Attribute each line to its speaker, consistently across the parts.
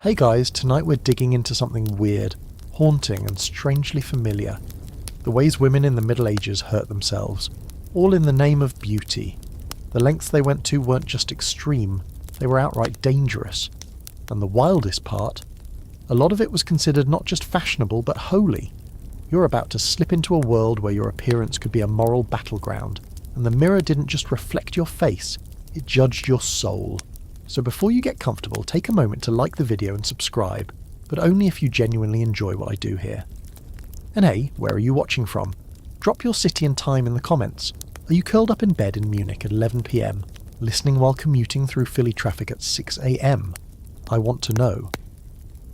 Speaker 1: Hey guys, tonight we're digging into something weird, haunting and strangely familiar. The ways women in the Middle Ages hurt themselves, all in the name of beauty. The lengths they went to weren't just extreme, they were outright dangerous. And the wildest part, a lot of it was considered not just fashionable but holy. You're about to slip into a world where your appearance could be a moral battleground, and the mirror didn't just reflect your face, it judged your soul. So before you get comfortable, take a moment to like the video and subscribe, but only if you genuinely enjoy what I do here. And hey, where are you watching from? Drop your city and time in the comments. Are you curled up in bed in Munich at 11 PM, listening while commuting through Philly traffic at 6 AM? I want to know.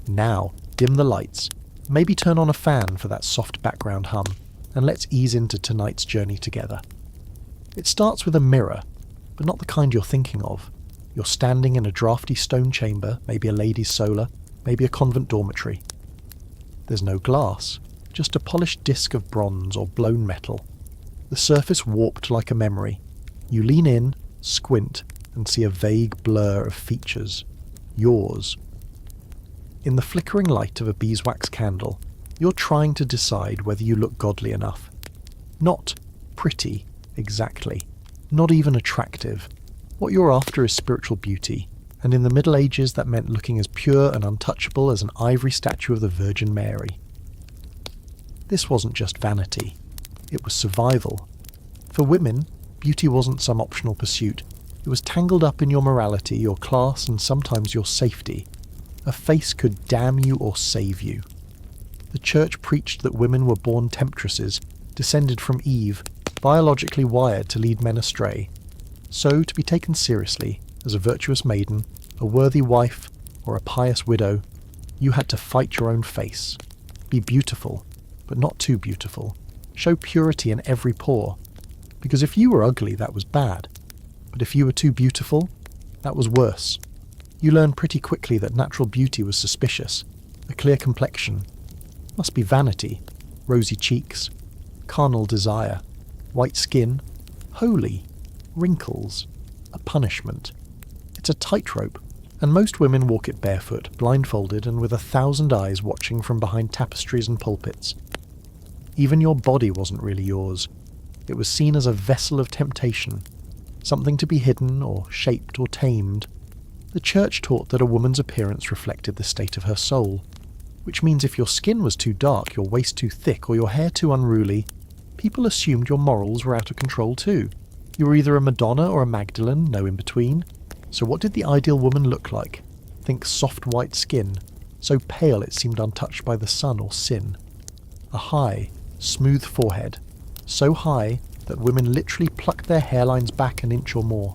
Speaker 1: Now, dim the lights, maybe turn on a fan for that soft background hum, and let's ease into tonight's journey together. It starts with a mirror, but not the kind you're thinking of. You're standing in a drafty stone chamber, maybe a lady's solar, maybe a convent dormitory. There's no glass, just a polished disc of bronze or blown metal. The surface warped like a memory. You lean in, squint, and see a vague blur of features. Yours. In the flickering light of a beeswax candle, you're trying to decide whether you look godly enough. Not pretty, exactly. Not even attractive. What you're after is spiritual beauty, and in the Middle Ages that meant looking as pure and untouchable as an ivory statue of the Virgin Mary. This wasn't just vanity, it was survival. For women, beauty wasn't some optional pursuit, it was tangled up in your morality, your class, and sometimes your safety. A face could damn you or save you. The church preached that women were born temptresses, descended from Eve, biologically wired to lead men astray. So, to be taken seriously, as a virtuous maiden, a worthy wife, or a pious widow, you had to fight your own face. Be beautiful, but not too beautiful. Show purity in every pore. Because if you were ugly, that was bad. But if you were too beautiful, that was worse. You learned pretty quickly that natural beauty was suspicious. A clear complexion must be vanity, rosy cheeks, carnal desire, white skin, holy, wrinkles, a punishment. It's a tightrope, and most women walk it barefoot, blindfolded, and with 1,000 eyes watching from behind tapestries and pulpits. Even your body wasn't really yours. It was seen as a vessel of temptation, something to be hidden or shaped or tamed. The church taught that a woman's appearance reflected the state of her soul, which means if your skin was too dark, your waist too thick, or your hair too unruly, people assumed your morals were out of control too. You were either a Madonna or a Magdalene, no in between. So what did the ideal woman look like? Think soft white skin, so pale it seemed untouched by the sun or sin. A high, smooth forehead, so high that women literally plucked their hairlines back an inch or more.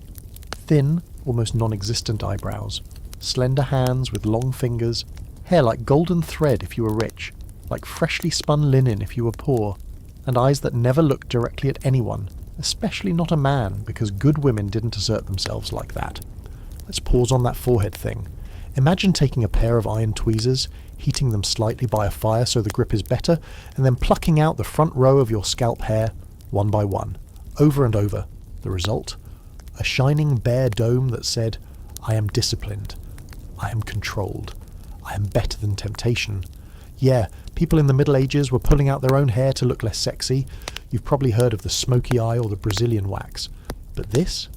Speaker 1: Thin, almost non-existent eyebrows, slender hands with long fingers, hair like golden thread if you were rich, like freshly spun linen if you were poor, and eyes that never looked directly at anyone, especially not a man, because good women didn't assert themselves like that. Let's pause on that forehead thing. Imagine taking a pair of iron tweezers, heating them slightly by a fire so the grip is better, and then plucking out the front row of your scalp hair, one by one, over and over. The result? A shining bare dome that said, I am disciplined. I am controlled. I am better than temptation. Yeah, people in the Middle Ages were pulling out their own hair to look less sexy. You've probably heard of the smoky eye or the Brazilian wax. But this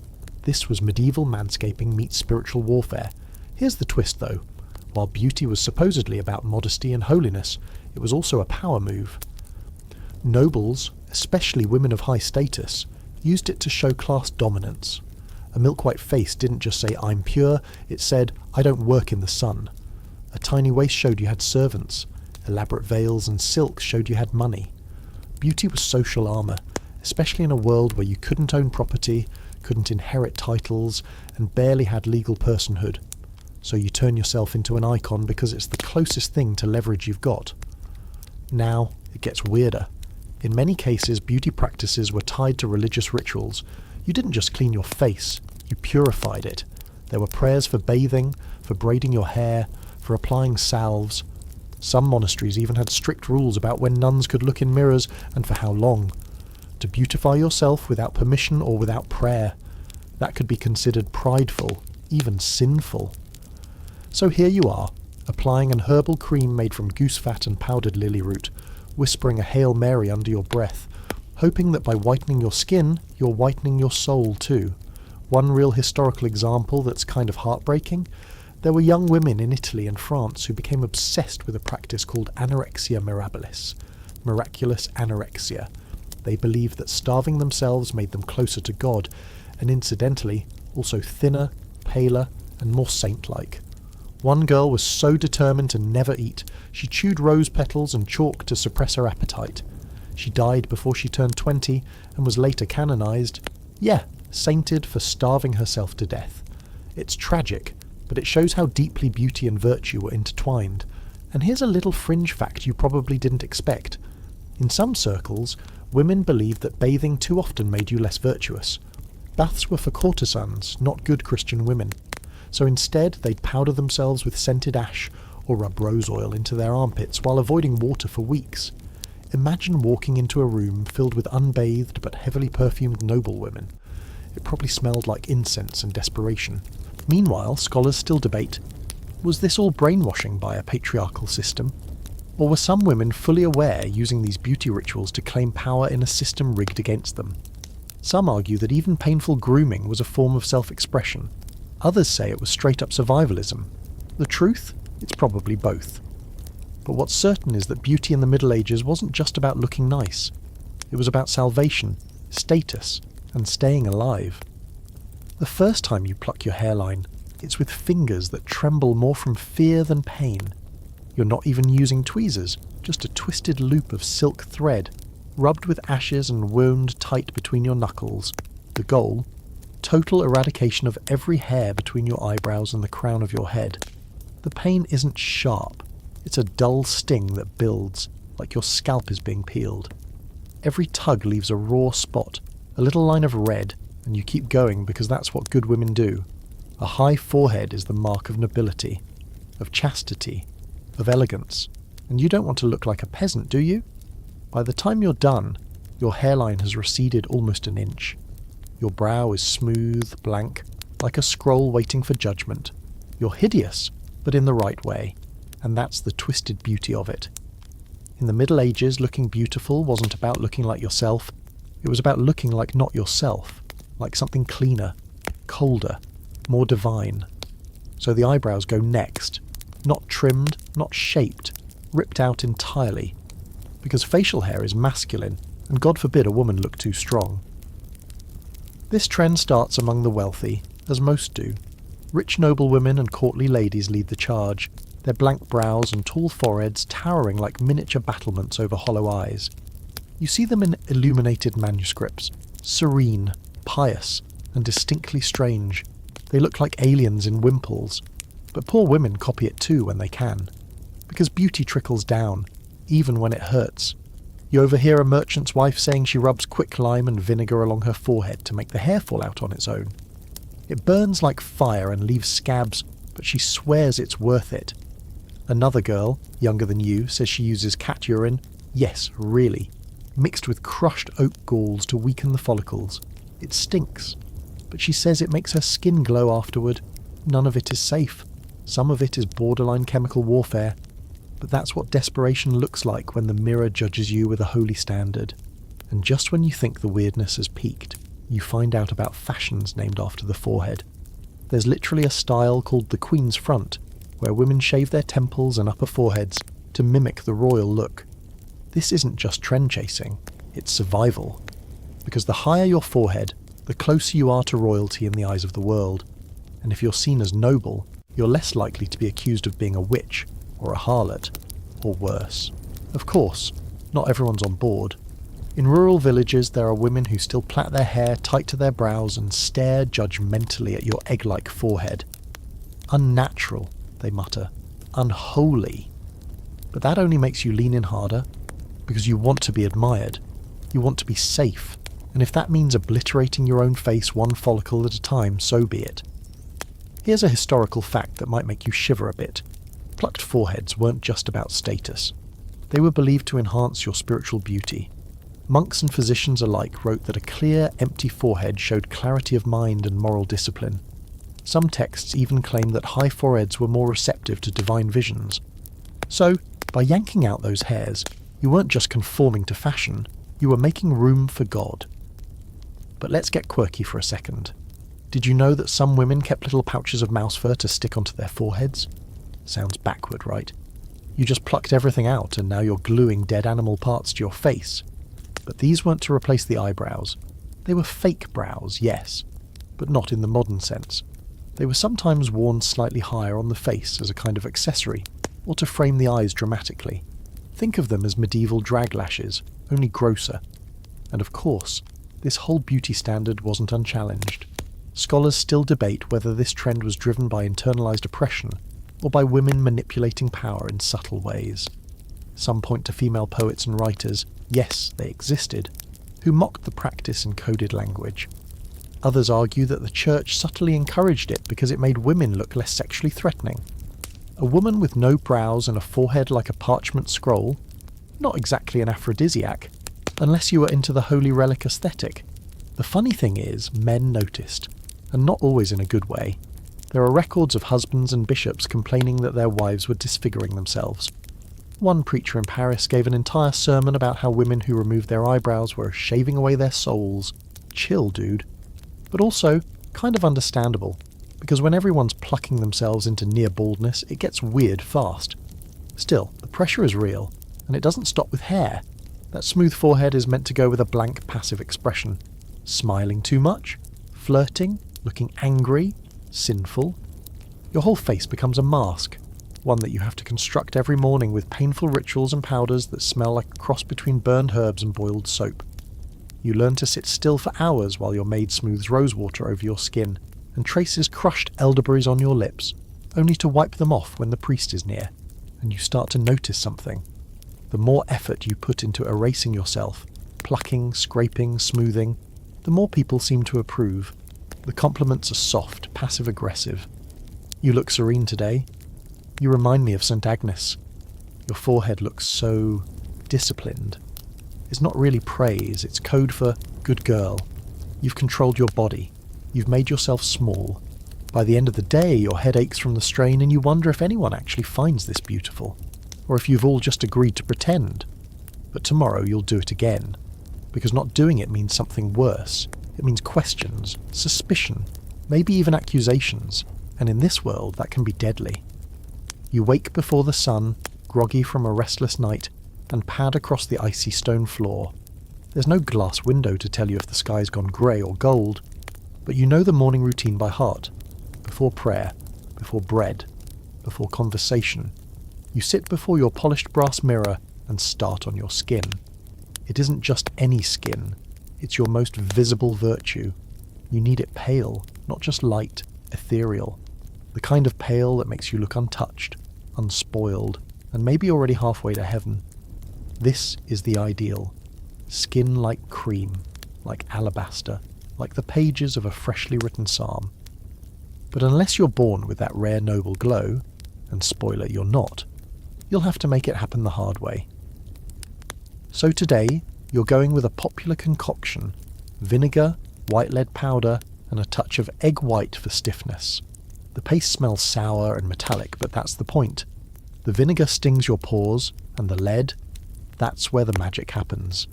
Speaker 1: was medieval manscaping meets spiritual warfare. Here's the twist though. While beauty was supposedly about modesty and holiness, it was also a power move. Nobles, especially women of high status, used it to show class dominance. A milk-white face didn't just say I'm pure, it said I don't work in the sun. A tiny waist showed you had servants. Elaborate veils and silks showed you had money. Beauty was social armour, especially in a world where you couldn't own property, couldn't inherit titles, and barely had legal personhood. So you turn yourself into an icon because it's the closest thing to leverage you've got. Now, it gets weirder. In many cases, beauty practices were tied to religious rituals. You didn't just clean your face, you purified it. There were prayers for bathing, for braiding your hair, for applying salves. Some monasteries even had strict rules about when nuns could look in mirrors and for how long. To beautify yourself without permission or without prayer, that could be considered prideful, even sinful. So here you are, a applying an herbal cream made from goose fat and powdered lily root, whispering a Hail Mary under your breath, hoping that by whitening your skin, you're whitening your soul too. One real historical example that's kind of heartbreaking: there were young women in Italy and France who became obsessed with a practice called anorexia mirabilis, miraculous anorexia. They believed that starving themselves made them closer to God, and incidentally, also thinner, paler, and more saint-like. One girl was so determined to never eat, she chewed rose petals and chalk to suppress her appetite. She died before she turned 20 and was later canonized, sainted for starving herself to death. It's tragic, but it shows how deeply beauty and virtue were intertwined. And here's a little fringe fact you probably didn't expect. In some circles, women believed that bathing too often made you less virtuous. Baths were for courtesans, not good Christian women. So instead, they'd powder themselves with scented ash or rub rose oil into their armpits while avoiding water for weeks. Imagine walking into a room filled with unbathed but heavily perfumed noblewomen. It probably smelled like incense and desperation. Meanwhile, scholars still debate, was this all brainwashing by a patriarchal system? Or were some women fully aware, using these beauty rituals to claim power in a system rigged against them? Some argue that even painful grooming was a form of self-expression. Others say it was straight-up survivalism. The truth? It's probably both. But what's certain is that beauty in the Middle Ages wasn't just about looking nice. It was about salvation, status, and staying alive. The first time you pluck your hairline, it's with fingers that tremble more from fear than pain. You're not even using tweezers, just a twisted loop of silk thread, rubbed with ashes and wound tight between your knuckles. The goal? Total eradication of every hair between your eyebrows and the crown of your head. The pain isn't sharp. It's a dull sting that builds, like your scalp is being peeled. Every tug leaves a raw spot, a little line of red, and you keep going because that's what good women do. A high forehead is the mark of nobility, of chastity, of elegance, and you don't want to look like a peasant, do you? By the time you're done, your hairline has receded almost an inch. Your brow is smooth, blank, like a scroll waiting for judgment. You're hideous, but in the right way, and that's the twisted beauty of it. In the Middle Ages, looking beautiful wasn't about looking like yourself. It was about looking like not yourself, like something cleaner, colder, more divine. So the eyebrows go next, not trimmed, not shaped, ripped out entirely. Because facial hair is masculine, and God forbid a woman look too strong. This trend starts among the wealthy, as most do. Rich noblewomen and courtly ladies lead the charge, their blank brows and tall foreheads towering like miniature battlements over hollow eyes. You see them in illuminated manuscripts, serene, pious, and distinctly strange. They look like aliens in wimples, but poor women copy it too when they can. Because beauty trickles down, even when it hurts. You overhear a merchant's wife saying she rubs quicklime and vinegar along her forehead to make the hair fall out on its own. It burns like fire and leaves scabs, but she swears it's worth it. Another girl, younger than you, says she uses cat urine, yes, really, mixed with crushed oak galls to weaken the follicles. It stinks, but she says it makes her skin glow afterward. None of it is safe. Some of it is borderline chemical warfare. But that's what desperation looks like when the mirror judges you with a holy standard. And just when you think the weirdness has peaked, you find out about fashions named after the forehead. There's literally a style called the Queen's Front, where women shave their temples and upper foreheads to mimic the royal look. This isn't just trend chasing, it's survival. Because the higher your forehead, the closer you are to royalty in the eyes of the world. And if you're seen as noble, you're less likely to be accused of being a witch, or a harlot, or worse. Of course, not everyone's on board. In rural villages there are women who still plait their hair tight to their brows and stare judgmentally at your egg-like forehead. Unnatural, they mutter. Unholy. But that only makes you lean in harder, because you want to be admired. You want to be safe, and if that means obliterating your own face one follicle at a time, so be it. Here's a historical fact that might make you shiver a bit. Plucked foreheads weren't just about status. They were believed to enhance your spiritual beauty. Monks and physicians alike wrote that a clear, empty forehead showed clarity of mind and moral discipline. Some texts even claim that high foreheads were more receptive to divine visions. So, by yanking out those hairs, you weren't just conforming to fashion, you were making room for God. But let's get quirky for a second. Did you know that some women kept little pouches of mouse fur to stick onto their foreheads? Sounds backward, right? You just plucked everything out and now you're gluing dead animal parts to your face. But these weren't to replace the eyebrows. They were fake brows, yes, but not in the modern sense. They were sometimes worn slightly higher on the face as a kind of accessory, or to frame the eyes dramatically. Think of them as medieval drag lashes, only grosser. And of course, this whole beauty standard wasn't unchallenged. Scholars still debate whether this trend was driven by internalized oppression or by women manipulating power in subtle ways. Some point to female poets and writers, yes, they existed, who mocked the practice in coded language. Others argue that the church subtly encouraged it because it made women look less sexually threatening. A woman with no brows and a forehead like a parchment scroll, not exactly an aphrodisiac, unless you were into the holy relic aesthetic. The funny thing is, men noticed, and not always in a good way. There are records of husbands and bishops complaining that their wives were disfiguring themselves. One preacher in Paris gave an entire sermon about how women who removed their eyebrows were shaving away their souls. Chill, dude. But also, kind of understandable, because when everyone's plucking themselves into near baldness, it gets weird fast. Still, the pressure is real, and it doesn't stop with hair. That smooth forehead is meant to go with a blank, passive expression. Smiling too much? Flirting? Looking angry? Sinful? Your whole face becomes a mask, one that you have to construct every morning with painful rituals and powders that smell like a cross between burned herbs and boiled soap. You learn to sit still for hours while your maid smooths rosewater over your skin and traces crushed elderberries on your lips, only to wipe them off when the priest is near, and you start to notice something. The more effort you put into erasing yourself, plucking, scraping, smoothing, the more people seem to approve. The compliments are soft, passive-aggressive. You look serene today. You remind me of St. Agnes. Your forehead looks so disciplined. It's not really praise, it's code for good girl. You've controlled your body. You've made yourself small. By the end of the day, your head aches from the strain and you wonder if anyone actually finds this beautiful, or if you've all just agreed to pretend. But tomorrow you'll do it again, because not doing it means something worse. It means questions, suspicion, maybe even accusations, and in this world that can be deadly. You wake before the sun, groggy from a restless night, and pad across the icy stone floor. There's no glass window to tell you if the sky's gone grey or gold, but you know the morning routine by heart. Before prayer, before bread, before conversation, you sit before your polished brass mirror and start on your skin. It isn't just any skin, it's your most visible virtue. You need it pale, not just light, ethereal. The kind of pale that makes you look untouched, unspoiled, and maybe already halfway to heaven. This is the ideal. Skin like cream, like alabaster, like the pages of a freshly written psalm. But unless you're born with that rare noble glow, and spoiler, you're not, you'll have to make it happen the hard way. So today, you're going with a popular concoction: vinegar, white lead powder, and a touch of egg white for stiffness. The paste smells sour and metallic, but that's the point. The vinegar stings your pores, and the lead, that's where the magic happens.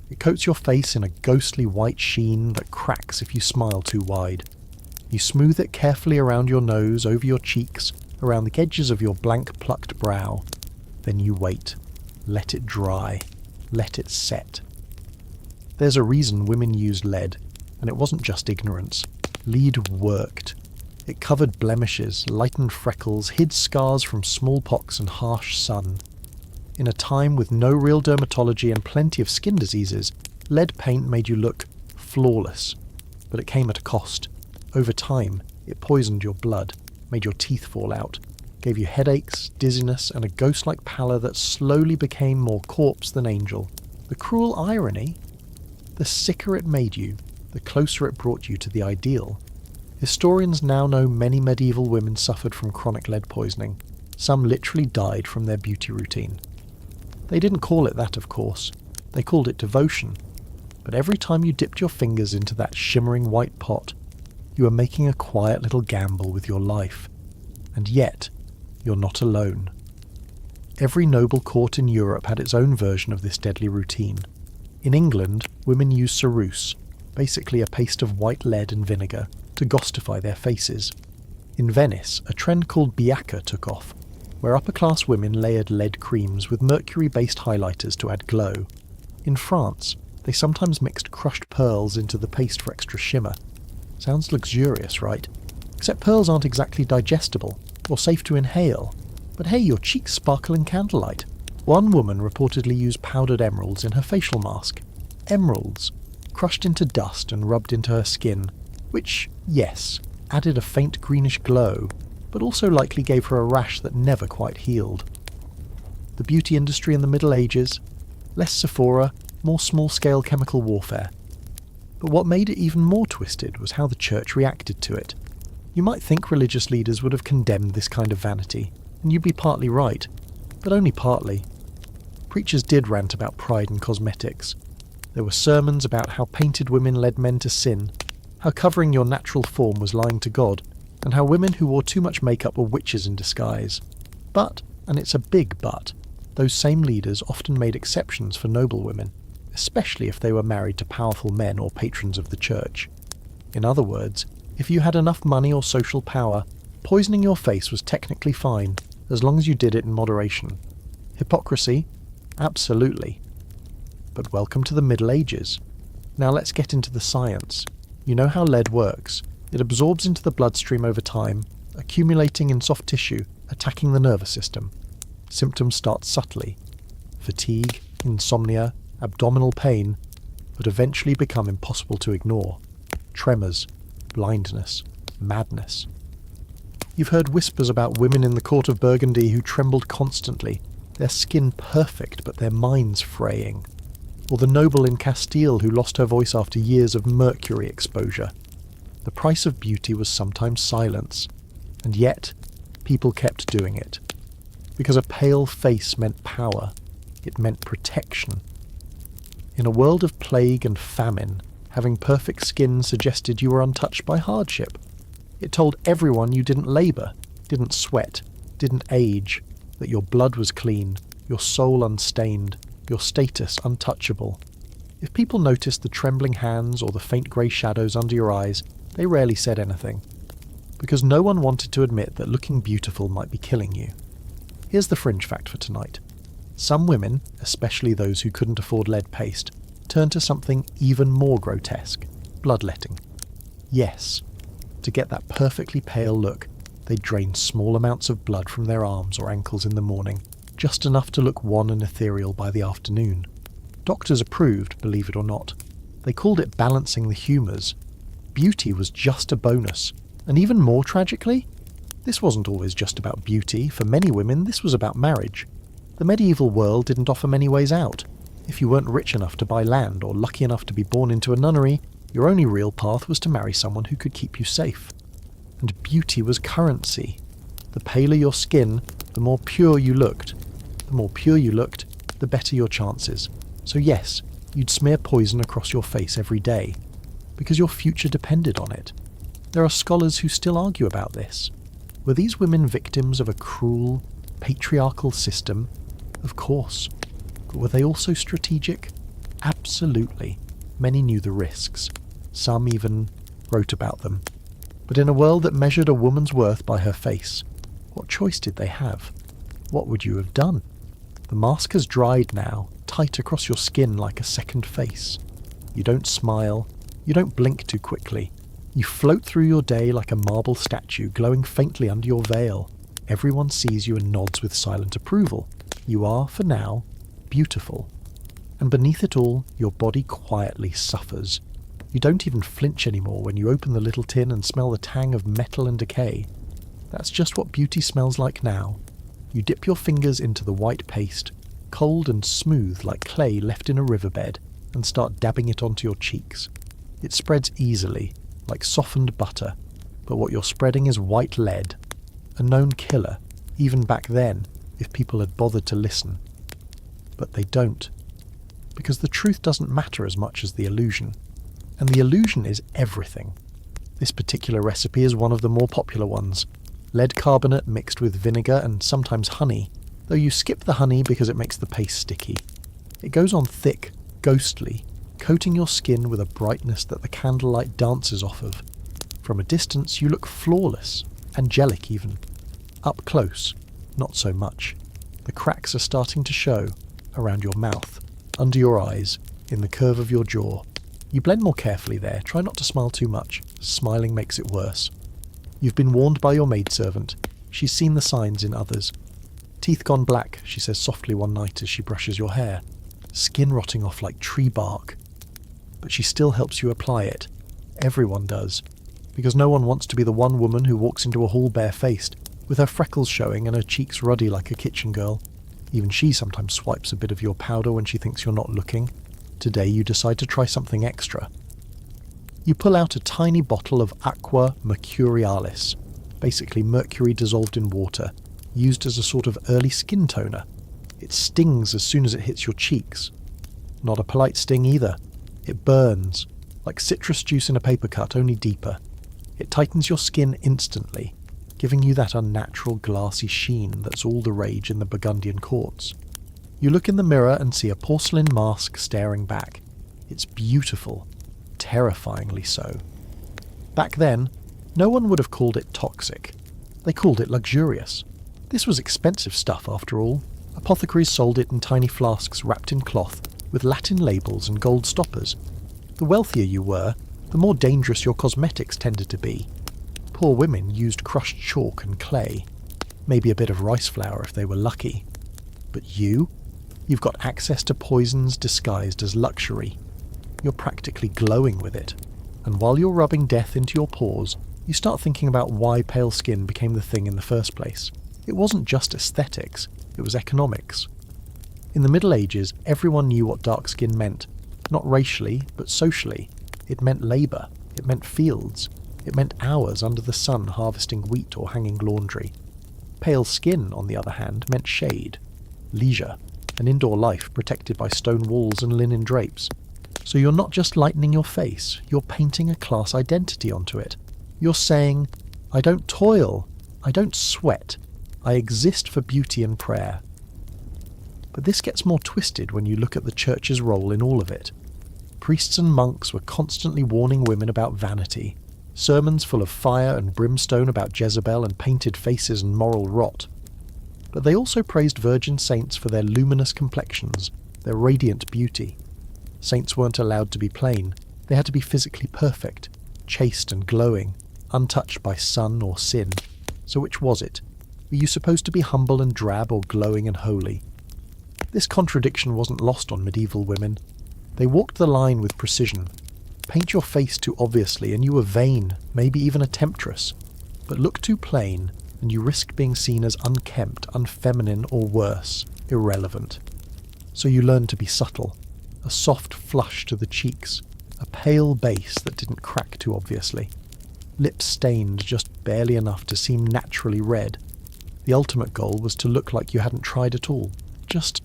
Speaker 1: It coats your face in a ghostly white sheen that cracks if you smile too wide. You smooth it carefully around your nose, over your cheeks, around the edges of your blank plucked brow. Then you wait. Let it dry. Let it set. There's a reason women used lead, and it wasn't just ignorance. Lead worked. It covered blemishes, lightened freckles, hid scars from smallpox and harsh sun. In a time with no real dermatology and plenty of skin diseases, lead paint made you look flawless. But it came at a cost. Over time, it poisoned your blood, made your teeth fall out, gave you headaches, dizziness, and a ghost-like pallor that slowly became more corpse than angel. The cruel irony? The sicker it made you, the closer it brought you to the ideal. Historians now know many medieval women suffered from chronic lead poisoning. Some literally died from their beauty routine. They didn't call it that, of course. They called it devotion. But every time you dipped your fingers into that shimmering white pot, You are making a quiet little gamble with your life. And yet, you're not alone. Every noble court in Europe had its own version of this deadly routine. In England, women used ceruse, basically a paste of white lead and vinegar, to ghostify their faces. In Venice, a trend called biacca took off, where upper-class women layered lead creams with mercury-based highlighters to add glow. In France, they sometimes mixed crushed pearls into the paste for extra shimmer. Sounds luxurious, right? Except pearls aren't exactly digestible, or safe to inhale. But hey, your cheeks sparkle in candlelight. One woman reportedly used powdered emeralds in her facial mask. Emeralds, crushed into dust and rubbed into her skin, which, yes, added a faint greenish glow, but also likely gave her a rash that never quite healed. The beauty industry in the Middle Ages, less Sephora, more small-scale chemical warfare. But what made it even more twisted was how the church reacted to it. You might think religious leaders would have condemned this kind of vanity, and you'd be partly right, but only partly. Preachers did rant about pride and cosmetics. There were sermons about how painted women led men to sin, how covering your natural form was lying to God, and how women who wore too much makeup were witches in disguise. But, and it's a big but, those same leaders often made exceptions for noble women, especially if they were married to powerful men or patrons of the church. In other words, if you had enough money or social power, poisoning your face was technically fine, as long as you did it in moderation. Hypocrisy? Absolutely. But welcome to the Middle Ages. Now let's get into the science. You know how lead works. It absorbs into the bloodstream over time, accumulating in soft tissue, attacking the nervous system. Symptoms start subtly. Fatigue, insomnia, abdominal pain, but eventually become impossible to ignore. Tremors, blindness, madness. You've heard whispers about women in the court of Burgundy who trembled constantly, their skin perfect but their minds fraying. Or the noble in Castile who lost her voice after years of mercury exposure. The price of beauty was sometimes silence, and yet people kept doing it. Because a pale face meant power, it meant protection. In a world of plague and famine, having perfect skin suggested you were untouched by hardship. It told everyone you didn't labour, didn't sweat, didn't age, that your blood was clean, your soul unstained, your status untouchable. If people noticed the trembling hands or the faint grey shadows under your eyes, they rarely said anything. Because no one wanted to admit that looking beautiful might be killing you. Here's the fringe fact for tonight. Some women, especially those who couldn't afford lead paste, turned to something even more grotesque, bloodletting. Yes, to get that perfectly pale look, they drained small amounts of blood from their arms or ankles in the morning, just enough to look wan and ethereal by the afternoon. Doctors approved, believe it or not. They called it balancing the humours. Beauty was just a bonus, and even more tragically, this wasn't always just about beauty. For many women, this was about marriage. The medieval world didn't offer many ways out. If you weren't rich enough to buy land or lucky enough to be born into a nunnery, your only real path was to marry someone who could keep you safe. And beauty was currency. The paler your skin, the more pure you looked. The more pure you looked, the better your chances. So yes, you'd smear poison across your face every day, because your future depended on it. There are scholars who still argue about this. Were these women victims of a cruel, patriarchal system? Of course. But were they also strategic? Absolutely. Many knew the risks. Some even wrote about them. But in a world that measured a woman's worth by her face, what choice did they have? What would you have done? The mask has dried now, tight across your skin like a second face. You don't smile. You don't blink too quickly. You float through your day like a marble statue glowing faintly under your veil. Everyone sees you and nods with silent approval. You are, for now, beautiful. And beneath it all, your body quietly suffers. You don't even flinch anymore when you open the little tin and smell the tang of metal and decay. That's just what beauty smells like now. You dip your fingers into the white paste, cold and smooth like clay left in a riverbed, and start dabbing it onto your cheeks. It spreads easily, like softened butter, but what you're spreading is white lead, a known killer, even back then, if people had bothered to listen. But they don't, because the truth doesn't matter as much as the illusion, and the illusion is everything. This particular recipe is one of the more popular ones. Lead carbonate mixed with vinegar and sometimes honey, though you skip the honey because it makes the paste sticky. It goes on thick, ghostly, coating your skin with a brightness that the candlelight dances off of. From a distance you look flawless, angelic even. Up close, not so much. The cracks are starting to show, around your mouth, under your eyes, in the curve of your jaw. You blend more carefully there, try not to smile too much. Smiling makes it worse. You've been warned by your maidservant. She's seen the signs in others. Teeth gone black, she says softly one night as she brushes your hair. Skin rotting off like tree bark. But she still helps you apply it. Everyone does. Because no one wants to be the one woman who walks into a hall barefaced, with her freckles showing and her cheeks ruddy like a kitchen girl. Even she sometimes swipes a bit of your powder when she thinks you're not looking. Today you decide to try something extra. You pull out a tiny bottle of aqua mercurialis, basically mercury dissolved in water, used as a sort of early skin toner. It stings as soon as it hits your cheeks. Not a polite sting either. It burns, like citrus juice in a paper cut, only deeper. It tightens your skin instantly, giving you that unnatural glassy sheen that's all the rage in the Burgundian courts. You look in the mirror and see a porcelain mask staring back. It's beautiful, terrifyingly so. Back then, no one would have called it toxic. They called it luxurious. This was expensive stuff after all. Apothecaries sold it in tiny flasks wrapped in cloth, with Latin labels and gold stoppers. The wealthier you were, the more dangerous your cosmetics tended to be. Poor women used crushed chalk and clay, maybe a bit of rice flour if they were lucky. But you've got access to poisons disguised as luxury. You're practically glowing with it. And while you're rubbing death into your pores, you start thinking about why pale skin became the thing in the first place. It wasn't just aesthetics, it was economics. In the Middle Ages, everyone knew what dark skin meant, not racially, but socially. It meant labour, it meant fields, it meant hours under the sun harvesting wheat or hanging laundry. Pale skin, on the other hand, meant shade, leisure, an indoor life protected by stone walls and linen drapes. So you're not just lightening your face, you're painting a class identity onto it. You're saying, I don't toil, I don't sweat, I exist for beauty and prayer. But this gets more twisted when you look at the church's role in all of it. Priests and monks were constantly warning women about vanity, sermons full of fire and brimstone about Jezebel and painted faces and moral rot. But they also praised virgin saints for their luminous complexions, their radiant beauty. Saints weren't allowed to be plain, they had to be physically perfect, chaste and glowing, untouched by sun or sin. So which was it? Were you supposed to be humble and drab or glowing and holy? This contradiction wasn't lost on medieval women. They walked the line with precision. Paint your face too obviously and you were vain, maybe even a temptress. But look too plain and you risk being seen as unkempt, unfeminine or worse, irrelevant. So you learned to be subtle, a soft flush to the cheeks, a pale base that didn't crack too obviously. Lips stained just barely enough to seem naturally red. The ultimate goal was to look like you hadn't tried at all, just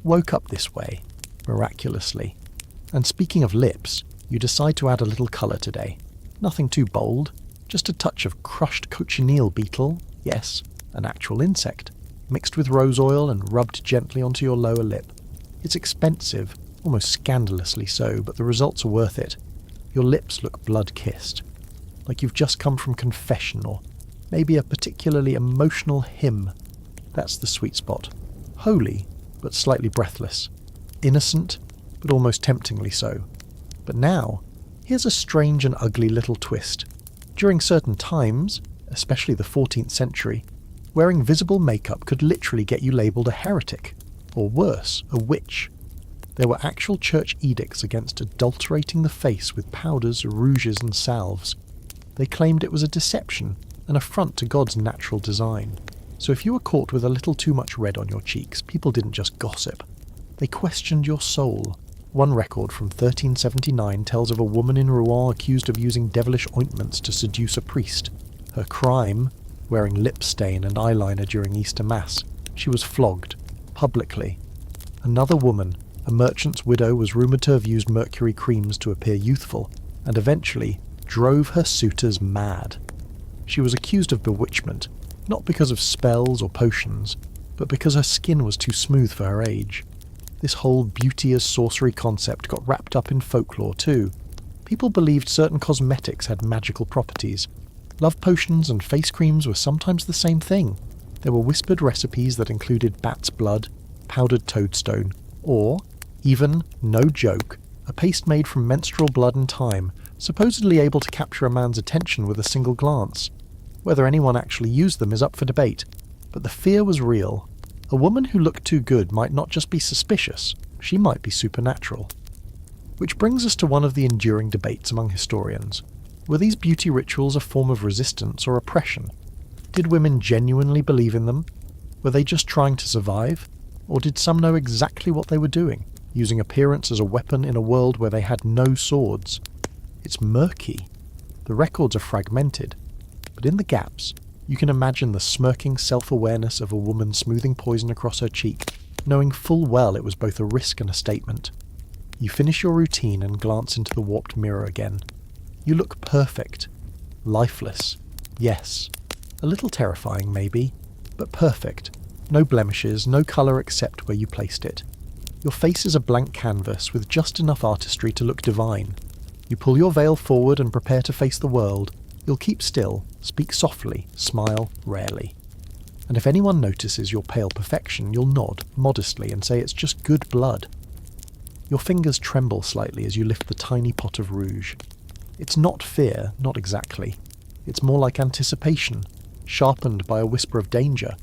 Speaker 1: woke up this way, miraculously. And speaking of lips, you decide to add a little colour today. Nothing too bold, just a touch of crushed cochineal beetle, yes, an actual insect, mixed with rose oil and rubbed gently onto your lower lip. It's expensive, almost scandalously so, but the results are worth it. Your lips look blood-kissed, like you've just come from confession or maybe a particularly emotional hymn. That's the sweet spot. Holy, but slightly breathless. Innocent, but almost temptingly so. But now, here's a strange and ugly little twist. During certain times, especially the 14th century, wearing visible makeup could literally get you labelled a heretic, or worse, a witch. There were actual church edicts against adulterating the face with powders, rouges and salves. They claimed it was a deception, an affront to God's natural design. So if you were caught with a little too much red on your cheeks, people didn't just gossip. They questioned your soul. One record from 1379 tells of a woman in Rouen accused of using devilish ointments to seduce a priest. Her crime? Wearing lip stain and eyeliner during Easter Mass. She was flogged, publicly. Another woman, a merchant's widow, was rumoured to have used mercury creams to appear youthful, and eventually drove her suitors mad. She was accused of bewitchment, not because of spells or potions, but because her skin was too smooth for her age. This whole beauty as sorcery concept got wrapped up in folklore too. People believed certain cosmetics had magical properties. Love potions and face creams were sometimes the same thing. There were whispered recipes that included bat's blood, powdered toadstone, or, even, no joke, a paste made from menstrual blood and thyme, supposedly able to capture a man's attention with a single glance. Whether anyone actually used them is up for debate, but the fear was real. A woman who looked too good might not just be suspicious, she might be supernatural. Which brings us to one of the enduring debates among historians. Were these beauty rituals a form of resistance or oppression? Did women genuinely believe in them? Were they just trying to survive? Or did some know exactly what they were doing, using appearance as a weapon in a world where they had no swords? It's murky. The records are fragmented, but in the gaps, you can imagine the smirking self-awareness of a woman smoothing poison across her cheek, knowing full well it was both a risk and a statement. You finish your routine and glance into the warped mirror again. You look perfect. Lifeless. Yes. A little terrifying, maybe, but perfect. No blemishes, no colour except where you placed it. Your face is a blank canvas with just enough artistry to look divine. You pull your veil forward and prepare to face the world. You'll keep still, speak softly, smile rarely. And if anyone notices your pale perfection, you'll nod, modestly, and say it's just good blood. Your fingers tremble slightly as you lift the tiny pot of rouge. It's not fear, not exactly. It's more like anticipation, sharpened by a whisper of danger.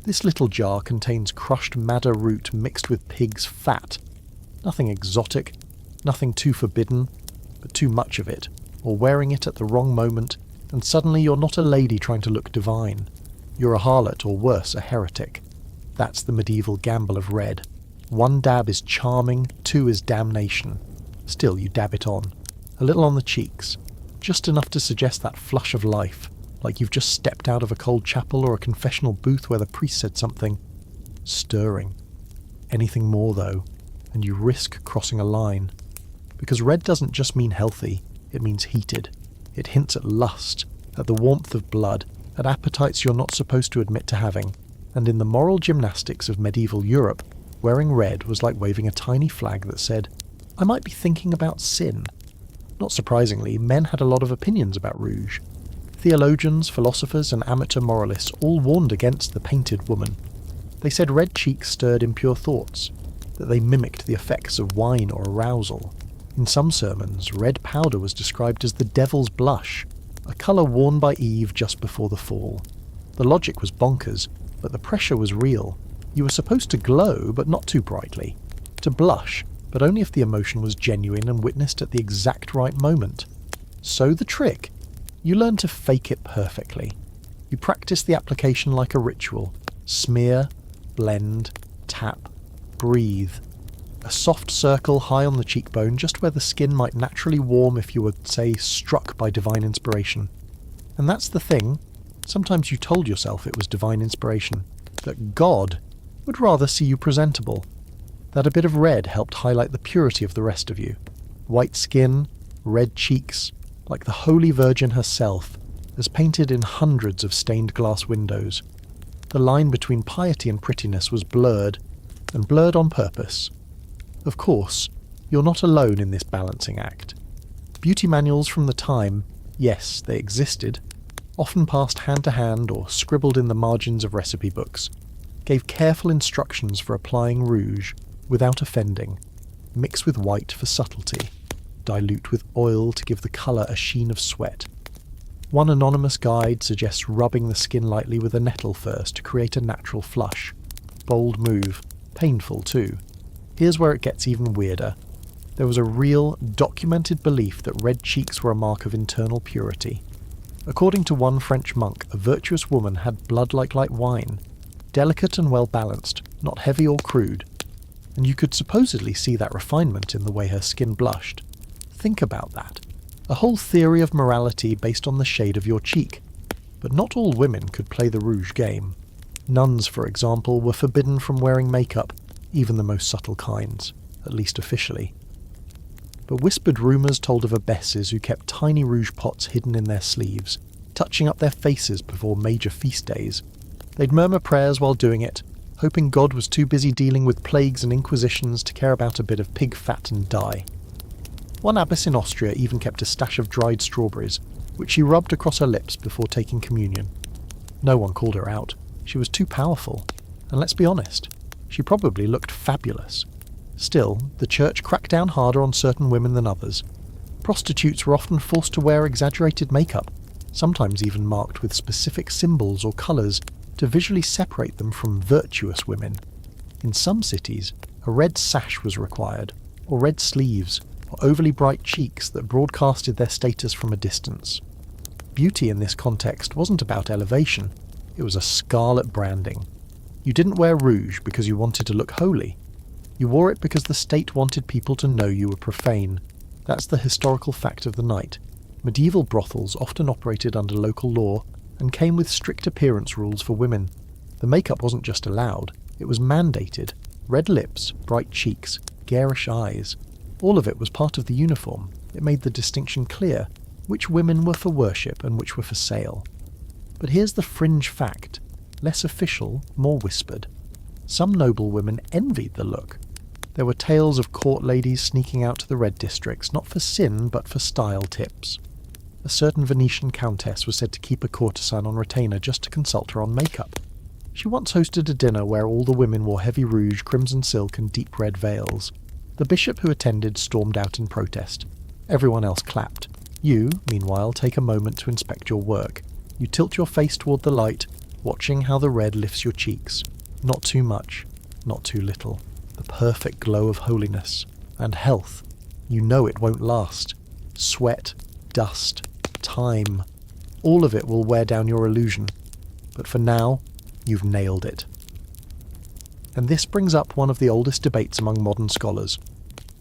Speaker 1: This little jar contains crushed madder root mixed with pig's fat. Nothing exotic, nothing too forbidden, but too much of it, or wearing it at the wrong moment, and suddenly you're not a lady trying to look divine. You're a harlot, or worse, a heretic. That's the medieval gamble of red. 1 dab is charming, 2 is damnation. Still, you dab it on. A little on the cheeks. Just enough to suggest that flush of life, like you've just stepped out of a cold chapel or a confessional booth where the priest said something stirring. Anything more, though, and you risk crossing a line. Because red doesn't just mean healthy, it means heated. It hints at lust, at the warmth of blood, at appetites you're not supposed to admit to having. And in the moral gymnastics of medieval Europe, wearing red was like waving a tiny flag that said, I might be thinking about sin. Not surprisingly, men had a lot of opinions about rouge. Theologians, philosophers, and amateur moralists all warned against the painted woman. They said red cheeks stirred impure thoughts, that they mimicked the effects of wine or arousal. In some sermons, red powder was described as the devil's blush, a colour worn by Eve just before the fall. The logic was bonkers, but the pressure was real. You were supposed to glow, but not too brightly. To blush, but only if the emotion was genuine and witnessed at the exact right moment. So the trick. You learn to fake it perfectly. You practice the application like a ritual. Smear, blend, tap, breathe. A soft circle high on the cheekbone, just where the skin might naturally warm if you were, say, struck by divine inspiration. And that's the thing. Sometimes you told yourself it was divine inspiration. That God would rather see you presentable. That a bit of red helped highlight the purity of the rest of you. White skin, red cheeks, like the Holy Virgin herself, as painted in hundreds of stained glass windows. The line between piety and prettiness was blurred, and blurred on purpose. Of course, you're not alone in this balancing act. Beauty manuals from the time, yes, they existed, often passed hand to hand or scribbled in the margins of recipe books, gave careful instructions for applying rouge without offending, mix with white for subtlety, dilute with oil to give the colour a sheen of sweat. One anonymous guide suggests rubbing the skin lightly with a nettle first to create a natural flush. Bold move, painful too. Here's where it gets even weirder. There was a real, documented belief that red cheeks were a mark of internal purity. According to one French monk, a virtuous woman had blood like light wine, delicate and well balanced, not heavy or crude, and you could supposedly see that refinement in the way her skin blushed. Think about that. A whole theory of morality based on the shade of your cheek. But not all women could play the rouge game. Nuns, for example, were forbidden from wearing makeup, even the most subtle kinds, at least officially. but whispered rumours told of abbesses who kept tiny rouge pots hidden in their sleeves, touching up their faces before major feast days. They'd murmur prayers while doing it, hoping God was too busy dealing with plagues and inquisitions to care about a bit of pig fat and dye. One abbess in Austria even kept a stash of dried strawberries, which she rubbed across her lips before taking communion. No one called her out. She was too powerful. And let's be honest, she probably looked fabulous. Still, the church cracked down harder on certain women than others. Prostitutes were often forced to wear exaggerated makeup, sometimes even marked with specific symbols or colours to visually separate them from virtuous women. In some cities, a red sash was required, or red sleeves, or overly bright cheeks that broadcasted their status from a distance. Beauty in this context wasn't about elevation, it was a scarlet branding. You didn't wear rouge because you wanted to look holy. You wore it because the state wanted people to know you were profane. That's the historical fact of the night. Medieval brothels often operated under local law and came with strict appearance rules for women. The makeup wasn't just allowed, it was mandated. Red lips, bright cheeks, garish eyes. All of it was part of the uniform. It made the distinction clear, which women were for worship and which were for sale. But here's the fringe fact, less official, more whispered. Some noble women envied the look. There were tales of court ladies sneaking out to the red districts, not for sin, but for style tips. A certain Venetian countess was said to keep a courtesan on retainer just to consult her on makeup. She once hosted a dinner where all the women wore heavy rouge, crimson silk and deep red veils. The bishop who attended stormed out in protest. Everyone else clapped. You, meanwhile, take a moment to inspect your work. You tilt your face toward the light, watching how the red lifts your cheeks. Not too much, not too little. The perfect glow of holiness. And health. You know it won't last. Sweat, dust, time. All of it will wear down your illusion. But for now, you've nailed it. And this brings up one of the oldest debates among modern scholars.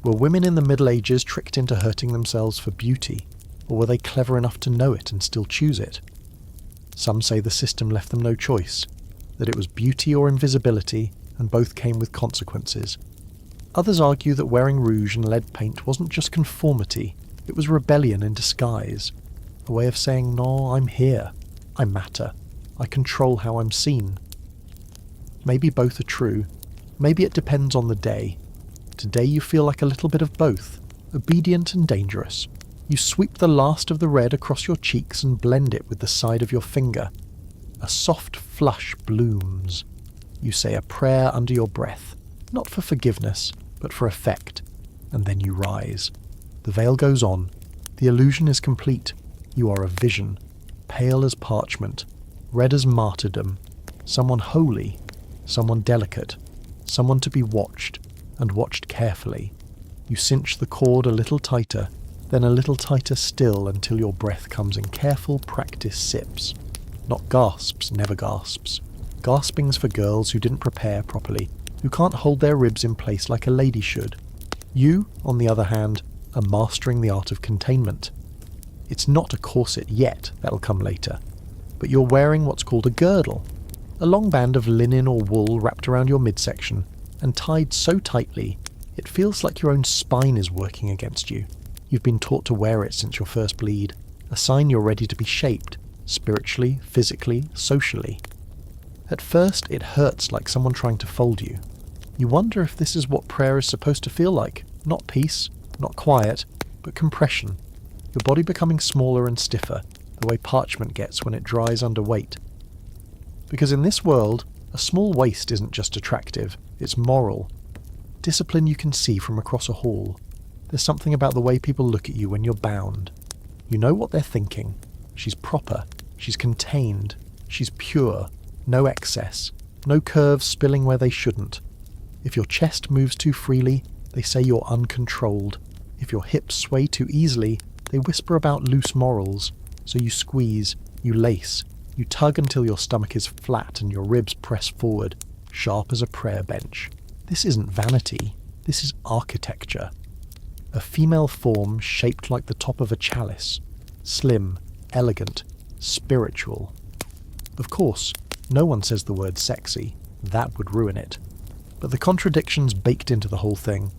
Speaker 1: Were women in the Middle Ages tricked into hurting themselves for beauty, or were they clever enough to know it and still choose it? Some say the system left them no choice, that it was beauty or invisibility, and both came with consequences. Others argue that wearing rouge and lead paint wasn't just conformity, it was rebellion in disguise, a way of saying, no, I'm here, I matter, I control how I'm seen. Maybe both are true, maybe it depends on the day. Today you feel like a little bit of both, obedient and dangerous. You sweep the last of the red across your cheeks and blend it with the side of your finger. A soft flush blooms. You say a prayer under your breath, not for forgiveness, but for effect, and then you rise. The veil goes on. The illusion is complete. You are a vision, pale as parchment, red as martyrdom, someone holy, someone delicate, someone to be watched, and watched carefully. You cinch the cord a little tighter, then a little tighter still until your breath comes in careful practiced sips. Not gasps, never gasps. Gasping's for girls who didn't prepare properly, who can't hold their ribs in place like a lady should. You, on the other hand, are mastering the art of containment. It's not a corset yet, that'll come later, but you're wearing what's called a girdle, a long band of linen or wool wrapped around your midsection and tied so tightly it feels like your own spine is working against you. You've been taught to wear it since your first bleed, a sign you're ready to be shaped, spiritually, physically, socially. At first, it hurts like someone trying to fold you. You wonder if this is what prayer is supposed to feel like, not peace, not quiet, but compression, your body becoming smaller and stiffer, the way parchment gets when it dries under weight. Because in this world, a small waist isn't just attractive, it's moral. Discipline you can see from across a hall. There's something about the way people look at you when you're bound. You know what they're thinking. She's proper, she's contained, she's pure, no excess, no curves spilling where they shouldn't. If your chest moves too freely, they say you're uncontrolled. If your hips sway too easily, they whisper about loose morals. So you squeeze, you lace, you tug until your stomach is flat and your ribs press forward, sharp as a prayer bench. This isn't vanity, this is architecture. A female form shaped like the top of a chalice, slim, elegant, spiritual. Of course, no one says the word sexy, that would ruin it. But the contradiction's baked into the whole thing.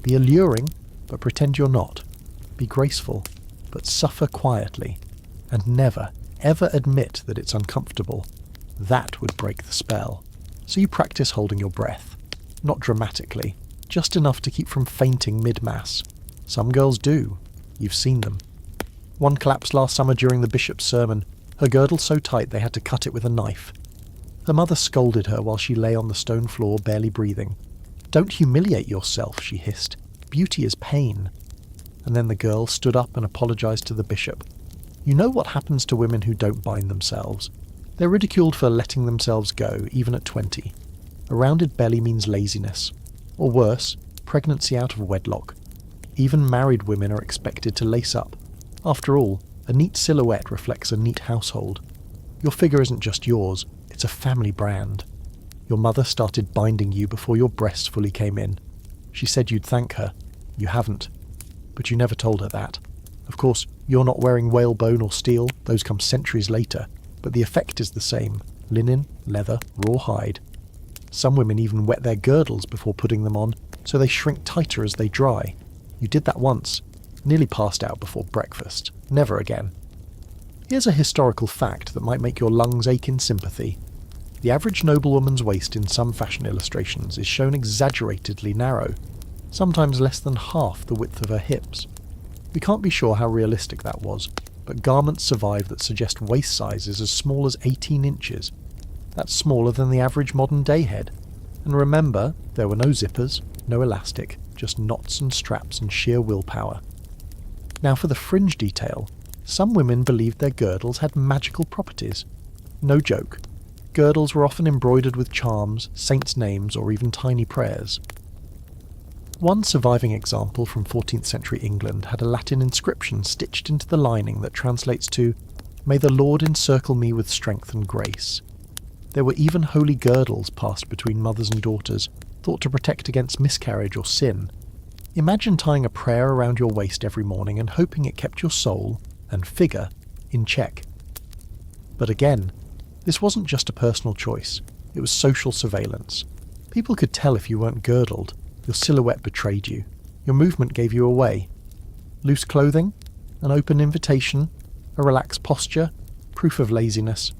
Speaker 1: The alluring, but pretend you're not. Be graceful, but suffer quietly, and never, ever admit that it's uncomfortable. That would break the spell. So you practice holding your breath. Not dramatically, just enough to keep from fainting mid-mass. Some girls do. You've seen them. One collapsed last summer during the bishop's sermon, her girdle so tight they had to cut it with a knife. Her mother scolded her while she lay on the stone floor barely breathing. "Don't humiliate yourself," she hissed. "Beauty is pain." And then the girl stood up and apologised to the bishop. You know what happens to women who don't bind themselves. They're ridiculed for letting themselves go, even at 20. A rounded belly means laziness. Or worse, pregnancy out of wedlock. Even married women are expected to lace up. After all, a neat silhouette reflects a neat household. Your figure isn't just yours, it's a family brand. Your mother started binding you before your breasts fully came in. She said you'd thank her. You haven't. But you never told her that. Of course, you're not wearing whalebone or steel, those come centuries later, but the effect is the same. Linen, leather, raw hide. Some women even wet their girdles before putting them on, so they shrink tighter as they dry. You did that once. Nearly passed out before breakfast. Never again. Here's a historical fact that might make your lungs ache in sympathy. The average noblewoman's waist in some fashion illustrations is shown exaggeratedly narrow, sometimes less than half the width of her hips. We can't be sure how realistic that was, but garments survive that suggest waist sizes as small as 18 inches. That's smaller than the average modern day head. And remember, there were no zippers, no elastic, just knots and straps and sheer willpower. Now for the fringe detail, some women believed their girdles had magical properties. No joke. Girdles were often embroidered with charms, saints' names, or even tiny prayers. One surviving example from 14th century England had a Latin inscription stitched into the lining that translates to, "May the Lord encircle me with strength and grace." There were even holy girdles passed between mothers and daughters, thought to protect against miscarriage or sin. Imagine tying a prayer around your waist every morning and hoping it kept your soul, and figure, in check. But again, this wasn't just a personal choice, it was social surveillance. People could tell if you weren't girdled, your silhouette betrayed you, your movement gave you away. Loose clothing, an open invitation, a relaxed posture, proof of laziness.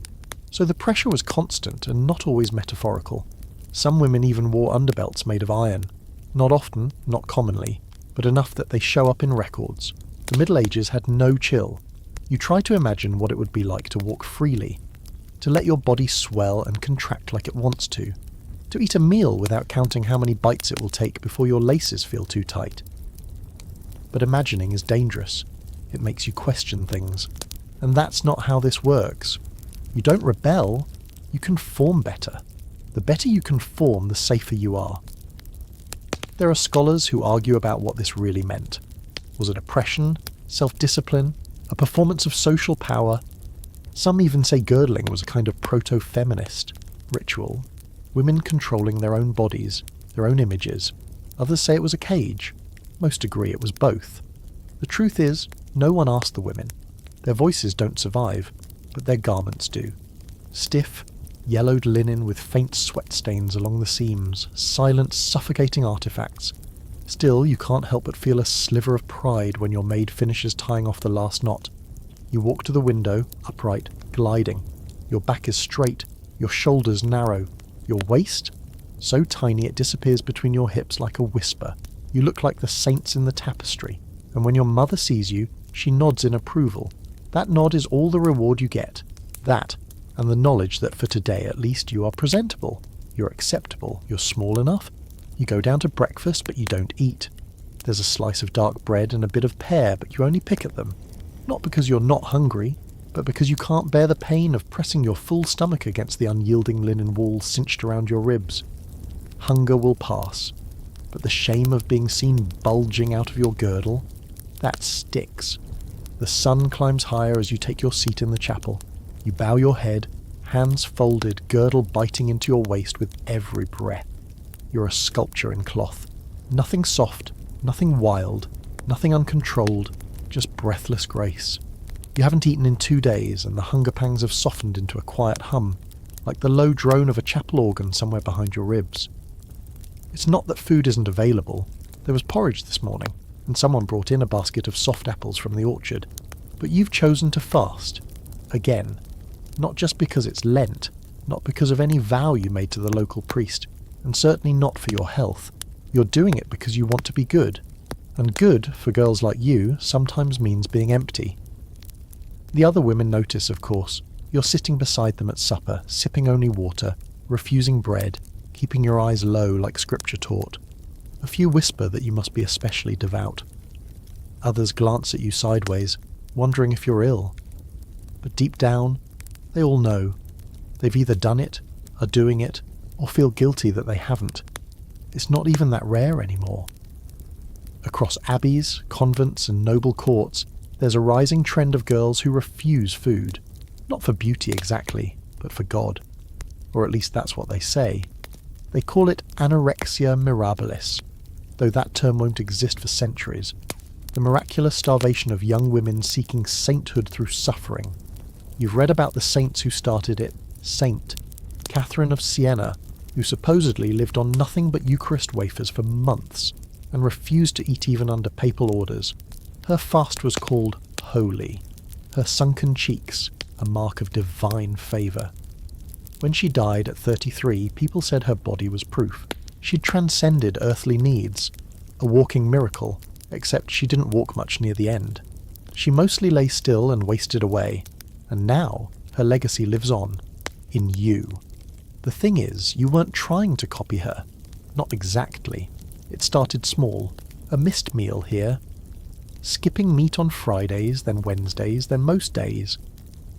Speaker 1: So the pressure was constant and not always metaphorical. Some women even wore underbelts made of iron. Not often, not commonly, but enough that they show up in records. The Middle Ages had no chill. You try to imagine what it would be like to walk freely, to let your body swell and contract like it wants to eat a meal without counting how many bites it will take before your laces feel too tight. But imagining is dangerous. It makes you question things. And that's not how this works. You don't rebel, you conform better. The better you conform, the safer you are. There are scholars who argue about what this really meant. Was it oppression, self-discipline, a performance of social power? Some even say girdling was a kind of proto-feminist ritual, women controlling their own bodies, their own images. Others say it was a cage. Most agree it was both. The truth is, no one asked the women. Their voices don't survive, but their garments do. Stiff, yellowed linen with faint sweat stains along the seams, silent, suffocating artifacts. Still, you can't help but feel a sliver of pride when your maid finishes tying off the last knot. You walk to the window, upright, gliding. Your back is straight, your shoulders narrow. Your waist? So tiny it disappears between your hips like a whisper. You look like the saints in the tapestry. And when your mother sees you, she nods in approval. That nod is all the reward you get. That, and the knowledge that for today at least you are presentable, you're acceptable, you're small enough. You go down to breakfast but you don't eat. There's a slice of dark bread and a bit of pear but you only pick at them. Not because you're not hungry, but because you can't bear the pain of pressing your full stomach against the unyielding linen wool cinched around your ribs. Hunger will pass, but the shame of being seen bulging out of your girdle, that sticks. The sun climbs higher as you take your seat in the chapel. You bow your head, hands folded, girdle biting into your waist with every breath. You're a sculpture in cloth. Nothing soft, nothing wild, nothing uncontrolled, just breathless grace. You haven't eaten in 2 days, and the hunger pangs have softened into a quiet hum, like the low drone of a chapel organ somewhere behind your ribs. It's not that food isn't available. There was porridge this morning, and someone brought in a basket of soft apples from the orchard. But you've chosen to fast. Again. Not just because it's Lent, not because of any vow you made to the local priest, and certainly not for your health. You're doing it because you want to be good. And good, for girls like you, sometimes means being empty. The other women notice, of course. You're sitting beside them at supper, sipping only water, refusing bread, keeping your eyes low like scripture taught. A few whisper that you must be especially devout. Others glance at you sideways, wondering if you're ill. But deep down, they all know. They've either done it, are doing it, or feel guilty that they haven't. It's not even that rare anymore. Across abbeys, convents, and noble courts, there's a rising trend of girls who refuse food. Not for beauty exactly, but for God. Or at least that's what they say. They call it anorexia mirabilis, though that term won't exist for centuries. The miraculous starvation of young women seeking sainthood through suffering. You've read about the saints who started it. Saint Catherine of Siena, who supposedly lived on nothing but Eucharist wafers for months, and refused to eat even under papal orders. Her fast was called holy. Her sunken cheeks, a mark of divine favour. When she died at 33, people said her body was proof. She'd transcended earthly needs. A walking miracle, except she didn't walk much near the end. She mostly lay still and wasted away, and now her legacy lives on. In you. The thing is, you weren't trying to copy her. Not exactly. It started small. A missed meal here. Skipping meat on Fridays, then Wednesdays, then most days.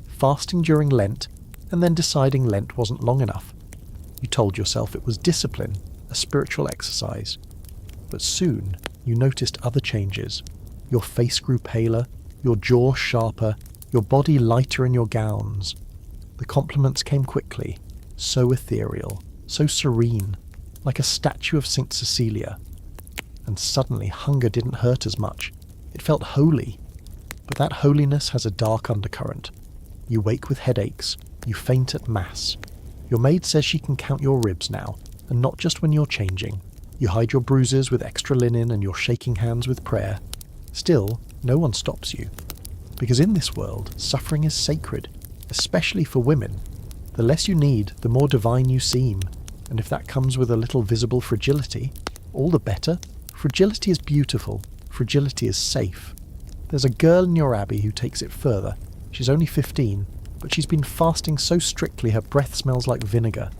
Speaker 1: Fasting during Lent, and then deciding Lent wasn't long enough. You told yourself it was discipline, a spiritual exercise. But soon, you noticed other changes. Your face grew paler, your jaw sharper, your body lighter in your gowns. The compliments came quickly, so ethereal, so serene, like a statue of St. Cecilia. And suddenly hunger didn't hurt as much. It felt holy. But that holiness has a dark undercurrent. You wake with headaches, you faint at Mass. Your maid says she can count your ribs now, and not just when you're changing. You hide your bruises with extra linen and you're shaking hands with prayer. Still, no one stops you. Because in this world, suffering is sacred. Especially for women. The less you need, the more divine you seem, and if that comes with a little visible fragility, all the better. Fragility is beautiful, fragility is safe. There's a girl in your abbey who takes it further. She's only 15, but she's been fasting so strictly her breath smells like vinegar.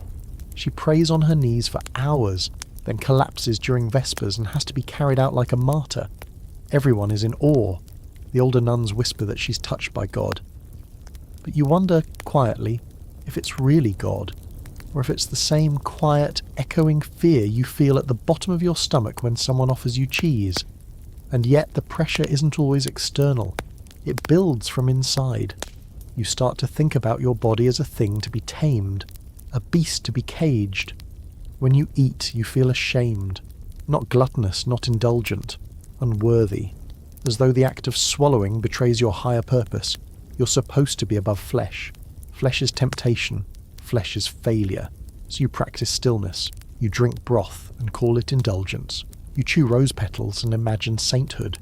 Speaker 1: She prays on her knees for hours, then collapses during Vespers and has to be carried out like a martyr. Everyone is in awe. The older nuns whisper that she's touched by God. But you wonder, quietly, if it's really God, or if it's the same quiet, echoing fear you feel at the bottom of your stomach when someone offers you cheese. And yet the pressure isn't always external. It builds from inside. You start to think about your body as a thing to be tamed, a beast to be caged. When you eat, you feel ashamed, not gluttonous, not indulgent, unworthy, as though the act of swallowing betrays your higher purpose. You're supposed to be above flesh. Flesh is temptation. Flesh is failure. So you practice stillness. You drink broth and call it indulgence. You chew rose petals and imagine sainthood.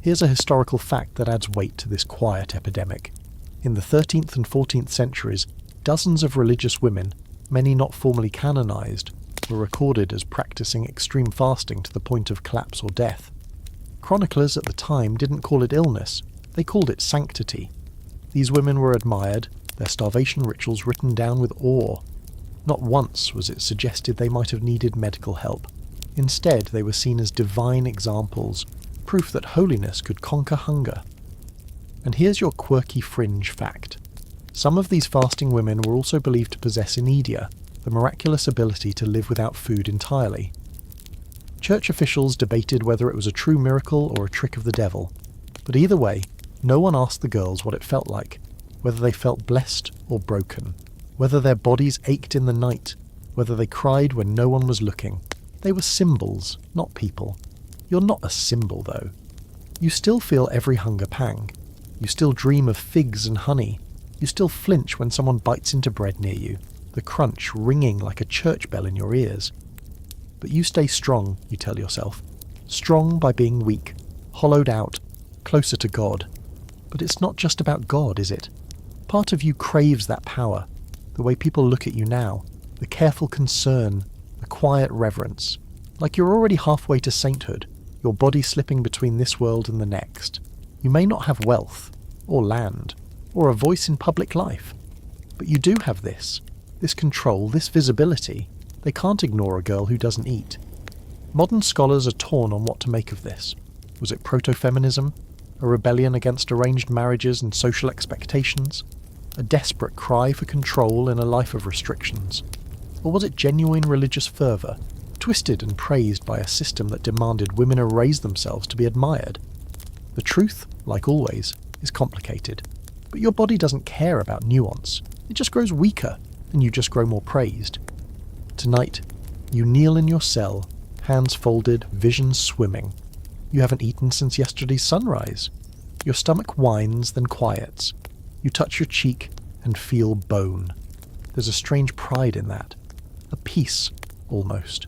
Speaker 1: Here's a historical fact that adds weight to this quiet epidemic. In the 13th and 14th centuries, dozens of religious women, many not formally canonized, were recorded as practicing extreme fasting to the point of collapse or death. Chroniclers at the time didn't call it illness. They called it sanctity. These women were admired, their starvation rituals written down with awe. Not once was it suggested they might have needed medical help. Instead, they were seen as divine examples, proof that holiness could conquer hunger. And here's your quirky fringe fact. Some of these fasting women were also believed to possess inedia, the miraculous ability to live without food entirely. Church officials debated whether it was a true miracle or a trick of the devil. But either way, no one asked the girls what it felt like, whether they felt blessed or broken, whether their bodies ached in the night, whether they cried when no one was looking. They were symbols, not people. You're not a symbol, though. You still feel every hunger pang. You still dream of figs and honey. You still flinch when someone bites into bread near you, the crunch ringing like a church bell in your ears. But you stay strong, you tell yourself. Strong by being weak, hollowed out, closer to God. But it's not just about God, is it? Part of you craves that power, the way people look at you now, the careful concern, the quiet reverence, like you're already halfway to sainthood, your body slipping between this world and the next. You may not have wealth, or land, or a voice in public life, but you do have this control, this visibility. They can't ignore a girl who doesn't eat. Modern scholars are torn on what to make of this. Was it proto-feminism? A rebellion against arranged marriages and social expectations? A desperate cry for control in a life of restrictions? Or was it genuine religious fervour, twisted and praised by a system that demanded women erase themselves to be admired? The truth, like always, is complicated. But your body doesn't care about nuance. It just grows weaker, and you just grow more praised. Tonight, you kneel in your cell, hands folded, visions swimming. You haven't eaten since yesterday's sunrise. Your stomach whines, then quiets. You touch your cheek and feel bone. There's a strange pride in that. A peace, almost.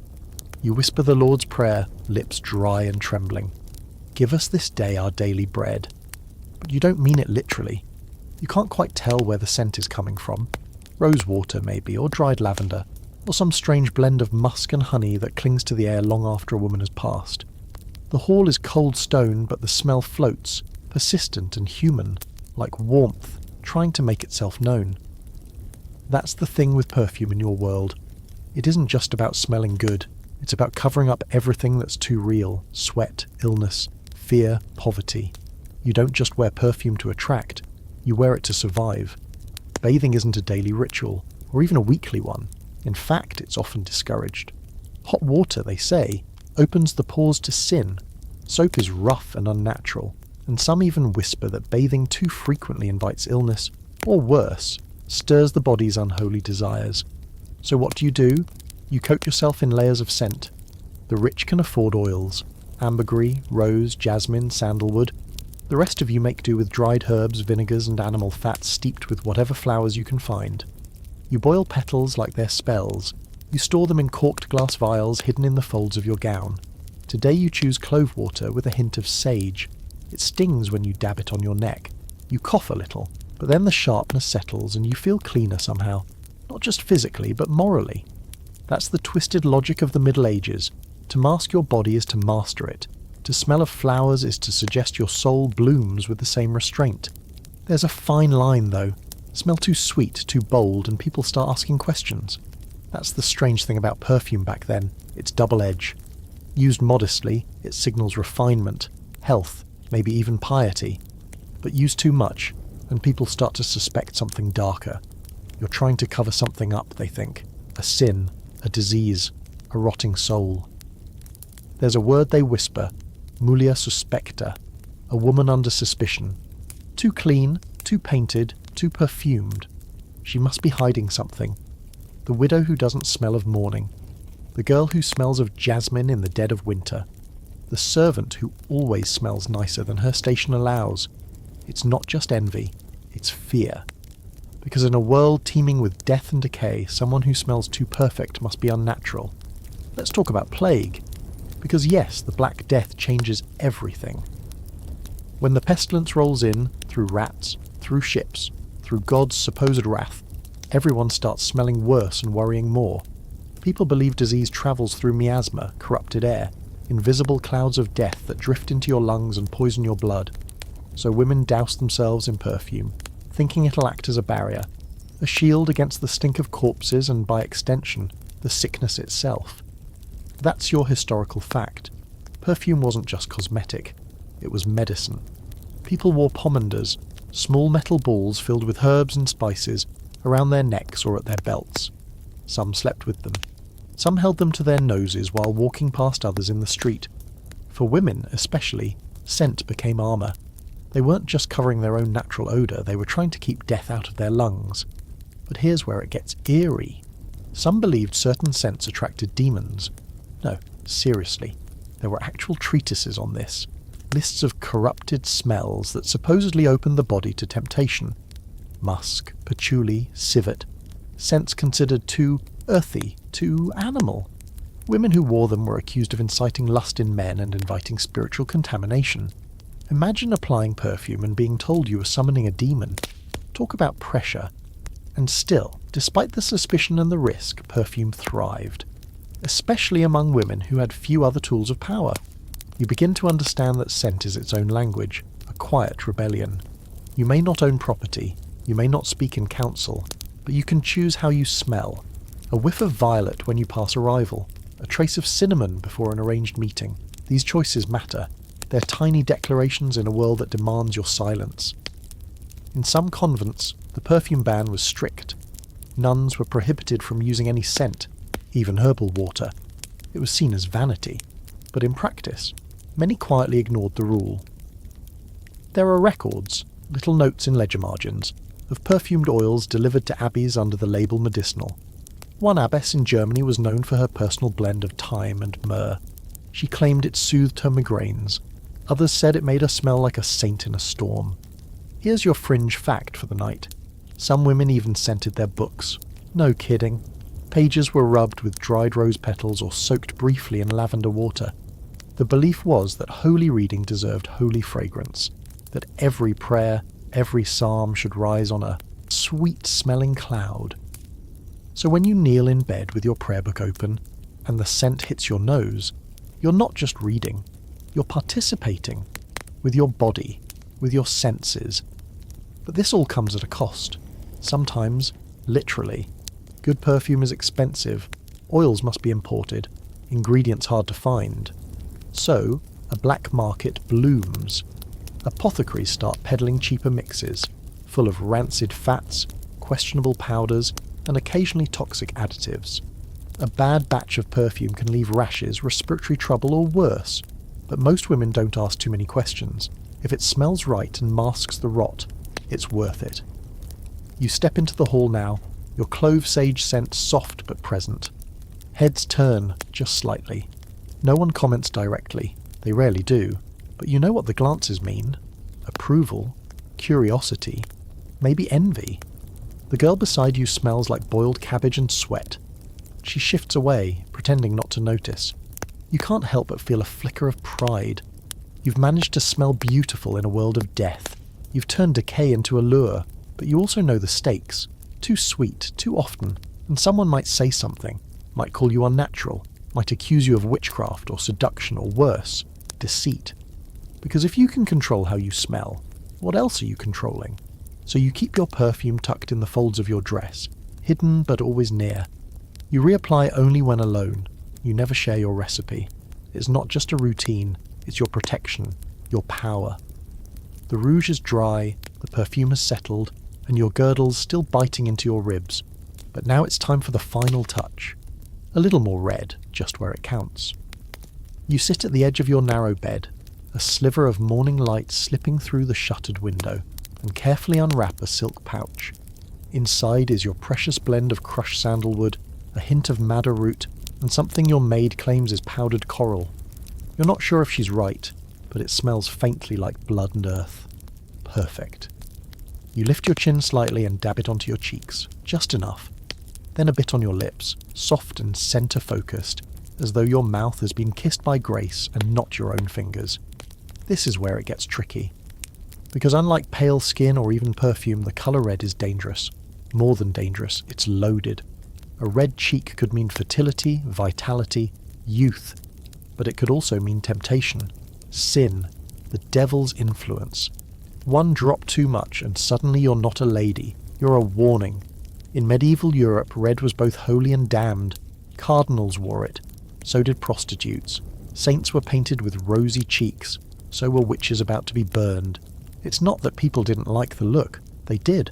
Speaker 1: You whisper the Lord's Prayer, lips dry and trembling. Give us this day our daily bread. But you don't mean it literally. You can't quite tell where the scent is coming from. Rose water, maybe, or dried lavender, or some strange blend of musk and honey that clings to the air long after a woman has passed. The hall is cold stone, but the smell floats, persistent and human, like warmth, trying to make itself known. That's the thing with perfume in your world. It isn't just about smelling good. It's about covering up everything that's too real: sweat, illness, fear, poverty. You don't just wear perfume to attract, you wear it to survive. Bathing isn't a daily ritual, or even a weekly one. In fact, it's often discouraged. Hot water, they say, opens the pores to sin. Soap is rough and unnatural, and some even whisper that bathing too frequently invites illness, or worse, stirs the body's unholy desires. So what do? You coat yourself in layers of scent. The rich can afford oils: ambergris, rose, jasmine, sandalwood. The rest of you make do with dried herbs, vinegars, and animal fats steeped with whatever flowers you can find. You boil petals like they're spells. You store them in corked glass vials hidden in the folds of your gown. Today you choose clove water with a hint of sage. It stings when you dab it on your neck. You cough a little, but then the sharpness settles and you feel cleaner somehow. Not just physically, but morally. That's the twisted logic of the Middle Ages. To mask your body is to master it. To smell of flowers is to suggest your soul blooms with the same restraint. There's a fine line, though. Smell too sweet, too bold, and people start asking questions. That's the strange thing about perfume back then. It's double-edged. Used modestly, it signals refinement, health, maybe even piety. But used too much, and people start to suspect something darker. You're trying to cover something up, they think. A sin, a disease, a rotting soul. There's a word they whisper: mulia suspecta, a woman under suspicion. Too clean, too painted, too perfumed. She must be hiding something. The widow who doesn't smell of mourning. The girl who smells of jasmine in the dead of winter. The servant who always smells nicer than her station allows. It's not just envy, it's fear. Because in a world teeming with death and decay, someone who smells too perfect must be unnatural. Let's talk about plague. Because yes, the Black Death changes everything. When the pestilence rolls in, through rats, through ships, through God's supposed wrath, everyone starts smelling worse and worrying more. People believe disease travels through miasma, corrupted air, invisible clouds of death that drift into your lungs and poison your blood. So women douse themselves in perfume, thinking it'll act as a barrier, a shield against the stink of corpses and, by extension, the sickness itself. That's your historical fact. Perfume wasn't just cosmetic, it was medicine. People wore pomanders, small metal balls filled with herbs and spices, around their necks or at their belts. Some slept with them. Some held them to their noses while walking past others in the street. For women, especially, scent became armour. They weren't just covering their own natural odour, they were trying to keep death out of their lungs. But here's where it gets eerie. Some believed certain scents attracted demons. No, seriously. There were actual treatises on this. Lists of corrupted smells that supposedly opened the body to temptation. Musk, patchouli, civet. Scents considered too earthy, too animal. Women who wore them were accused of inciting lust in men and inviting spiritual contamination. Imagine applying perfume and being told you were summoning a demon. Talk about pressure. And still, despite the suspicion and the risk, perfume thrived. Especially among women who had few other tools of power. You begin to understand that scent is its own language, a quiet rebellion. You may not own property, you may not speak in council, but you can choose how you smell. A whiff of violet when you pass a rival, a trace of cinnamon before an arranged meeting. These choices matter. They're tiny declarations in a world that demands your silence. In some convents, the perfume ban was strict. Nuns were prohibited from using any scent, even herbal water. It was seen as vanity. But in practice, many quietly ignored the rule. There are records, little notes in ledger margins, of perfumed oils delivered to abbeys under the label medicinal. One abbess in Germany was known for her personal blend of thyme and myrrh. She claimed it soothed her migraines. Others said it made her smell like a saint in a storm. Here's your fringe fact for the night. Some women even scented their books. No kidding. Pages were rubbed with dried rose petals or soaked briefly in lavender water. The belief was that holy reading deserved holy fragrance, that every prayer, every psalm should rise on a sweet-smelling cloud. So when you kneel in bed with your prayer book open, and the scent hits your nose, you're not just reading, you're participating, with your body, with your senses. But this all comes at a cost. Sometimes, literally. Good perfume is expensive, oils must be imported, ingredients hard to find. So, a black market blooms. Apothecaries start peddling cheaper mixes, full of rancid fats, questionable powders, and occasionally toxic additives. A bad batch of perfume can leave rashes, respiratory trouble, or worse, but most women don't ask too many questions. If it smells right and masks the rot, it's worth it. You step into the hall now, your clove sage scent soft but present. Heads turn, just slightly. No one comments directly, they rarely do, but you know what the glances mean. Approval, curiosity, maybe envy. The girl beside you smells like boiled cabbage and sweat. She shifts away, pretending not to notice. You can't help but feel a flicker of pride. You've managed to smell beautiful in a world of death. You've turned decay into allure, but you also know the stakes. Too sweet, too often, and someone might say something, might call you unnatural, might accuse you of witchcraft or seduction or worse, deceit. Because if you can control how you smell, what else are you controlling? So you keep your perfume tucked in the folds of your dress, hidden but always near. You reapply only when alone. You never share your recipe. It's not just a routine, it's your protection, your power. The rouge is dry, the perfume has settled, and your girdle's still biting into your ribs. But now it's time for the final touch. A little more red, just where it counts. You sit at the edge of your narrow bed, a sliver of morning light slipping through the shuttered window, and carefully unwrap a silk pouch. Inside is your precious blend of crushed sandalwood, a hint of madder root, and something your maid claims is powdered coral. You're not sure if she's right, but it smells faintly like blood and earth. Perfect. You lift your chin slightly and dab it onto your cheeks, just enough. Then a bit on your lips, soft and center-focused, as though your mouth has been kissed by grace and not your own fingers. This is where it gets tricky. Because unlike pale skin or even perfume, the colour red is dangerous. More than dangerous, it's loaded. A red cheek could mean fertility, vitality, youth, but it could also mean temptation, sin, the devil's influence. One drop too much and suddenly you're not a lady, you're a warning. In medieval Europe, red was both holy and damned. Cardinals wore it, so did prostitutes. Saints were painted with rosy cheeks, so were witches about to be burned. It's not that people didn't like the look, they did.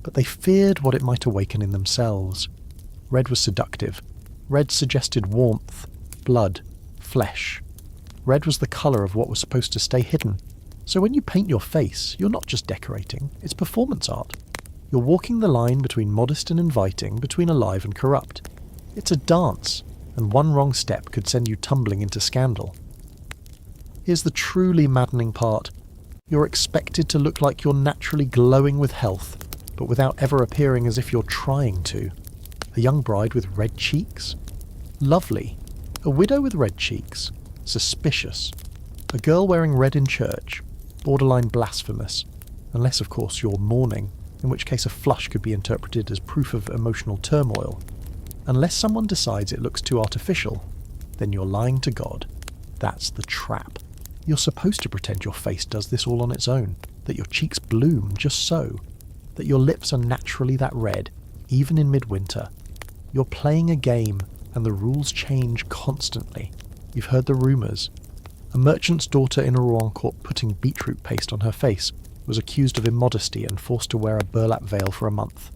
Speaker 1: But they feared what it might awaken in themselves. Red was seductive. Red suggested warmth, blood, flesh. Red was the colour of what was supposed to stay hidden. So when you paint your face, you're not just decorating, it's performance art. You're walking the line between modest and inviting, between alive and corrupt. It's a dance, and one wrong step could send you tumbling into scandal. Here's the truly maddening part. You're expected to look like you're naturally glowing with health, but without ever appearing as if you're trying to. A young bride with red cheeks? Lovely, A widow with red cheeks? Suspicious. A girl wearing red in church? Borderline blasphemous. Unless, of course, you're mourning, in which case a flush could be interpreted as proof of emotional turmoil. Unless someone decides it looks too artificial, then you're lying to God. That's the trap. You're supposed to pretend your face does this all on its own, that your cheeks bloom just so, that your lips are naturally that red, even in midwinter. You're playing a game, and the rules change constantly. You've heard the rumours. A merchant's daughter in a Rouen court putting beetroot paste on her face was accused of immodesty and forced to wear a burlap veil for a month.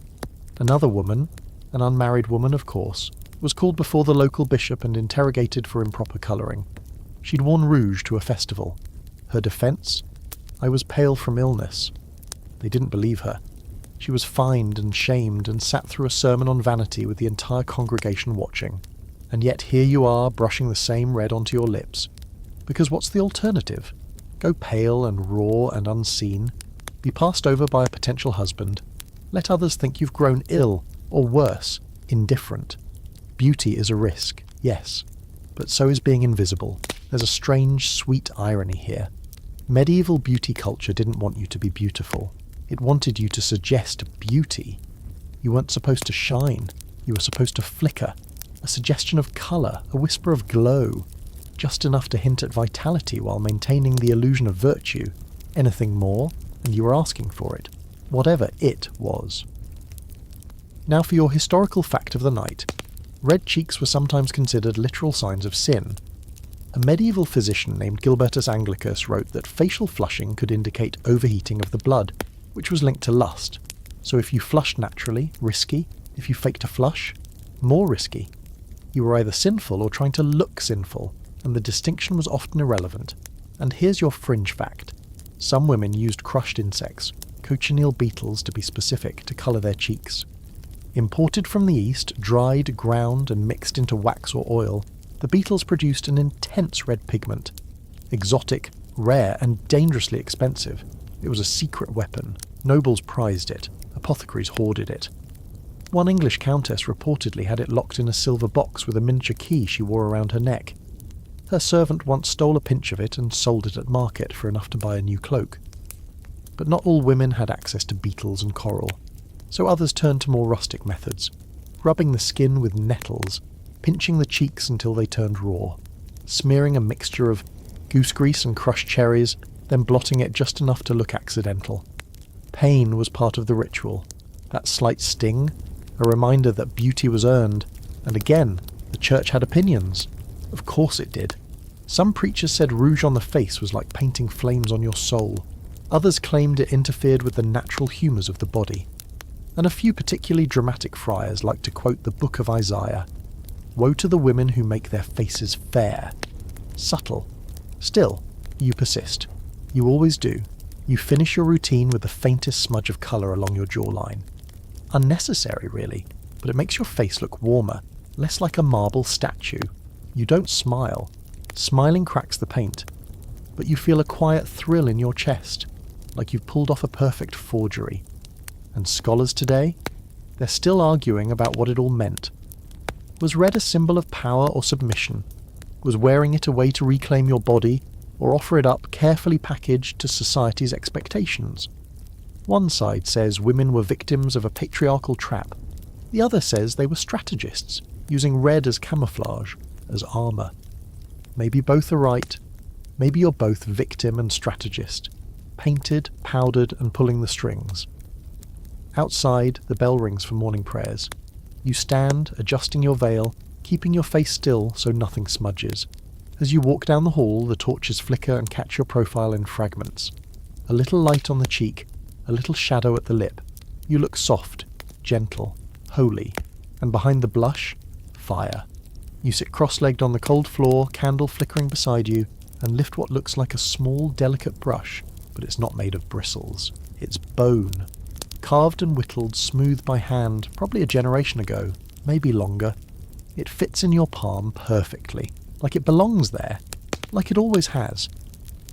Speaker 1: Another woman, an unmarried woman of course, was called before the local bishop and interrogated for improper colouring. She'd worn rouge to a festival. Her defence? I was pale from illness. They didn't believe her. She was fined and shamed and sat through a sermon on vanity with the entire congregation watching. And yet here you are brushing the same red onto your lips. Because what's the alternative? Go pale and raw and unseen? Be passed over by a potential husband? Let others think you've grown ill, or worse, indifferent? Beauty is a risk, yes, but so is being invisible. There's a strange, sweet irony here. Medieval beauty culture didn't want you to be beautiful. It wanted you to suggest beauty. You weren't supposed to shine. You were supposed to flicker. A suggestion of colour, a whisper of glow. Just enough to hint at vitality while maintaining the illusion of virtue. Anything more, and you were asking for it. Whatever it was. Now for your historical fact of the night. Red cheeks were sometimes considered literal signs of sin. A medieval physician named Gilbertus Anglicus wrote that facial flushing could indicate overheating of the blood, which was linked to lust. So if you flushed naturally, risky. If you faked a flush, more risky. You were either sinful or trying to look sinful, and the distinction was often irrelevant. And here's your fringe fact. Some women used crushed insects, cochineal beetles to be specific, to colour their cheeks. Imported from the East, dried, ground, and mixed into wax or oil, the beetles produced an intense red pigment. Exotic, rare, and dangerously expensive. It was a secret weapon. Nobles prized it. Apothecaries hoarded it. One English countess reportedly had it locked in a silver box with a miniature key she wore around her neck. Her servant once stole a pinch of it and sold it at market for enough to buy a new cloak. But not all women had access to beetles and coral, so others turned to more rustic methods, rubbing the skin with nettles, pinching the cheeks until they turned raw, smearing a mixture of goose grease and crushed cherries, then blotting it just enough to look accidental. Pain was part of the ritual, that slight sting, a reminder that beauty was earned, and again, the church had opinions. Of course it did. Some preachers said rouge on the face was like painting flames on your soul. Others claimed it interfered with the natural humours of the body. And a few particularly dramatic friars liked to quote the book of Isaiah. Woe to the women who make their faces fair. Subtle. Still, you persist. You always do. You finish your routine with the faintest smudge of colour along your jawline. Unnecessary, really, but it makes your face look warmer, less like a marble statue. You don't smile. Smiling cracks the paint. But you feel a quiet thrill in your chest, like you've pulled off a perfect forgery. And scholars today? They're still arguing about what it all meant. Was red a symbol of power or submission? Was wearing it a way to reclaim your body, or offer it up carefully packaged to society's expectations? One side says women were victims of a patriarchal trap. The other says they were strategists, using red as camouflage, as armour. Maybe both are right. Maybe you're both victim and strategist, painted, powdered, and pulling the strings. Outside, the bell rings for morning prayers. You stand, adjusting your veil, keeping your face still so nothing smudges. As you walk down the hall, the torches flicker and catch your profile in fragments. A little light on the cheek, a little shadow at the lip. You look soft, gentle, holy, and behind the blush, fire. You sit cross-legged on the cold floor, candle flickering beside you, and lift what looks like a small, delicate brush, but it's not made of bristles. It's bone. Carved and whittled, smooth by hand, probably a generation ago, maybe longer. It fits in your palm perfectly, like it belongs there, like it always has.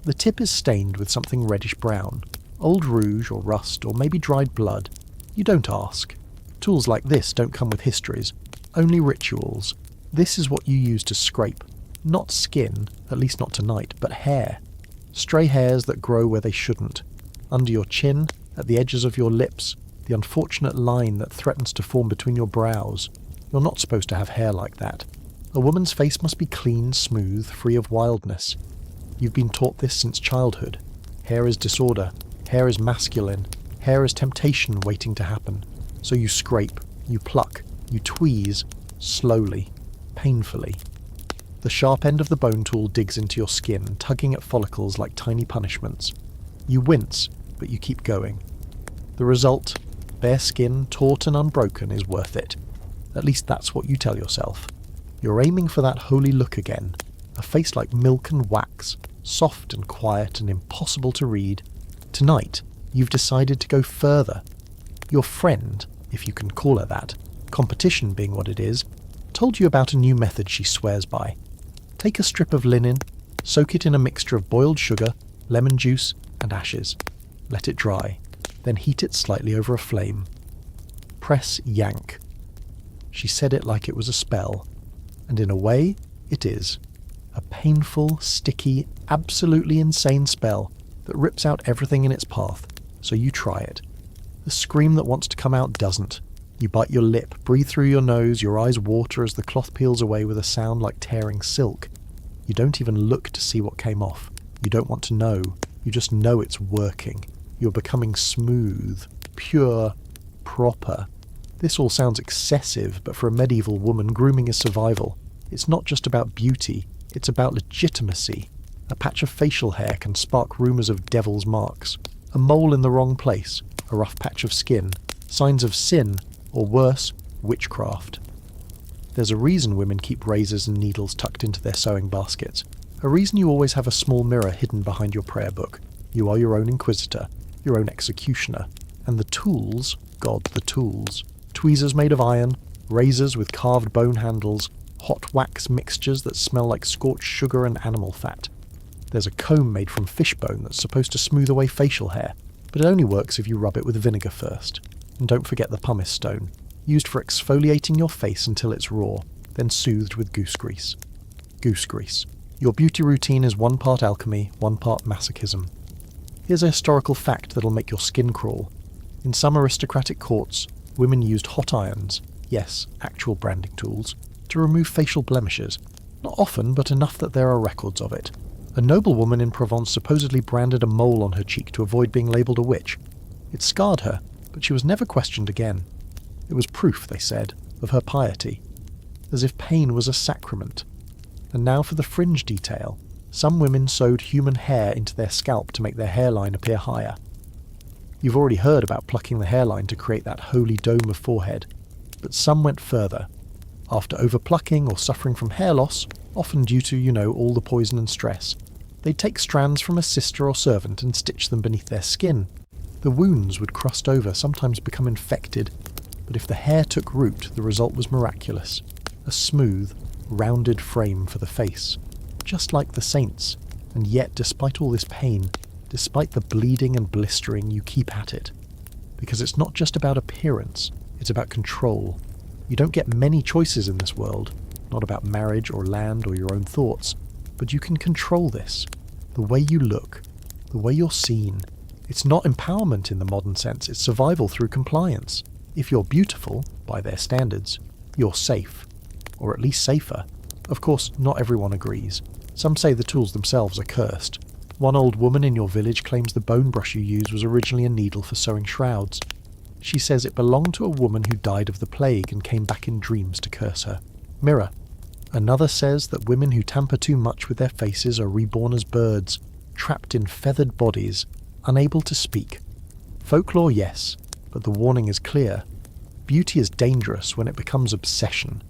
Speaker 1: The tip is stained with something reddish-brown, old rouge or rust or maybe dried blood. You don't ask. Tools like this don't come with histories, only rituals. This is what you use to scrape, Not skin, at least not tonight, but hair. Stray hairs that grow where they shouldn't. Under your chin, at the edges of your lips, the unfortunate line that threatens to form between your brows. You're not supposed to have hair like that. A woman's face must be clean, smooth, free of wildness. You've been taught this since childhood. Hair is disorder. Hair is masculine. Hair is temptation waiting to happen. So you scrape, you pluck, you tweeze, slowly, painfully. The sharp end of the bone tool digs into your skin, tugging at follicles like tiny punishments. You wince, but you keep going. The result, bare skin, taut and unbroken, is worth it. At least that's what you tell yourself. You're aiming for that holy look again, a face like milk and wax, soft and quiet and impossible to read. Tonight, you've decided to go further. Your friend, if you can call her that, competition being what it is, told you about a new method she swears by. Take a strip of linen, soak it in a mixture of boiled sugar, lemon juice, and ashes. Let it dry, then heat it slightly over a flame. Press yank. She said it like it was a spell, and in a way, it is. A painful, sticky, absolutely insane spell that rips out everything in its path, so you try it. The scream that wants to come out doesn't. You bite your lip, breathe through your nose, your eyes water as the cloth peels away with a sound like tearing silk. You don't even look to see what came off. You don't want to know. You just know it's working. You're becoming smooth, pure, proper. This all sounds excessive, but for a medieval woman, grooming is survival. It's not just about beauty, it's about legitimacy. A patch of facial hair can spark rumours of devil's marks. A mole in the wrong place, a rough patch of skin, signs of sin, or worse, witchcraft. There's a reason women keep razors and needles tucked into their sewing baskets. A reason you always have a small mirror hidden behind your prayer book. You are your own inquisitor, your own executioner. And the tools, God, the tools. Tweezers made of iron, razors with carved bone handles, hot wax mixtures that smell like scorched sugar and animal fat. There's a comb made from fish bone that's supposed to smooth away facial hair, but it only works if you rub it with vinegar first. And don't forget the pumice stone, used for exfoliating your face until it's raw, then soothed with goose grease. Goose grease. Your beauty routine is one part alchemy, one part masochism. Here's a historical fact that'll make your skin crawl. In some aristocratic courts, women used hot irons, yes, actual branding tools, to remove facial blemishes. Not often, but enough that there are records of it. A noblewoman in Provence supposedly branded a mole on her cheek to avoid being labelled a witch. It scarred her, but she was never questioned again. It was proof, they said, of her piety. As if pain was a sacrament. And now for the fringe detail. Some women sewed human hair into their scalp to make their hairline appear higher. You've already heard about plucking the hairline to create that holy dome of forehead, but some went further. After overplucking or suffering from hair loss, often due to, all the poison and stress, they'd take strands from a sister or servant and stitch them beneath their skin. The wounds would crust over, sometimes become infected, but if the hair took root, the result was miraculous. A smooth, rounded frame for the face, just like the saints, and yet despite all this pain, despite the bleeding and blistering, you keep at it. Because it's not just about appearance, it's about control. You don't get many choices in this world, not about marriage or land or your own thoughts, but you can control this. The way you look, the way you're seen. It's not empowerment in the modern sense, it's survival through compliance. If you're beautiful, by their standards, you're safe. Or at least safer. Of course, not everyone agrees. Some say the tools themselves are cursed. One old woman in your village claims the bone brush you used was originally a needle for sewing shrouds. She says it belonged to a woman who died of the plague and came back in dreams to curse her. Mirror. Another says that women who tamper too much with their faces are reborn as birds, trapped in feathered bodies, unable to speak. Folklore, yes, but the warning is clear. Beauty is dangerous when it becomes obsession.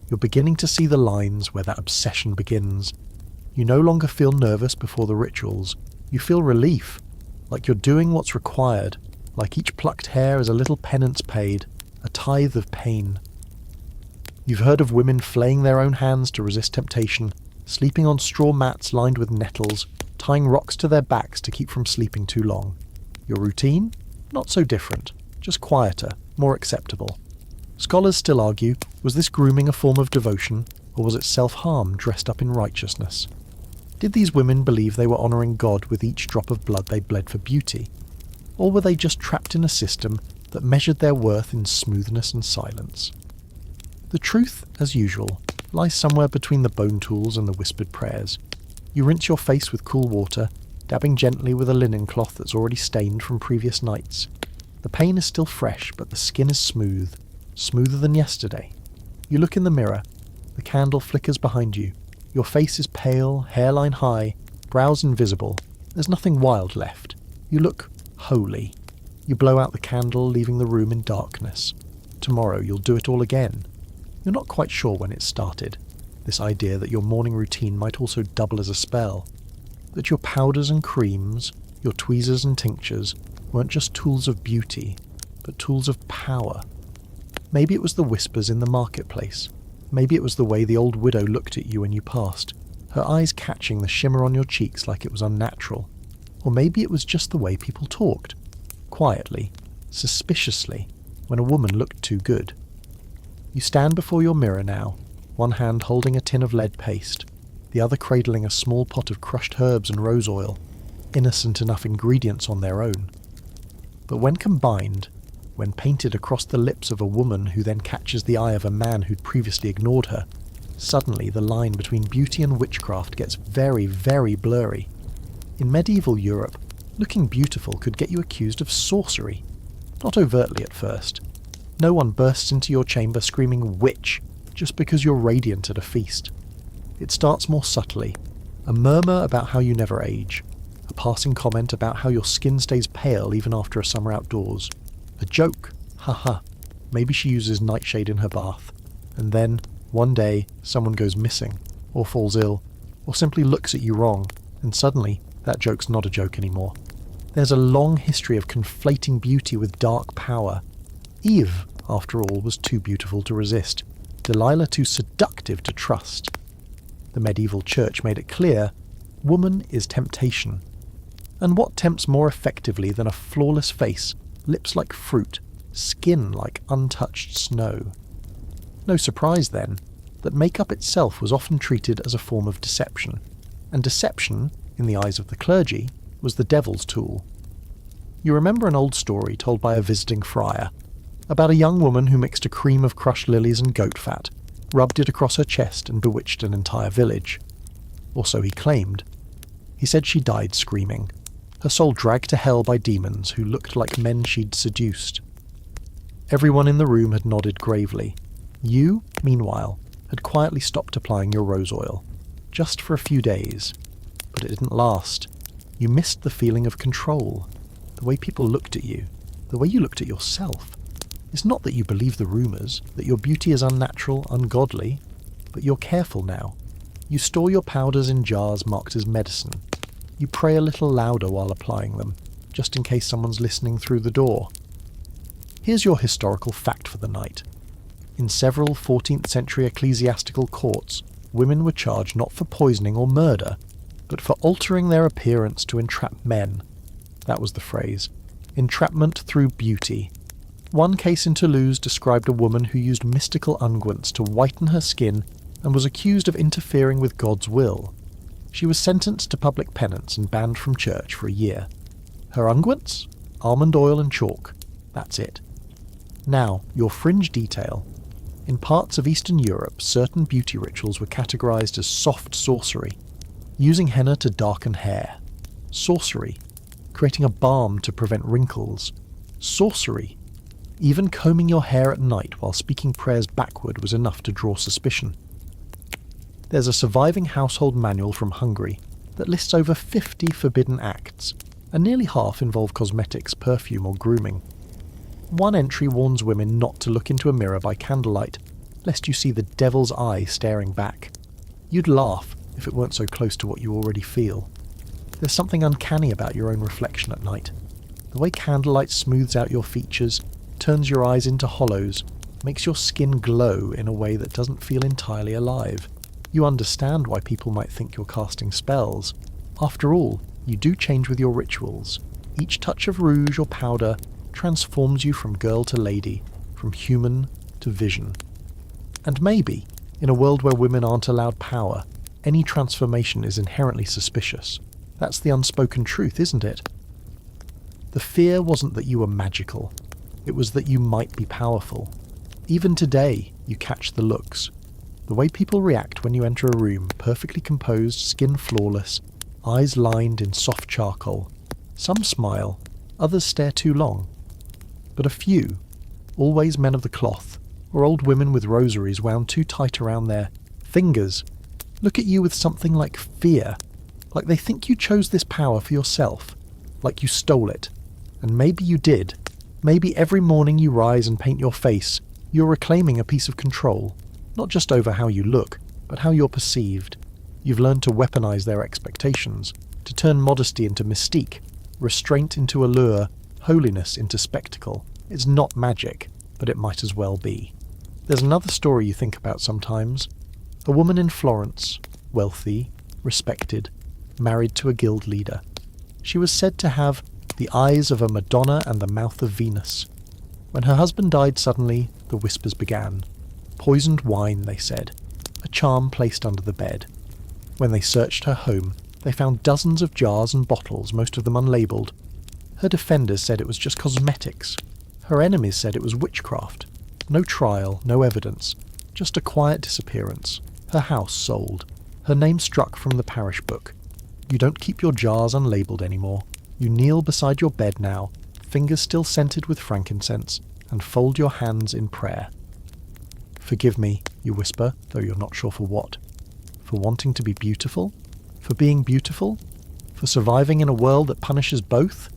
Speaker 1: You're beginning to see the lines where that obsession begins. You no longer feel nervous before the rituals. You feel relief, like you're doing what's required, like each plucked hair is a little penance paid, a tithe of pain. You've heard of women flaying their own hands to resist temptation, sleeping on straw mats lined with nettles, tying rocks to their backs to keep from sleeping too long. Your routine? Not so different, just quieter, more acceptable. Scholars still argue, was this grooming a form of devotion, Or was it self-harm dressed up in righteousness? Did these women believe they were honouring God with each drop of blood they bled for beauty? Or were they just trapped in a system that measured their worth in smoothness and silence? The truth, as usual, lies somewhere between the bone tools and the whispered prayers. You rinse your face with cool water, dabbing gently with a linen cloth that's already stained from previous nights. The pain is still fresh, but the skin is smooth, smoother than yesterday. You look in the mirror. The candle flickers behind you. Your face is pale, hairline high, brows invisible. There's nothing wild left. You look holy. You blow out the candle, leaving the room in darkness. Tomorrow you'll do it all again. You're not quite sure when it started. This idea that your morning routine might also double as a spell. That your powders and creams, your tweezers and tinctures, weren't just tools of beauty, but tools of power. Maybe it was the whispers in the marketplace. Maybe it was the way the old widow looked at you when you passed, her eyes catching the shimmer on your cheeks like it was unnatural. Or maybe it was just the way people talked, quietly, suspiciously, when a woman looked too good. You stand before your mirror now, one hand holding a tin of lead paste, the other cradling a small pot of crushed herbs and rose oil, innocent enough ingredients on their own. But when combined, when painted across the lips of a woman who then catches the eye of a man who'd previously ignored her, suddenly the line between beauty and witchcraft gets very, very blurry. In medieval Europe, looking beautiful could get you accused of sorcery. Not overtly at first. No one bursts into your chamber screaming "witch" just because you're radiant at a feast. It starts more subtly. A murmur about how you never age. A passing comment about how your skin stays pale even after a summer outdoors. A joke. Haha. Maybe she uses nightshade in her bath. And then, one day, someone goes missing, or falls ill, or simply looks at you wrong, and suddenly, that joke's not a joke anymore. There's a long history of conflating beauty with dark power. Eve, after all, was too beautiful to resist. Delilah too seductive to trust. The medieval church made it clear, woman is temptation. And what tempts more effectively than a flawless face, lips like fruit, skin like untouched snow? No surprise, then, that makeup itself was often treated as a form of deception. And deception, in the eyes of the clergy, was the devil's tool. You remember an old story told by a visiting friar, about a young woman who mixed a cream of crushed lilies and goat fat, rubbed it across her chest and bewitched an entire village. Or so he claimed. He said she died screaming, her soul dragged to hell by demons who looked like men she'd seduced. Everyone in the room had nodded gravely. You, meanwhile, had quietly stopped applying your rose oil, just for a few days. But it didn't last. You missed the feeling of control, the way people looked at you, the way you looked at yourself. It's not that you believe the rumours, that your beauty is unnatural, ungodly, but you're careful now. You store your powders in jars marked as medicine. You pray a little louder while applying them, just in case someone's listening through the door. Here's your historical fact for the night. In several 14th century ecclesiastical courts, women were charged not for poisoning or murder, but for altering their appearance to entrap men. That was the phrase. Entrapment through beauty. One case in Toulouse described a woman who used mystical unguents to whiten her skin and was accused of interfering with God's will. She was sentenced to public penance and banned from church for a year. Her unguents? Almond oil and chalk. That's it. Now, your fringe detail. In parts of Eastern Europe, certain beauty rituals were categorized as soft sorcery. Using henna to darken hair. Sorcery. Creating a balm to prevent wrinkles. Sorcery. Even combing your hair at night while speaking prayers backward was enough to draw suspicion. There's a surviving household manual from Hungary that lists over 50 forbidden acts, and nearly half involve cosmetics, perfume or grooming. One entry warns women not to look into a mirror by candlelight, lest you see the devil's eye staring back. You'd laugh if it weren't so close to what you already feel. There's something uncanny about your own reflection at night. The way candlelight smooths out your features, turns your eyes into hollows, makes your skin glow in a way that doesn't feel entirely alive. You understand why people might think you're casting spells. After all, you do change with your rituals. Each touch of rouge or powder transforms you from girl to lady, from human to vision. And maybe, In a world where women aren't allowed power, any transformation is inherently suspicious. That's the unspoken truth, isn't it? The fear wasn't that you were magical. It was that you might be powerful. Even today, you catch the looks. The way people react when you enter a room, perfectly composed, skin flawless, eyes lined in soft charcoal. Some smile, others stare too long. But a few, always men of the cloth, or old women with rosaries wound too tight around their fingers, look at you with something like fear, like they think you chose this power for yourself, like you stole it. And maybe you did. Maybe every morning you rise and paint your face, you're reclaiming a piece of control, not just over how you look, but how you're perceived. You've learned to weaponize their expectations, to turn modesty into mystique, restraint into allure, holiness into spectacle. It's not magic, but it might as well be. There's another story you think about sometimes. A woman in Florence, wealthy, respected, married to a guild leader. She was said to have the eyes of a Madonna and the mouth of Venus. When her husband died suddenly, the whispers began. Poisoned wine, they said, a charm placed under the bed. When they searched her home, they found dozens of jars and bottles, most of them unlabelled. Her defenders said it was just cosmetics. Her enemies said it was witchcraft. No trial, no evidence, just a quiet disappearance. Her house sold. Her name struck from the parish book. You don't keep your jars unlabelled anymore. You kneel beside your bed now, fingers still scented with frankincense, and fold your hands in prayer. Forgive me, you whisper, though you're not sure for what. For wanting to be beautiful? For being beautiful? For surviving in a world that punishes both?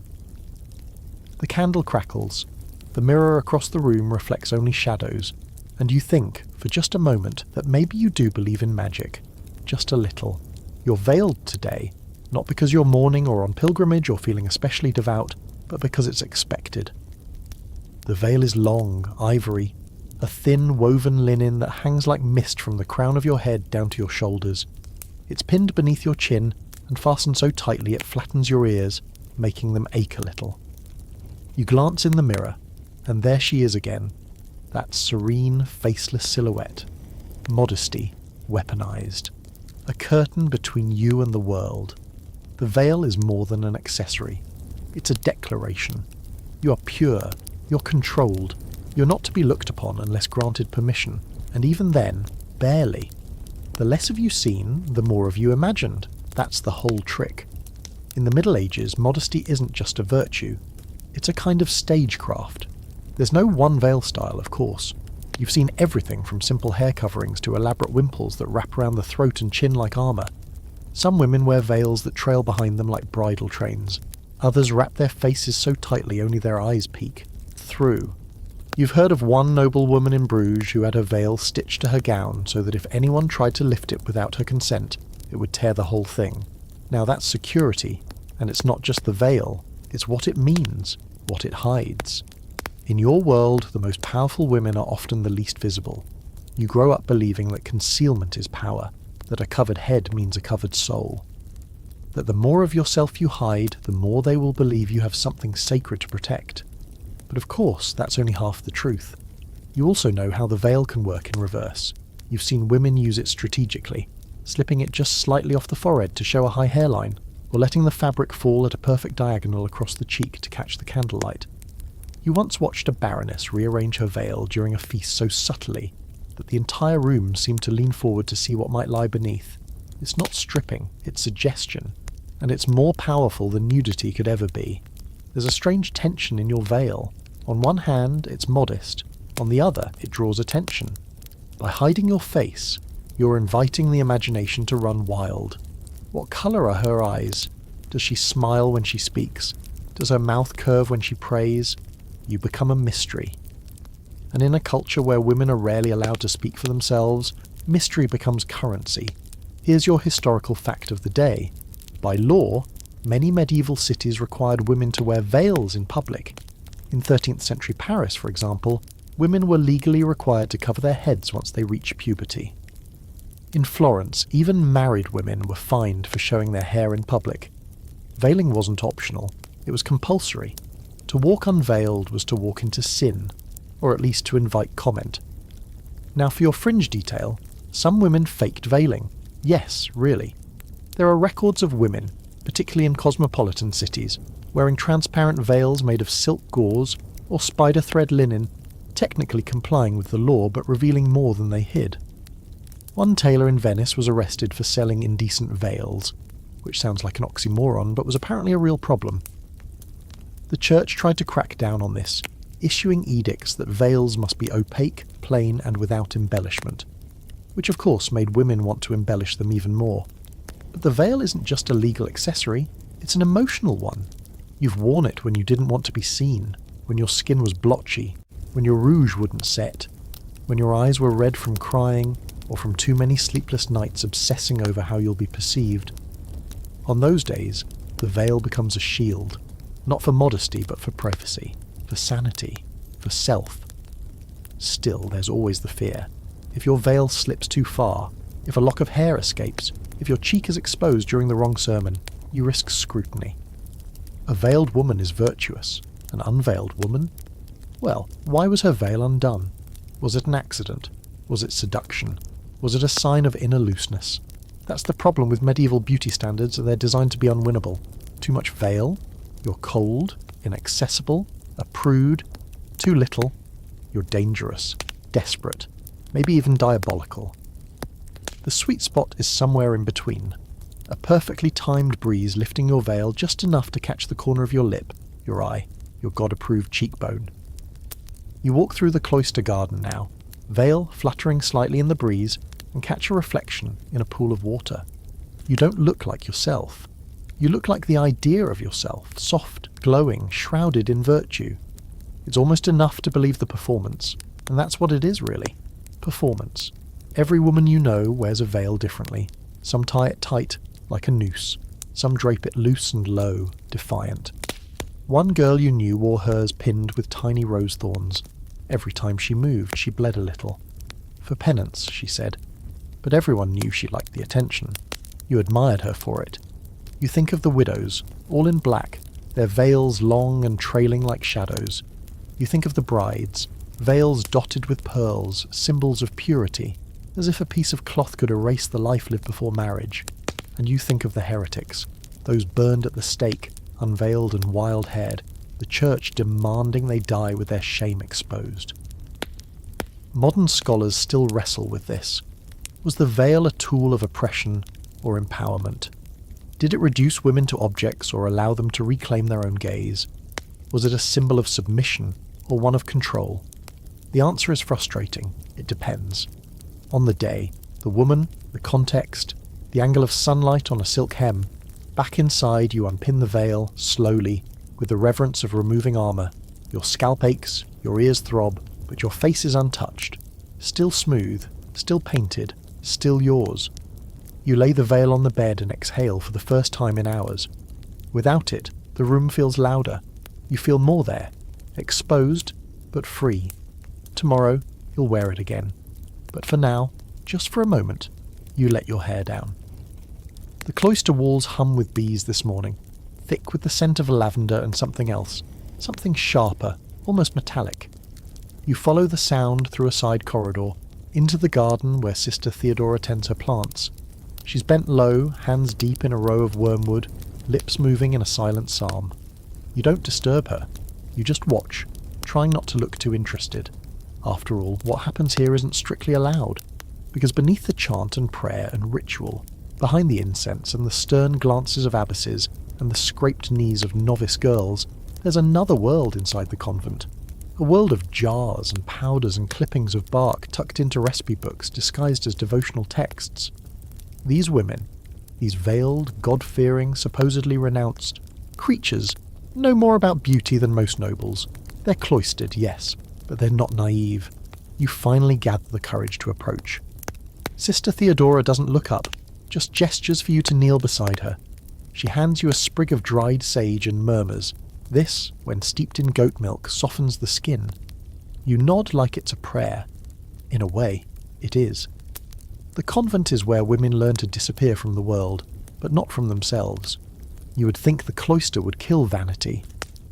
Speaker 1: The candle crackles. The mirror across the room reflects only shadows, and you think, for just a moment, that maybe you do believe in magic. Just a little. You're veiled today, not because you're mourning or on pilgrimage or feeling especially devout, but because it's expected. The veil is long, ivory, a thin woven linen that hangs like mist from the crown of your head down to your shoulders. It's pinned beneath your chin and fastened so tightly it flattens your ears, making them ache a little. You glance in the mirror, and there she is again, that serene, faceless silhouette. Modesty, weaponized. A curtain between you and the world. The veil is more than an accessory. It's a declaration. You are pure. You're controlled. You're not to be looked upon unless granted permission, and even then, barely. The less of you seen, the more of you imagined. That's the whole trick. In the Middle Ages, modesty isn't just a virtue. It's a kind of stagecraft. There's no one veil style, of course. You've seen everything from simple hair coverings to elaborate wimples that wrap around the throat and chin like armour. Some women wear veils that trail behind them like bridal trains. Others wrap their faces so tightly only their eyes peek. Through. You've heard of one noble woman in Bruges who had her veil stitched to her gown so that if anyone tried to lift it without her consent, it would tear the whole thing. Now that's security, and it's not just the veil, it's what it means, what it hides. In your world, the most powerful women are often the least visible. You grow up believing that concealment is power, that a covered head means a covered soul. That the more of yourself you hide, the more they will believe you have something sacred to protect. But of course, that's only half the truth. You also know how the veil can work in reverse. You've seen women use it strategically, slipping it just slightly off the forehead to show a high hairline, or letting the fabric fall at a perfect diagonal across the cheek to catch the candlelight. You once watched a baroness rearrange her veil during a feast so subtly that the entire room seemed to lean forward to see what might lie beneath. It's not stripping, it's suggestion, and it's more powerful than nudity could ever be. There's a strange tension in your veil. On one hand, it's modest. On the other, it draws attention. By hiding your face, you're inviting the imagination to run wild. What colour are her eyes? Does she smile when she speaks? Does her mouth curve when she prays? You become a mystery. And in a culture where women are rarely allowed to speak for themselves, mystery becomes currency. Here's your historical fact of the day. By law, many medieval cities required women to wear veils in public. In 13th century Paris, for example, women were legally required to cover their heads once they reached puberty. In Florence, even married women were fined for showing their hair in public. Veiling wasn't optional, it was compulsory. To walk unveiled was to walk into sin, or at least to invite comment. Now for your fringe detail, Some women faked veiling. Yes, really. There are records of women, particularly in cosmopolitan cities, wearing transparent veils made of silk gauze or spider thread linen, technically complying with the law but revealing more than they hid. One tailor in Venice was arrested for selling indecent veils, which sounds like an oxymoron but was apparently a real problem. The church tried to crack down on this, issuing edicts that veils must be opaque, plain and without embellishment, which of course made women want to embellish them even more. But the veil isn't just a legal accessory, it's an emotional one. You've worn it when you didn't want to be seen, when your skin was blotchy, when your rouge wouldn't set, when your eyes were red from crying, or from too many sleepless nights obsessing over how you'll be perceived. On those days, the veil becomes a shield, not for modesty but for privacy, for sanity, for self. Still, there's always the fear. If your veil slips too far, if a lock of hair escapes, if your cheek is exposed during the wrong sermon, you risk scrutiny. A veiled woman is virtuous. An unveiled woman? Well, why was her veil undone? Was it an accident? Was it seduction? Was it a sign of inner looseness? That's the problem with medieval beauty standards, they're designed to be unwinnable. Too much veil? You're cold, inaccessible, a prude. Too little? You're dangerous, desperate, maybe even diabolical. The sweet spot is somewhere in between. A perfectly timed breeze lifting your veil just enough to catch the corner of your lip, your eye, your God-approved cheekbone. You walk through the cloister garden now, veil fluttering slightly in the breeze, and catch a reflection in a pool of water. You don't look like yourself. You look like the idea of yourself, soft, glowing, shrouded in virtue. It's almost enough to believe the performance, and that's what it is really. Performance. Every woman you know wears a veil differently. Some tie it tight, like a noose. Some drape it loose and low, defiant. One girl you knew wore hers pinned with tiny rose thorns. Every time she moved, she bled a little. For penance, she said. But everyone knew she liked the attention. You admired her for it. You think of the widows, all in black, their veils long and trailing like shadows. You think of the brides, veils dotted with pearls, symbols of purity, as if a piece of cloth could erase the life lived before marriage. And you think of the heretics, those burned at the stake, unveiled and wild-haired, the church demanding they die with their shame exposed. Modern scholars still wrestle with this. Was the veil a tool of oppression or empowerment? Did it reduce women to objects or allow them to reclaim their own gaze? Was it a symbol of submission or one of control? The answer is frustrating. It depends. On the day, the woman, the context, the angle of sunlight on a silk hem. Back inside, you unpin the veil, slowly, with the reverence of removing armour. Your scalp aches, your ears throb, but your face is untouched. Still smooth, still painted, still yours. You lay the veil on the bed and exhale for the first time in hours. Without it, the room feels louder. You feel more there, exposed, but free. Tomorrow, you'll wear it again. But for now, just for a moment, you let your hair down. The cloister walls hum with bees this morning, thick with the scent of lavender and something else, something sharper, almost metallic. You follow the sound through a side corridor, into the garden where Sister Theodora tends her plants. She's bent low, hands deep in a row of wormwood, lips moving in a silent psalm. You don't disturb her. You just watch, trying not to look too interested. After all, what happens here isn't strictly allowed, because beneath the chant and prayer and ritual, behind the incense and the stern glances of abbesses and the scraped knees of novice girls, there's another world inside the convent. A world of jars and powders and clippings of bark tucked into recipe books disguised as devotional texts. These women, these veiled, God-fearing, supposedly renounced creatures, know more about beauty than most nobles. They're cloistered, yes, but they're not naive. You finally gather the courage to approach. Sister Theodora doesn't look up, just gestures for you to kneel beside her. She hands you a sprig of dried sage and murmurs, "This, when steeped in goat milk, softens the skin." You nod like it's a prayer. In a way, it is. The convent is where women learn to disappear from the world, but not from themselves. You would think the cloister would kill vanity,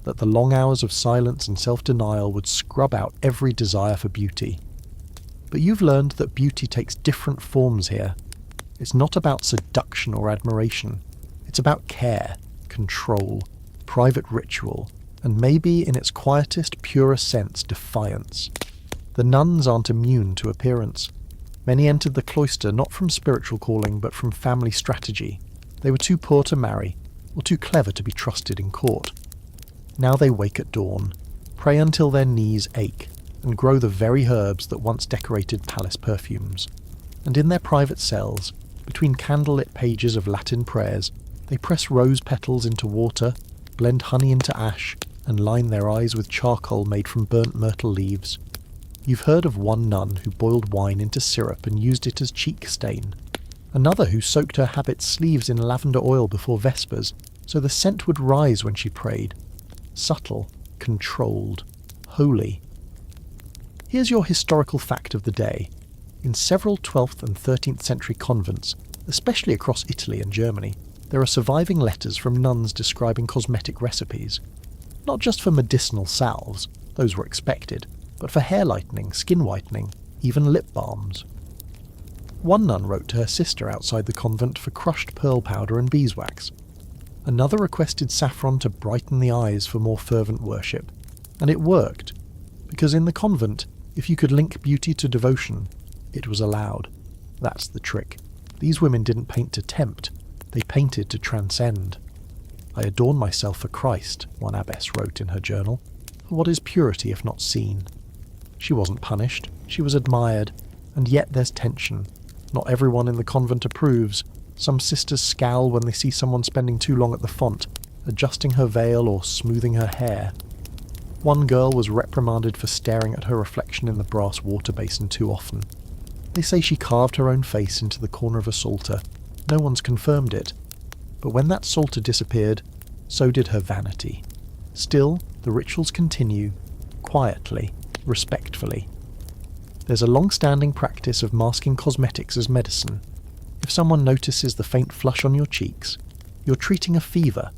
Speaker 1: that the long hours of silence and self-denial would scrub out every desire for beauty. But you've learned that beauty takes different forms here. It's not about seduction or admiration. It's about care, control, private ritual, and maybe in its quietest, purest sense, defiance. The nuns aren't immune to appearance. Many entered the cloister not from spiritual calling, but from family strategy. They were too poor to marry, or too clever to be trusted in court. Now they wake at dawn, pray until their knees ache, and grow the very herbs that once decorated palace perfumes. And in their private cells, between candlelit pages of Latin prayers, they press rose petals into water, blend honey into ash, and line their eyes with charcoal made from burnt myrtle leaves. You've heard of one nun who boiled wine into syrup and used it as cheek stain. Another who soaked her habit sleeves in lavender oil before Vespers, so the scent would rise when she prayed. Subtle, controlled, holy. Here's your historical fact of the day. In several 12th and 13th century convents, especially across Italy and Germany, there are surviving letters from nuns describing cosmetic recipes. Not just for medicinal salves, those were expected, but for hair lightening, skin whitening, even lip balms. One nun wrote to her sister outside the convent for crushed pearl powder and beeswax. Another requested saffron to brighten the eyes for more fervent worship. And it worked, because in the convent, if you could link beauty to devotion, it was allowed. That's the trick. These women didn't paint to tempt, they painted to transcend. I adorn myself for Christ, one abbess wrote in her journal. What is purity if not seen? She wasn't punished, she was admired, and yet there's tension. Not everyone in the convent approves. Some sisters scowl when they see someone spending too long at the font, adjusting her veil or smoothing her hair. One girl was reprimanded for staring at her reflection in the brass water basin too often. They say she carved her own face into the corner of a psalter. No one's confirmed it. But when that psalter disappeared, so did her vanity. Still, the rituals continue, quietly, respectfully. There's a long-standing practice of masking cosmetics as medicine. If someone notices the faint flush on your cheeks, you're treating a fever.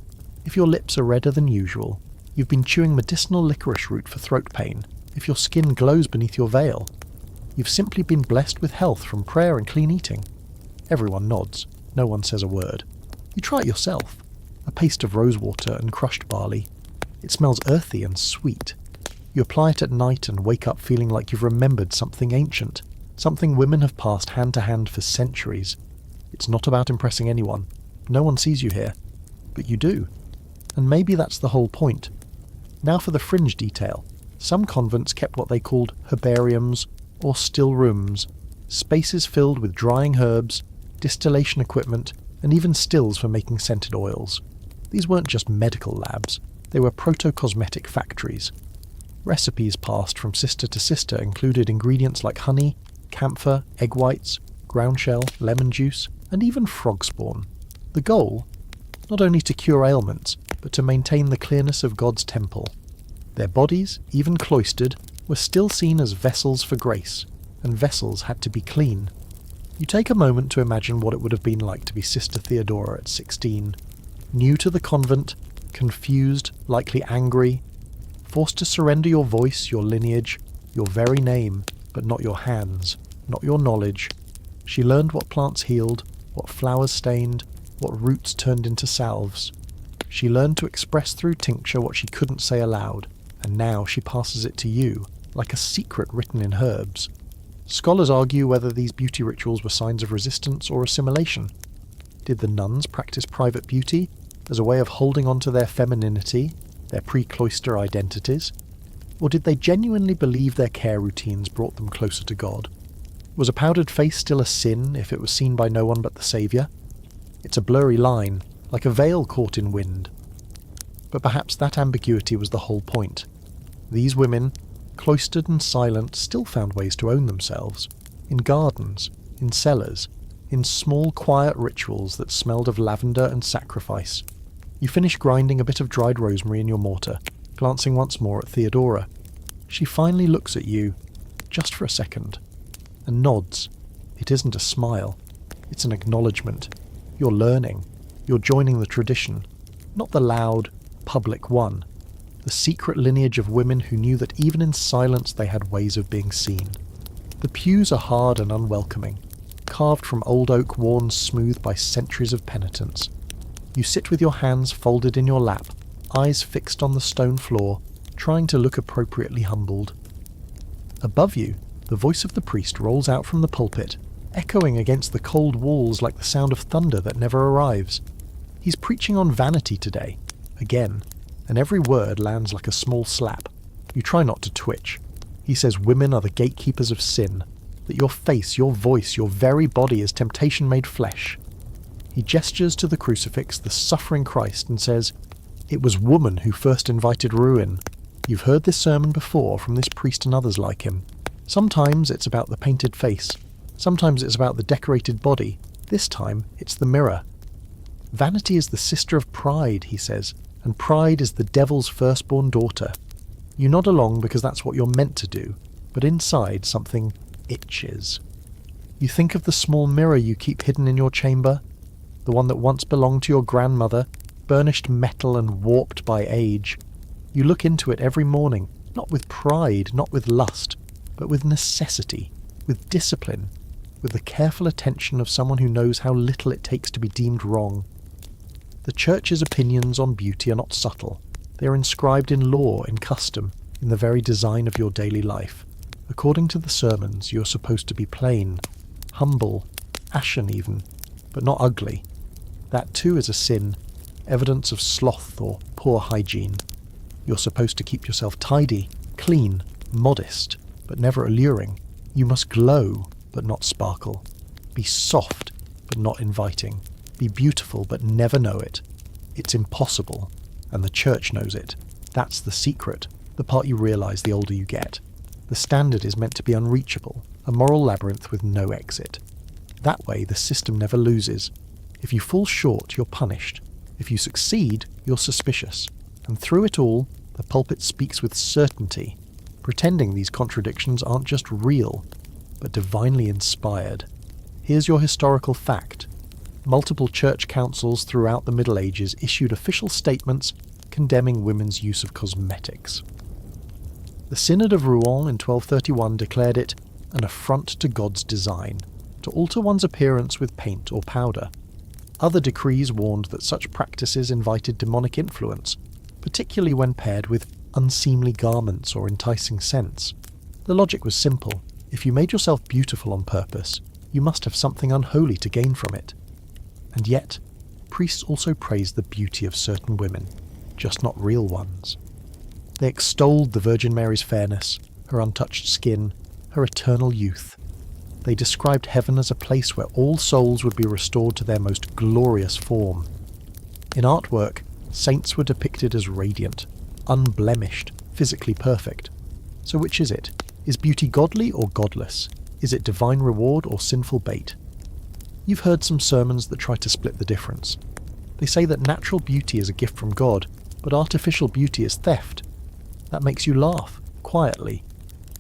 Speaker 1: If your lips are redder than usual, you've been chewing medicinal licorice root for throat pain. If your skin glows beneath your veil, you've simply been blessed with health from prayer and clean eating. Everyone nods. No one says a word. You try it yourself. A paste of rosewater and crushed barley. It smells earthy and sweet. You apply it at night and wake up feeling like you've remembered something ancient, something women have passed hand to hand for centuries. It's not about impressing anyone. No one sees you here. But you do. And maybe that's the whole point. Now for the fringe detail. Some convents kept what they called herbariums or still rooms, spaces filled with drying herbs, distillation equipment, and even stills for making scented oils. These weren't just medical labs, they were proto-cosmetic factories. Recipes passed from sister to sister included ingredients like honey, camphor, egg whites, ground shell, lemon juice, and even frog spawn. The goal? Not only to cure ailments, but to maintain the clearness of God's temple. Their bodies, even cloistered, were still seen as vessels for grace, and vessels had to be clean. You take a moment to imagine what it would have been like to be Sister Theodora at 16, new to the convent, confused, likely angry, forced to surrender your voice, your lineage, your very name, but not your hands, not your knowledge. She learned what plants healed, what flowers stained, what roots turned into salves. She learned to express through tincture what she couldn't say aloud, and now she passes it to you, like a secret written in herbs. Scholars argue whether these beauty rituals were signs of resistance or assimilation. Did the nuns practice private beauty as a way of holding on to their femininity, their pre-cloister identities? Or did they genuinely believe their care routines brought them closer to God? Was a powdered face still a sin if it was seen by no one but the Saviour? It's a blurry line, like a veil caught in wind. But perhaps that ambiguity was the whole point. These women, cloistered and silent, still found ways to own themselves. In gardens, in cellars, in small quiet rituals that smelled of lavender and sacrifice. You finish grinding a bit of dried rosemary in your mortar, glancing once more at Theodora. She finally looks at you, just for a second, and nods. It isn't a smile. It's an acknowledgement. You're learning. You're joining the tradition. Not the loud, public one. The secret lineage of women who knew that even in silence they had ways of being seen. The pews are hard and unwelcoming, carved from old oak worn smooth by centuries of penitence. You sit with your hands folded in your lap, eyes fixed on the stone floor, trying to look appropriately humbled. Above you, the voice of the priest rolls out from the pulpit, echoing against the cold walls like the sound of thunder that never arrives. He's preaching on vanity today, again, and every word lands like a small slap. You try not to twitch. He says women are the gatekeepers of sin, that your face, your voice, your very body is temptation made flesh. He gestures to the crucifix, the suffering Christ, and says, "It was woman who first invited ruin. You've heard this sermon before from this priest and others like him. Sometimes it's about the painted face. Sometimes it's about the decorated body. This time, it's the mirror. Vanity is the sister of pride," he says, "and pride is the devil's firstborn daughter. You nod along because that's what you're meant to do, but inside something itches. You think of the small mirror you keep hidden in your chamber, the one that once belonged to your grandmother, burnished metal and warped by age. You look into it every morning, not with pride, not with lust, but with necessity, with discipline, with the careful attention of someone who knows how little it takes to be deemed wrong. The Church's opinions on beauty are not subtle. They are inscribed in law, in custom, in the very design of your daily life. According to the sermons, you are supposed to be plain, humble, ashen even, but not ugly. That too is a sin, evidence of sloth or poor hygiene. You're supposed to keep yourself tidy, clean, modest, but never alluring. You must glow, but not sparkle. Be soft, but not inviting. Be beautiful, but never know it. It's impossible, and the Church knows it. That's the secret, the part you realise the older you get. The standard is meant to be unreachable, a moral labyrinth with no exit. That way the system never loses. If you fall short, you're punished. If you succeed, you're suspicious. And through it all, the pulpit speaks with certainty, pretending these contradictions aren't just real, but divinely inspired. Here's your historical fact. Multiple church councils throughout the Middle Ages issued official statements condemning women's use of cosmetics. The Synod of Rouen in 1231 declared it an affront to God's design, to alter one's appearance with paint or powder. Other decrees warned that such practices invited demonic influence, particularly when paired with unseemly garments or enticing scents. The logic was simple. If you made yourself beautiful on purpose, you must have something unholy to gain from it. And yet, priests also praised the beauty of certain women, just not real ones. They extolled the Virgin Mary's fairness, her untouched skin, her eternal youth. They described heaven as a place where all souls would be restored to their most glorious form. In artwork, saints were depicted as radiant, unblemished, physically perfect. So which is it? Is beauty godly or godless? Is it divine reward or sinful bait? You've heard some sermons that try to split the difference. They say that natural beauty is a gift from God, but artificial beauty is theft. That makes you laugh, quietly.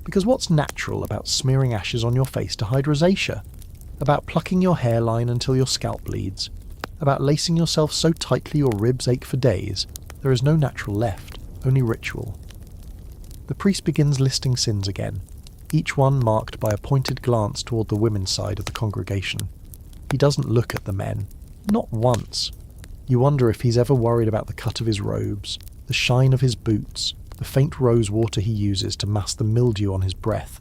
Speaker 1: Because what's natural about smearing ashes on your face to hide rosacea? About plucking your hairline until your scalp bleeds? About lacing yourself so tightly your ribs ache for days? There is no natural left, only ritual. The priest begins listing sins again, each one marked by a pointed glance toward the women's side of the congregation. He doesn't look at the men. Not once. You wonder if he's ever worried about the cut of his robes, the shine of his boots, the faint rose water he uses to mask the mildew on his breath.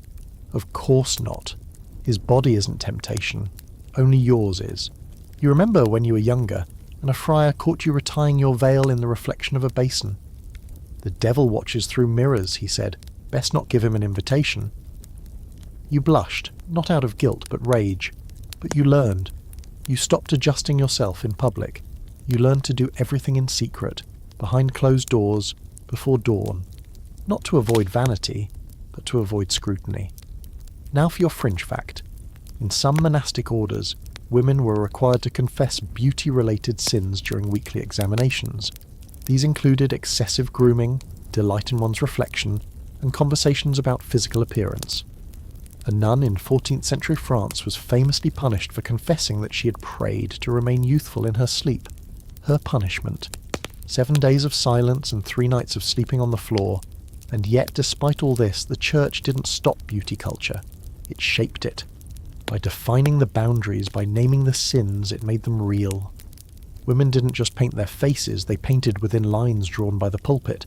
Speaker 1: Of course not. His body isn't temptation. Only yours is. You remember when you were younger, and a friar caught you retying your veil in the reflection of a basin. "The devil watches through mirrors," he said. "Best not give him an invitation." You blushed, not out of guilt but rage. But you learned. You stopped adjusting yourself in public. You learned to do everything in secret, behind closed doors, before dawn. Not to avoid vanity, but to avoid scrutiny. Now for your fringe fact. In some monastic orders, women were required to confess beauty-related sins during weekly examinations. These included excessive grooming, delight in one's reflection, and conversations about physical appearance. A nun in 14th century France was famously punished for confessing that she had prayed to remain youthful in her sleep. Her punishment: 7 days of silence and 3 nights of sleeping on the floor. And yet, despite all this, the Church didn't stop beauty culture. It shaped it. By defining the boundaries, by naming the sins, it made them real. Women didn't just paint their faces, they painted within lines drawn by the pulpit.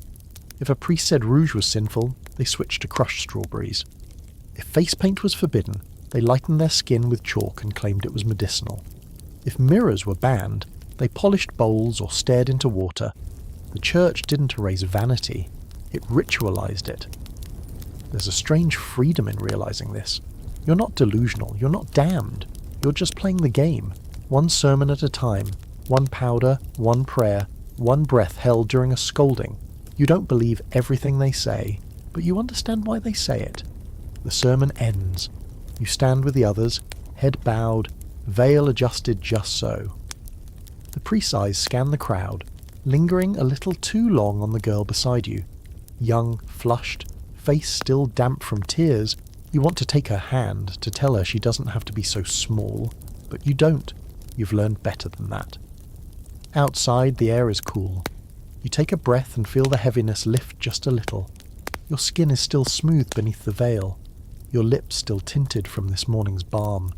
Speaker 1: If a priest said rouge was sinful, they switched to crushed strawberries. If face paint was forbidden, they lightened their skin with chalk and claimed it was medicinal. If mirrors were banned, they polished bowls or stared into water. The church didn't erase vanity, it ritualized it. There's a strange freedom in realizing this. You're not delusional, you're not damned. You're just playing the game, one sermon at a time, one powder, one prayer, one breath held during a scolding. You don't believe everything they say, but you understand why they say it. The sermon ends. You stand with the others, head bowed, veil adjusted just so. The priest's eyes scan the crowd, lingering a little too long on the girl beside you. Young, flushed, face still damp from tears, you want to take her hand to tell her she doesn't have to be so small, but you don't. You've learned better than that. Outside, the air is cool. You take a breath and feel the heaviness lift just a little. Your skin is still smooth beneath the veil. Your lips still tinted from this morning's balm.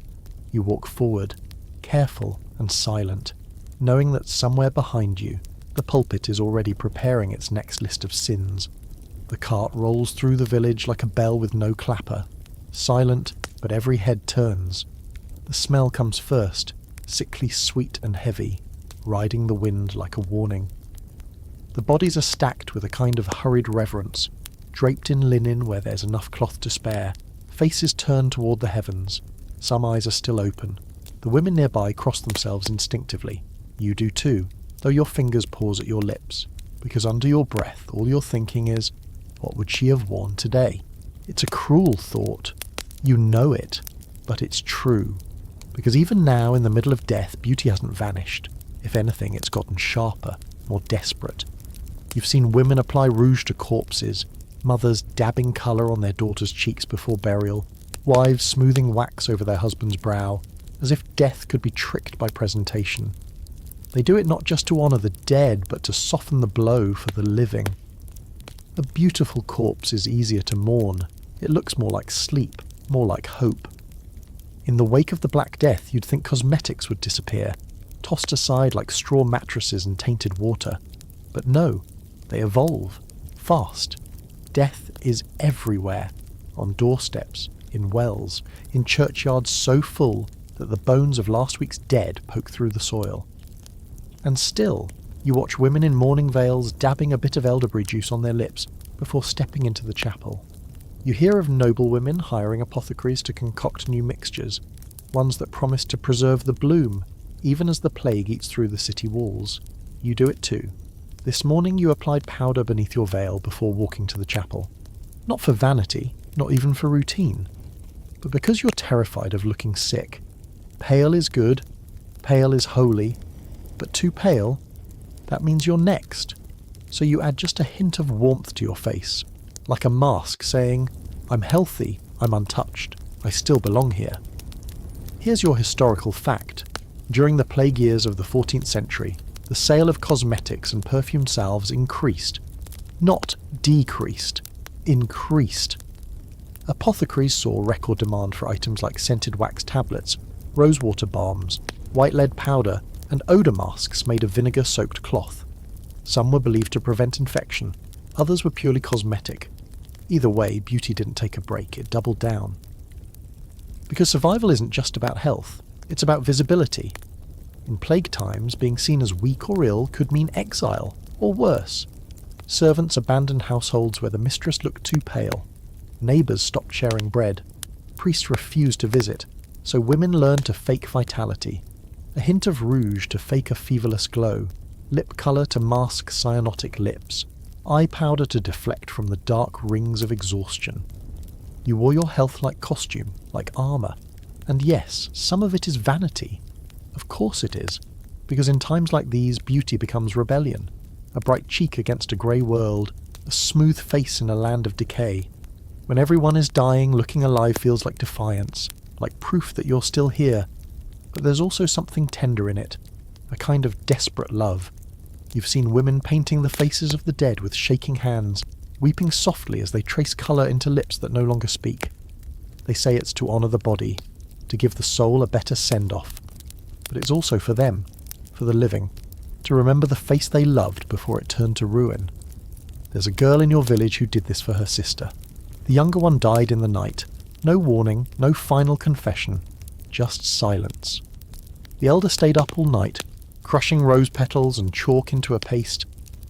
Speaker 1: You walk forward, careful and silent, knowing that somewhere behind you, the pulpit is already preparing its next list of sins. The cart rolls through the village like a bell with no clapper. Silent, but every head turns. The smell comes first, sickly sweet and heavy, riding the wind like a warning. The bodies are stacked with a kind of hurried reverence, draped in linen where there's enough cloth to spare, faces turned toward the heavens. Some eyes are still open. The women nearby cross themselves instinctively. You do too, though your fingers pause at your lips, because under your breath all you're thinking is, what would she have worn today? It's a cruel thought. You know it, but it's true. Because even now, in the middle of death, beauty hasn't vanished. If anything, it's gotten sharper, more desperate. You've seen women apply rouge to corpses, mothers dabbing colour on their daughters' cheeks before burial, wives smoothing wax over their husband's brow, as if death could be tricked by presentation. They do it not just to honour the dead, but to soften the blow for the living. A beautiful corpse is easier to mourn. It looks more like sleep, more like hope. In the wake of the Black Death, you'd think cosmetics would disappear, tossed aside like straw mattresses and tainted water. But no, they evolve, fast. Death is everywhere, on doorsteps, in wells, in churchyards so full that the bones of last week's dead poke through the soil. And still, you watch women in mourning veils dabbing a bit of elderberry juice on their lips before stepping into the chapel. You hear of noblewomen hiring apothecaries to concoct new mixtures, ones that promise to preserve the bloom, even as the plague eats through the city walls. You do it too. This morning you applied powder beneath your veil before walking to the chapel. Not for vanity, not even for routine, but because you're terrified of looking sick. Pale is good, pale is holy, but too pale, that means you're next. So you add just a hint of warmth to your face, like a mask saying, I'm healthy, I'm untouched, I still belong here. Here's your historical fact. During the plague years of the 14th century, the sale of cosmetics and perfumed salves increased. Not decreased, increased. Apothecaries saw record demand for items like scented wax tablets, rosewater balms, white lead powder, and odour masks made of vinegar-soaked cloth. Some were believed to prevent infection, others were purely cosmetic. Either way, beauty didn't take a break, it doubled down. Because survival isn't just about health, it's about visibility. In plague times, being seen as weak or ill could mean exile, or worse. Servants abandoned households where the mistress looked too pale. Neighbours stopped sharing bread. Priests refused to visit, so women learned to fake vitality. A hint of rouge to fake a feverless glow, lip colour to mask cyanotic lips, eye powder to deflect from the dark rings of exhaustion. You wore your health like costume, like armour. And yes, some of it is vanity. Of course it is, because in times like these, beauty becomes rebellion. A bright cheek against a grey world, a smooth face in a land of decay. When everyone is dying, looking alive feels like defiance, like proof that you're still here. But there's also something tender in it, a kind of desperate love. You've seen women painting the faces of the dead with shaking hands, weeping softly as they trace colour into lips that no longer speak. They say it's to honour the body, to give the soul a better send-off. But it's also for them, for the living, to remember the face they loved before it turned to ruin. There's a girl in your village who did this for her sister. The younger one died in the night. No warning, no final confession, just silence. The elder stayed up all night, crushing rose petals and chalk into a paste,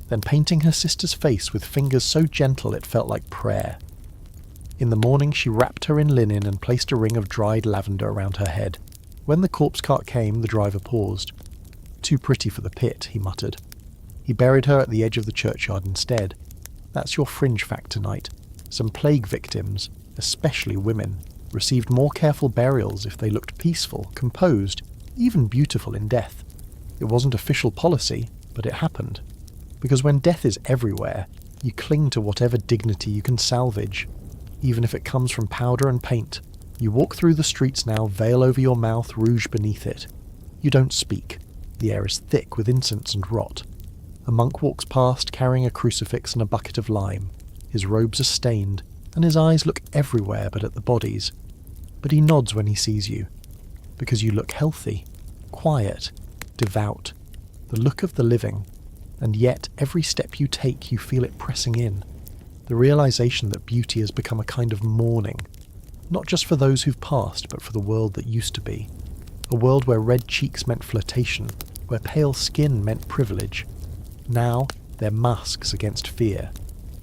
Speaker 1: then painting her sister's face with fingers so gentle it felt like prayer. In the morning she wrapped her in linen and placed a ring of dried lavender around her head. When the corpse cart came, the driver paused. "Too pretty for the pit," he muttered. He buried her at the edge of the churchyard instead. That's your fringe fact tonight. Some plague victims, especially women, received more careful burials if they looked peaceful, composed, even beautiful in death. It wasn't official policy, but it happened. Because when death is everywhere, you cling to whatever dignity you can salvage, even if it comes from powder and paint. You walk through the streets now, veil over your mouth, rouge beneath it. You don't speak. The air is thick with incense and rot. A monk walks past carrying a crucifix and a bucket of lime. His robes are stained, and his eyes look everywhere but at the bodies. But he nods when he sees you, because you look healthy, quiet, devout, the look of the living, and yet every step you take you feel it pressing in. The realization that beauty has become a kind of mourning, not just for those who've passed, but for the world that used to be. A world where red cheeks meant flirtation, where pale skin meant privilege. Now, they're masks against fear.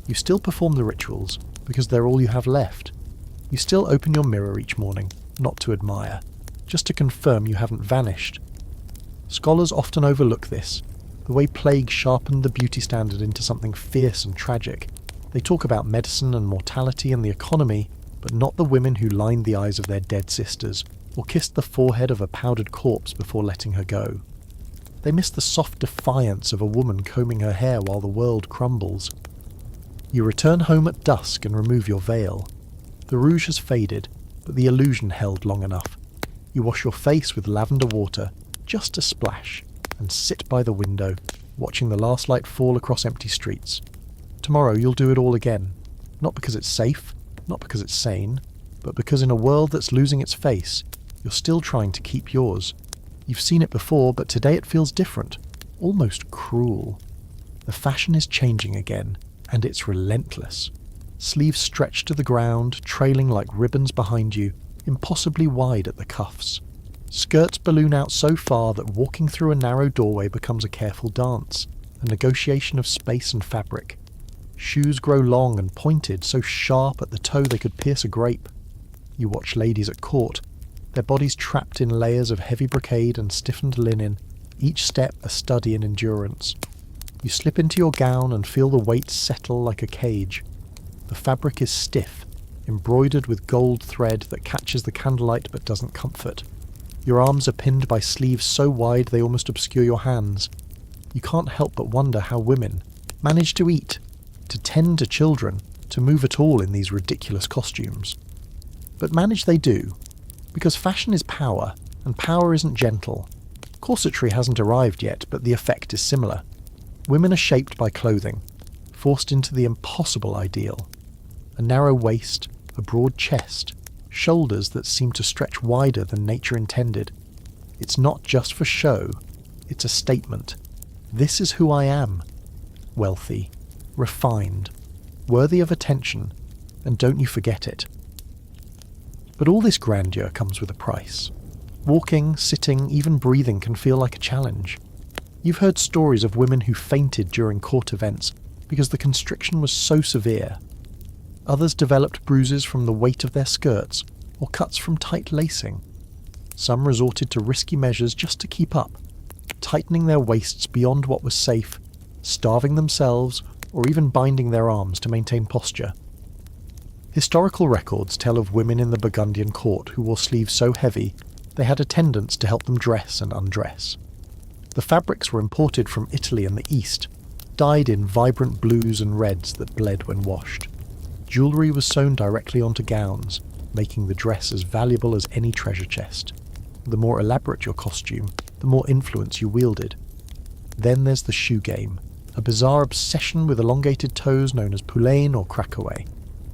Speaker 1: You still perform the rituals, because they're all you have left. You still open your mirror each morning, not to admire, just to confirm you haven't vanished. Scholars often overlook this, the way plague sharpened the beauty standard into something fierce and tragic. They talk about medicine and mortality and the economy, but not the women who lined the eyes of their dead sisters, or kissed the forehead of a powdered corpse before letting her go. They miss the soft defiance of a woman combing her hair while the world crumbles. You return home at dusk and remove your veil. The rouge has faded, but the illusion held long enough. You wash your face with lavender water, just a splash, and sit by the window, watching the last light fall across empty streets. Tomorrow you'll do it all again, not because it's safe, not because it's sane, but because in a world that's losing its face, you're still trying to keep yours. You've seen it before, but today it feels different, almost cruel. The fashion is changing again, and it's relentless. Sleeves stretched to the ground, trailing like ribbons behind you, impossibly wide at the cuffs. Skirts balloon out so far that walking through a narrow doorway becomes a careful dance, a negotiation of space and fabric. Shoes grow long and pointed, so sharp at the toe they could pierce a grape. You watch ladies at court, their bodies trapped in layers of heavy brocade and stiffened linen, each step a study in endurance. You slip into your gown and feel the weight settle like a cage. The fabric is stiff, embroidered with gold thread that catches the candlelight but doesn't comfort. Your arms are pinned by sleeves so wide they almost obscure your hands. You can't help but wonder how women manage to eat, to tend to children, to move at all in these ridiculous costumes. But manage they do, because fashion is power, and power isn't gentle. Corsetry hasn't arrived yet, but the effect is similar. Women are shaped by clothing, forced into the impossible ideal. A narrow waist, a broad chest, shoulders that seem to stretch wider than nature intended. It's not just for show, it's a statement. This is who I am. Wealthy, refined, worthy of attention, and don't you forget it. But all this grandeur comes with a price. Walking, sitting, even breathing can feel like a challenge. You've heard stories of women who fainted during court events because the constriction was so severe. Others developed bruises from the weight of their skirts or cuts from tight lacing. Some resorted to risky measures just to keep up, tightening their waists beyond what was safe, starving themselves, or even binding their arms to maintain posture. Historical records tell of women in the Burgundian court who wore sleeves so heavy they had attendants to help them dress and undress. The fabrics were imported from Italy and the East, dyed in vibrant blues and reds that bled when washed. Jewellery was sewn directly onto gowns, making the dress as valuable as any treasure chest. The more elaborate your costume, the more influence you wielded. Then there's the shoe game, a bizarre obsession with elongated toes known as poulain or crackaway.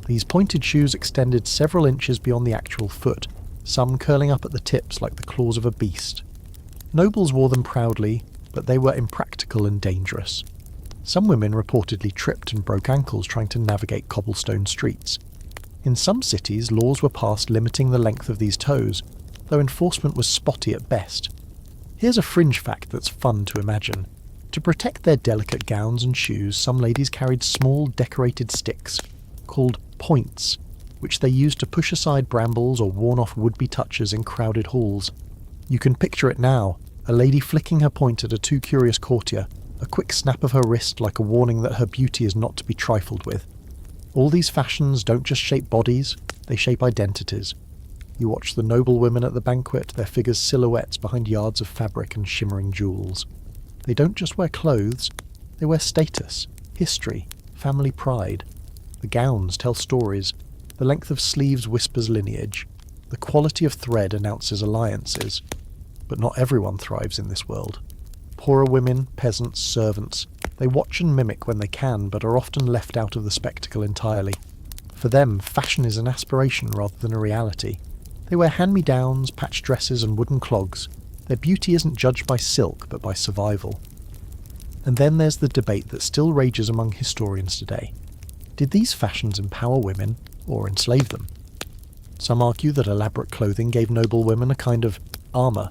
Speaker 1: These pointed shoes extended several inches beyond the actual foot, some curling up at the tips like the claws of a beast. Nobles wore them proudly, but they were impractical and dangerous. Some women reportedly tripped and broke ankles trying to navigate cobblestone streets. In some cities, laws were passed limiting the length of these toes, though enforcement was spotty at best. Here's a fringe fact that's fun to imagine. To protect their delicate gowns and shoes, some ladies carried small decorated sticks, called points, which they used to push aside brambles or warn off would-be touchers in crowded halls. You can picture it now, a lady flicking her point at a too curious courtier, a quick snap of her wrist like a warning that her beauty is not to be trifled with. All these fashions don't just shape bodies, they shape identities. You watch the noble women at the banquet, their figures silhouettes behind yards of fabric and shimmering jewels. They don't just wear clothes, they wear status, history, family pride. The gowns tell stories, the length of sleeves whispers lineage, the quality of thread announces alliances. But not everyone thrives in this world. Poorer women, peasants, servants, they watch and mimic when they can, but are often left out of the spectacle entirely. For them, fashion is an aspiration rather than a reality. They wear hand-me-downs, patch dresses and wooden clogs. Their beauty isn't judged by silk, but by survival. And then there's the debate that still rages among historians today. Did these fashions empower women, or enslave them? Some argue that elaborate clothing gave noble women a kind of armour,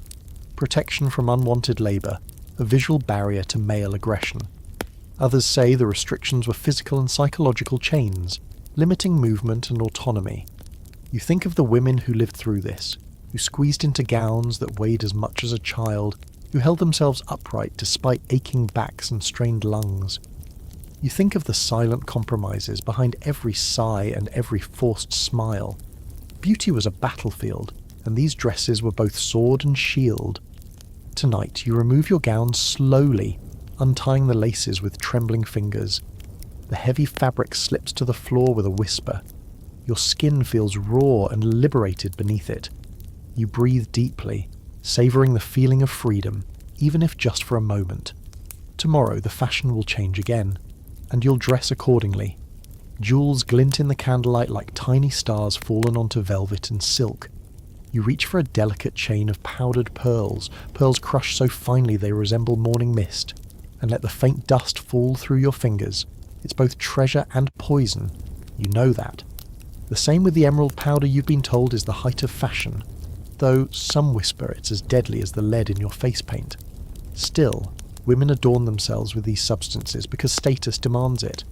Speaker 1: protection from unwanted labour, a visual barrier to male aggression. Others say the restrictions were physical and psychological chains, limiting movement and autonomy. You think of the women who lived through this, who squeezed into gowns that weighed as much as a child, who held themselves upright despite aching backs and strained lungs. You think of the silent compromises behind every sigh and every forced smile. Beauty was a battlefield, and these dresses were both sword and shield. Tonight you remove your gown slowly, untying the laces with trembling fingers. The heavy fabric slips to the floor with a whisper. Your skin feels raw and liberated beneath it. You breathe deeply, savouring the feeling of freedom, even if just for a moment. Tomorrow the fashion will change again, and you'll dress accordingly. Jewels glint in the candlelight like tiny stars fallen onto velvet and silk. You reach for a delicate chain of powdered pearls, pearls crushed so finely they resemble morning mist, and let the faint dust fall through your fingers. It's both treasure and poison. You know that. The same with the emerald powder you've been told is the height of fashion, though some whisper it's as deadly as the lead in your face paint. Still, women adorn themselves with these substances because status demands it.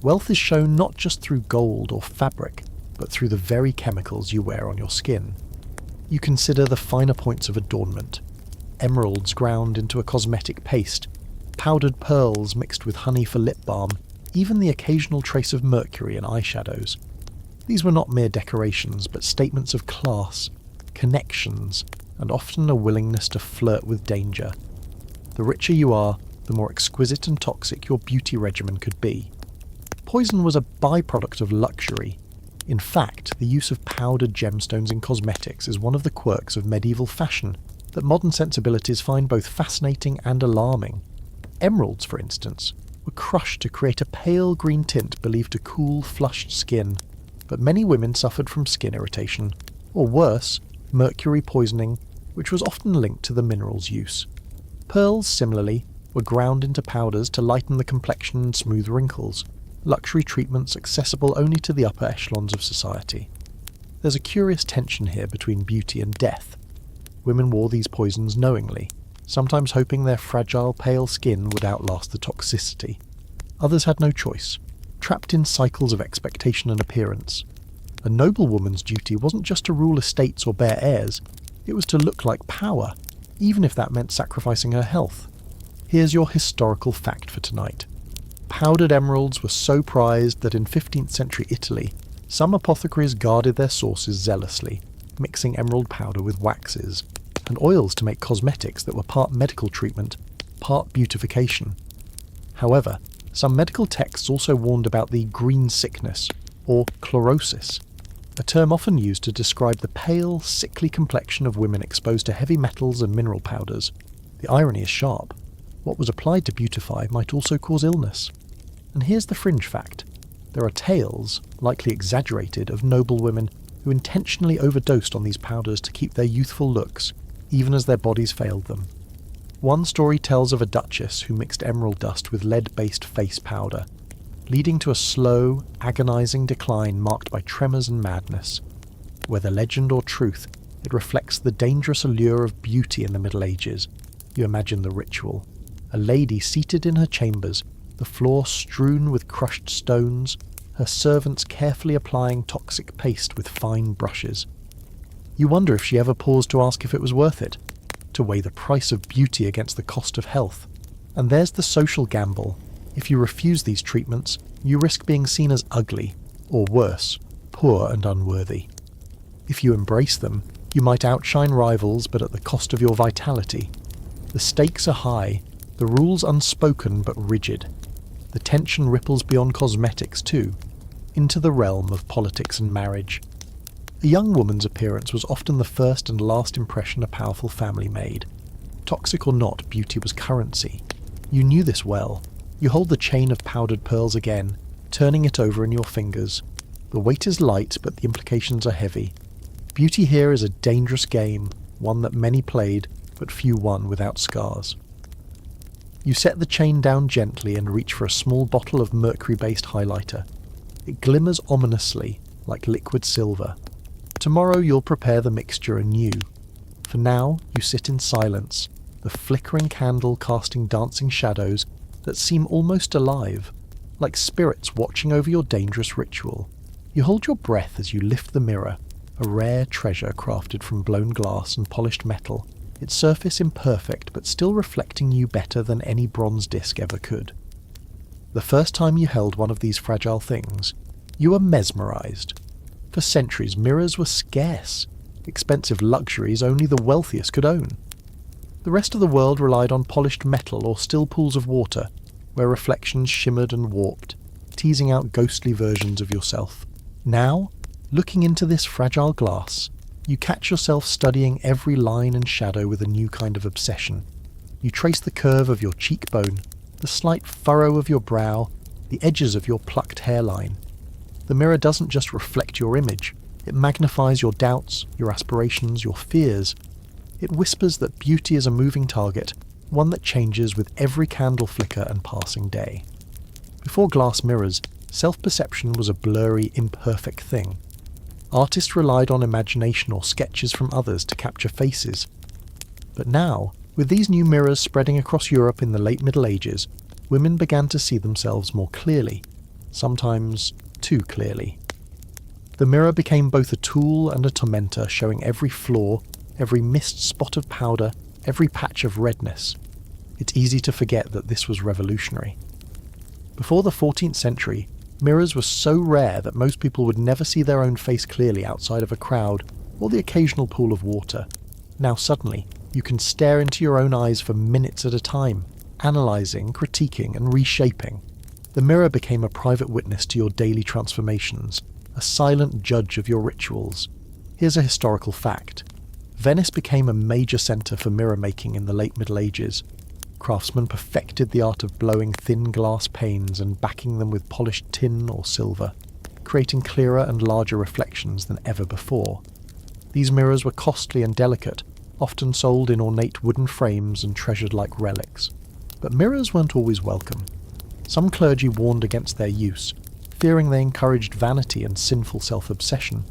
Speaker 1: Wealth is shown not just through gold or fabric, but through the very chemicals you wear on your skin. You consider the finer points of adornment. Emeralds ground into a cosmetic paste, powdered pearls mixed with honey for lip balm, even the occasional trace of mercury in eyeshadows. These were not mere decorations, but statements of class, connections, and often a willingness to flirt with danger. The richer you are, the more exquisite and toxic your beauty regimen could be. Poison was a byproduct of luxury. In fact, the use of powdered gemstones in cosmetics is one of the quirks of medieval fashion that modern sensibilities find both fascinating and alarming. Emeralds, for instance, were crushed to create a pale green tint believed to cool, flushed skin, but many women suffered from skin irritation, or worse, mercury poisoning, which was often linked to the mineral's use. Pearls, similarly, were ground into powders to lighten the complexion and smooth wrinkles, luxury treatments accessible only to the upper echelons of society. There's a curious tension here between beauty and death. Women wore these poisons knowingly, sometimes hoping their fragile, pale skin would outlast the toxicity. Others had no choice, trapped in cycles of expectation and appearance. A noblewoman's duty wasn't just to rule estates or bear heirs, it was to look like power, even if that meant sacrificing her health. Here's your historical fact for tonight. Powdered emeralds were so prized that in 15th century Italy, some apothecaries guarded their sources zealously, mixing emerald powder with waxes, and oils to make cosmetics that were part medical treatment, part beautification. However, some medical texts also warned about the green sickness, or chlorosis, a term often used to describe the pale, sickly complexion of women exposed to heavy metals and mineral powders. The irony is sharp. What was applied to beautify might also cause illness. And here's the fringe fact. There are tales, likely exaggerated, of noble women who intentionally overdosed on these powders to keep their youthful looks, even as their bodies failed them. One story tells of a duchess who mixed emerald dust with lead-based face powder, leading to a slow, agonizing decline marked by tremors and madness. Whether legend or truth, it reflects the dangerous allure of beauty in the Middle Ages. You imagine the ritual. A lady seated in her chambers, the floor strewn with crushed stones, her servants carefully applying toxic paste with fine brushes. You wonder if she ever paused to ask if it was worth it, to weigh the price of beauty against the cost of health. And there's the social gamble. If you refuse these treatments, you risk being seen as ugly, or worse, poor and unworthy. If you embrace them, you might outshine rivals, but at the cost of your vitality. The stakes are high, the rules unspoken but rigid. The tension ripples beyond cosmetics too, into the realm of politics and marriage. A young woman's appearance was often the first and last impression a powerful family made. Toxic or not, beauty was currency. You knew this well. You hold the chain of powdered pearls again, turning it over in your fingers. The weight is light, but the implications are heavy. Beauty here is a dangerous game, one that many played, but few won without scars. You set the chain down gently and reach for a small bottle of mercury-based highlighter. It glimmers ominously, like liquid silver. Tomorrow you'll prepare the mixture anew. For now, you sit in silence, the flickering candle casting dancing shadows that seem almost alive, like spirits watching over your dangerous ritual. You hold your breath as you lift the mirror, a rare treasure crafted from blown glass and polished metal, its surface imperfect but still reflecting you better than any bronze disc ever could. The first time you held one of these fragile things, you were mesmerized. For centuries, mirrors were scarce, expensive luxuries only the wealthiest could own. The rest of the world relied on polished metal or still pools of water, where reflections shimmered and warped, teasing out ghostly versions of yourself. Now, looking into this fragile glass, you catch yourself studying every line and shadow with a new kind of obsession. You trace the curve of your cheekbone, the slight furrow of your brow, the edges of your plucked hairline. The mirror doesn't just reflect your image, it magnifies your doubts, your aspirations, your fears. It whispers that beauty is a moving target, one that changes with every candle flicker and passing day. Before glass mirrors, self-perception was a blurry, imperfect thing. Artists relied on imagination or sketches from others to capture faces. But now, with these new mirrors spreading across Europe in the late Middle Ages, women began to see themselves more clearly, sometimes too clearly. The mirror became both a tool and a tormentor, showing every flaw, every missed spot of powder, every patch of redness. It's easy to forget that this was revolutionary. Before the 14th century, mirrors were so rare that most people would never see their own face clearly outside of a crowd or the occasional pool of water. Now suddenly, you can stare into your own eyes for minutes at a time, analysing, critiquing, and reshaping. The mirror became a private witness to your daily transformations, a silent judge of your rituals. Here's a historical fact. Venice became a major centre for mirror making in the late Middle Ages. Craftsmen perfected the art of blowing thin glass panes and backing them with polished tin or silver, creating clearer and larger reflections than ever before. These mirrors were costly and delicate, often sold in ornate wooden frames and treasured like relics. But mirrors weren't always welcome. Some clergy warned against their use, fearing they encouraged vanity and sinful self-obsession.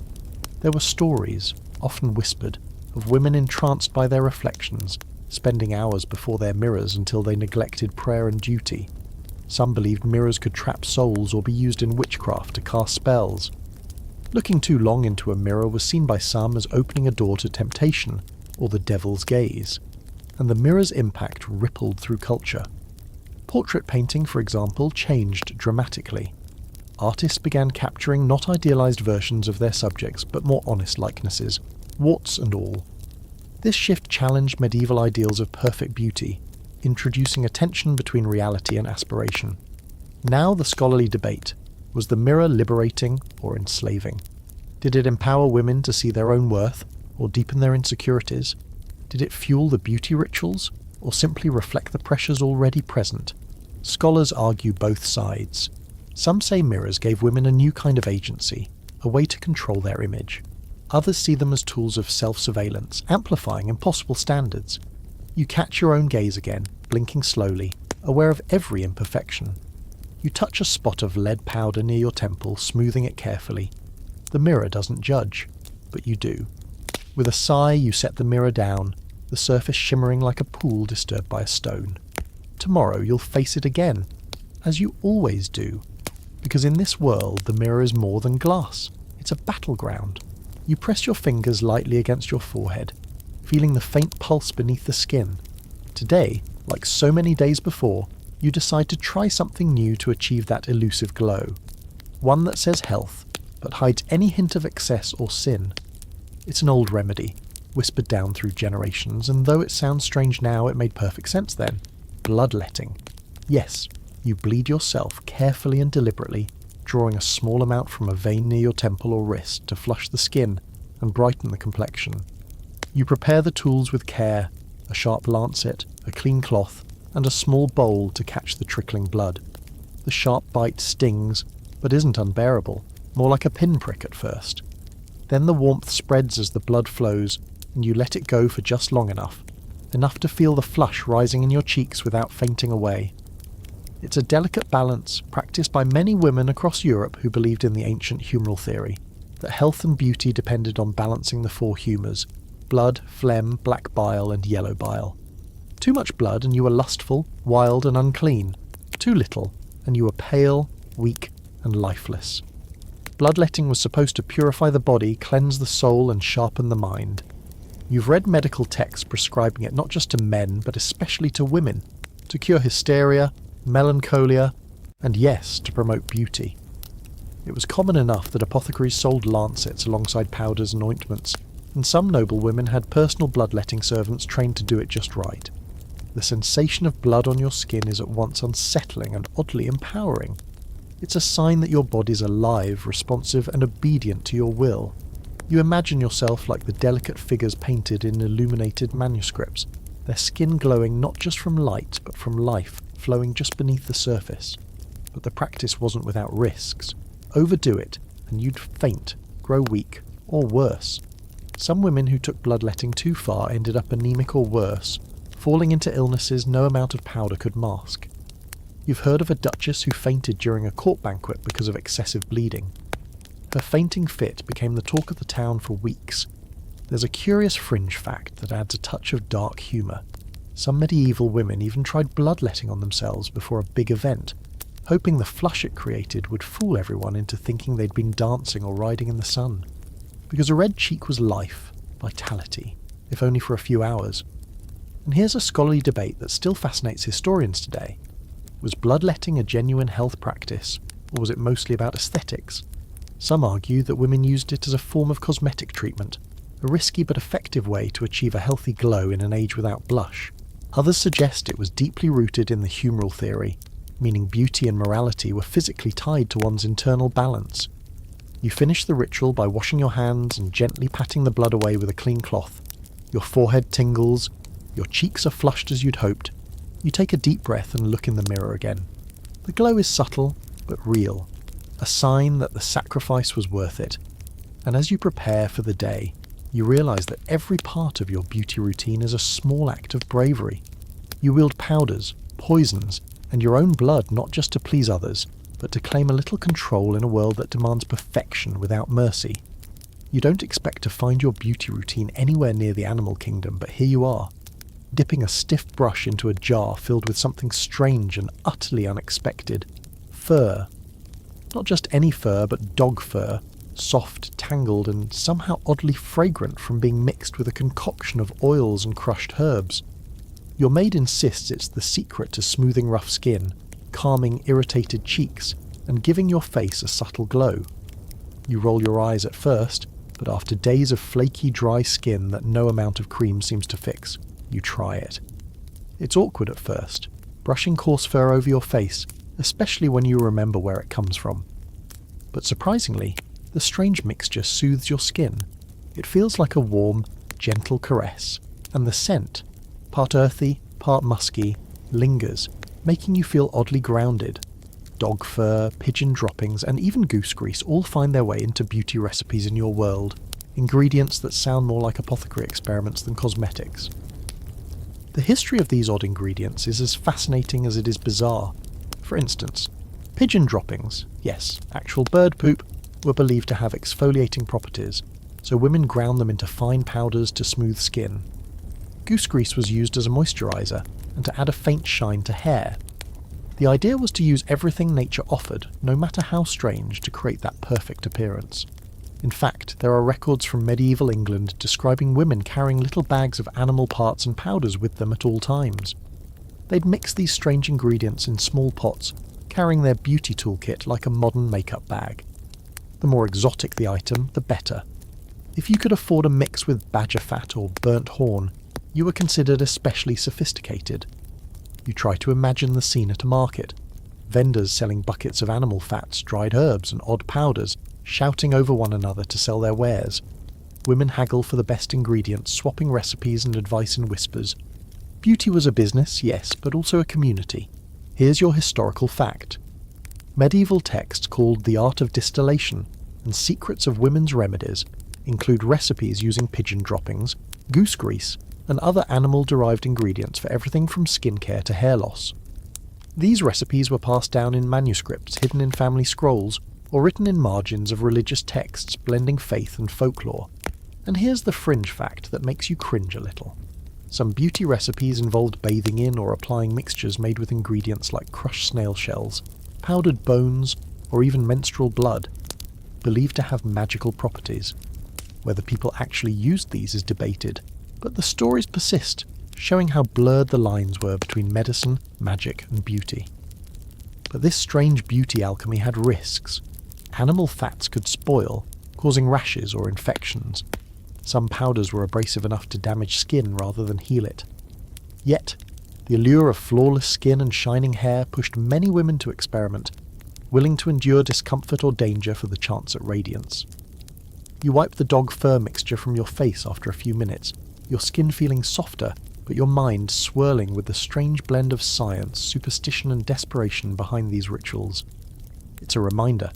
Speaker 1: There were stories, often whispered, of women entranced by their reflections, spending hours before their mirrors until they neglected prayer and duty. Some believed mirrors could trap souls or be used in witchcraft to cast spells. Looking too long into a mirror was seen by some as opening a door to temptation, or the devil's gaze, and the mirror's impact rippled through culture. Portrait painting, for example, changed dramatically. Artists began capturing not idealized versions of their subjects, but more honest likenesses, warts and all. This shift challenged medieval ideals of perfect beauty, introducing a tension between reality and aspiration. Now the scholarly debate: was the mirror liberating or enslaving? Did it empower women to see their own worth, or deepen their insecurities? Did it fuel the beauty rituals, or simply reflect the pressures already present? Scholars argue both sides. Some say mirrors gave women a new kind of agency, a way to control their image. Others see them as tools of self-surveillance, amplifying impossible standards. You catch your own gaze again, blinking slowly, aware of every imperfection. You touch a spot of lead powder near your temple, smoothing it carefully. The mirror doesn't judge, but you do. With a sigh, you set the mirror down, the surface shimmering like a pool disturbed by a stone. Tomorrow you'll face it again, as you always do, because in this world the mirror is more than glass. It's a battleground. You press your fingers lightly against your forehead, feeling the faint pulse beneath the skin. Today, like so many days before, you decide to try something new to achieve that elusive glow. One that says health, but hides any hint of excess or sin. It's an old remedy, whispered down through generations, and though it sounds strange now, it made perfect sense then. Bloodletting. Yes, you bleed yourself carefully and deliberately, drawing a small amount from a vein near your temple or wrist to flush the skin and brighten the complexion. You prepare the tools with care, a sharp lancet, a clean cloth, and a small bowl to catch the trickling blood. The sharp bite stings, but isn't unbearable, more like a pinprick at first. Then the warmth spreads as the blood flows, and you let it go for just long enough to feel the flush rising in your cheeks without fainting away. It's a delicate balance practiced by many women across Europe who believed in the ancient humoral theory, that health and beauty depended on balancing the four humours: blood, phlegm, black bile, and yellow bile. Too much blood and you were lustful, wild, and unclean. Too little, and you were pale, weak, and lifeless. Bloodletting was supposed to purify the body, cleanse the soul, and sharpen the mind. You've read medical texts prescribing it not just to men, but especially to women, to cure hysteria, melancholia, and yes, to promote beauty. It was common enough that apothecaries sold lancets alongside powders and ointments, and some noble women had personal bloodletting servants trained to do it just right. The sensation of blood on your skin is at once unsettling and oddly empowering. It's a sign that your body's alive, responsive, and obedient to your will. You imagine yourself like the delicate figures painted in illuminated manuscripts, their skin glowing not just from light, but from life, flowing just beneath the surface. But the practice wasn't without risks. Overdo it, and you'd faint, grow weak, or worse. Some women who took bloodletting too far ended up anemic or worse, falling into illnesses no amount of powder could mask. You've heard of a duchess who fainted during a court banquet because of excessive bleeding. Her fainting fit became the talk of the town for weeks. There's a curious fringe fact that adds a touch of dark humour. Some medieval women even tried bloodletting on themselves before a big event, hoping the flush it created would fool everyone into thinking they'd been dancing or riding in the sun. Because a red cheek was life, vitality, if only for a few hours. And here's a scholarly debate that still fascinates historians today. Was bloodletting a genuine health practice, or was it mostly about aesthetics? Some argue that women used it as a form of cosmetic treatment, a risky but effective way to achieve a healthy glow in an age without blush. Others suggest it was deeply rooted in the humoral theory, meaning beauty and morality were physically tied to one's internal balance. You finish the ritual by washing your hands and gently patting the blood away with a clean cloth. Your forehead tingles, your cheeks are flushed as you'd hoped. You take a deep breath and look in the mirror again. The glow is subtle, but real, a sign that the sacrifice was worth it. And as you prepare for the day, you realise that every part of your beauty routine is a small act of bravery. You wield powders, poisons, and your own blood not just to please others, but to claim a little control in a world that demands perfection without mercy. You don't expect to find your beauty routine anywhere near the animal kingdom, but here you are, dipping a stiff brush into a jar filled with something strange and utterly unexpected. Fur. Not just any fur, but dog fur, soft, tangled, and somehow oddly fragrant from being mixed with a concoction of oils and crushed herbs. Your maid insists it's the secret to smoothing rough skin, calming irritated cheeks, and giving your face a subtle glow. You roll your eyes at first, but after days of flaky, dry skin that no amount of cream seems to fix, you try it. It's awkward at first, brushing coarse fur over your face, especially when you remember where it comes from. But surprisingly, the strange mixture soothes your skin. It feels like a warm, gentle caress, and the scent, part earthy, part musky, lingers, making you feel oddly grounded. dog fur, pigeon droppings, and even goose grease all find their way into beauty recipes in your world, ingredients that sound more like apothecary experiments than cosmetics. The history of these odd ingredients is as fascinating as it is bizarre. For instance, pigeon droppings, yes, actual bird poop, were believed to have exfoliating properties, so women ground them into fine powders to smooth skin. Goose grease was used as a moisturiser and to add a faint shine to hair. The idea was to use everything nature offered, no matter how strange, to create that perfect appearance. In fact, there are records from medieval England describing women carrying little bags of animal parts and powders with them at all times. They'd mix these strange ingredients in small pots, carrying their beauty toolkit like a modern makeup bag. The more exotic the item, the better. If you could afford a mix with badger fat or burnt horn, you were considered especially sophisticated. You try to imagine the scene at a market. Vendors selling buckets of animal fats, dried herbs, and odd powders, shouting over one another to sell their wares. Women haggle for the best ingredients, swapping recipes and advice in whispers. Beauty was a business, yes, but also a community. Here's your historical fact. Medieval texts called The Art of Distillation and Secrets of Women's Remedies include recipes using pigeon droppings, goose grease, and other animal-derived ingredients for everything from skincare to hair loss. These recipes were passed down in manuscripts hidden in family scrolls or written in margins of religious texts blending faith and folklore. And here's the fringe fact that makes you cringe a little. Some beauty recipes involved bathing in or applying mixtures made with ingredients like crushed snail shells, powdered bones, or even menstrual blood, believed to have magical properties. Whether people actually used these is debated, but the stories persist, showing how blurred the lines were between medicine, magic, and beauty. But this strange beauty alchemy had risks. Animal fats could spoil, causing rashes or infections. Some powders were abrasive enough to damage skin rather than heal it. Yet, the allure of flawless skin and shining hair pushed many women to experiment, willing to endure discomfort or danger for the chance at radiance. You wipe the dog fur mixture from your face after a few minutes, your skin feeling softer, but your mind swirling with the strange blend of science, superstition and desperation behind these rituals. It's a reminder.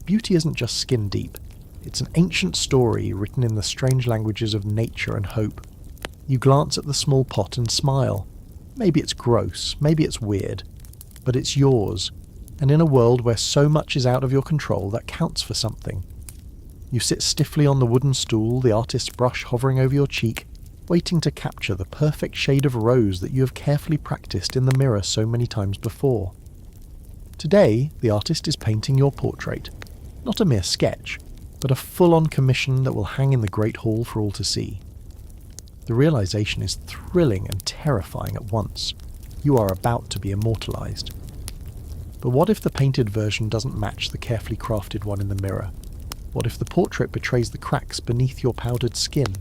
Speaker 1: Beauty isn't just skin deep. It's an ancient story written in the strange languages of nature and hope. You glance at the small pot and smile. Maybe it's gross, maybe it's weird, but it's yours, and in a world where so much is out of your control, that counts for something. You sit stiffly on the wooden stool, the artist's brush hovering over your cheek, waiting to capture the perfect shade of rose that you have carefully practiced in the mirror so many times before. Today, the artist is painting your portrait. Not a mere sketch, but a full-on commission that will hang in the Great Hall for all to see. The realization is thrilling and terrifying at once. You are about to be immortalized. But what if the painted version doesn't match the carefully crafted one in the mirror? What if the portrait betrays the cracks beneath your powdered skin?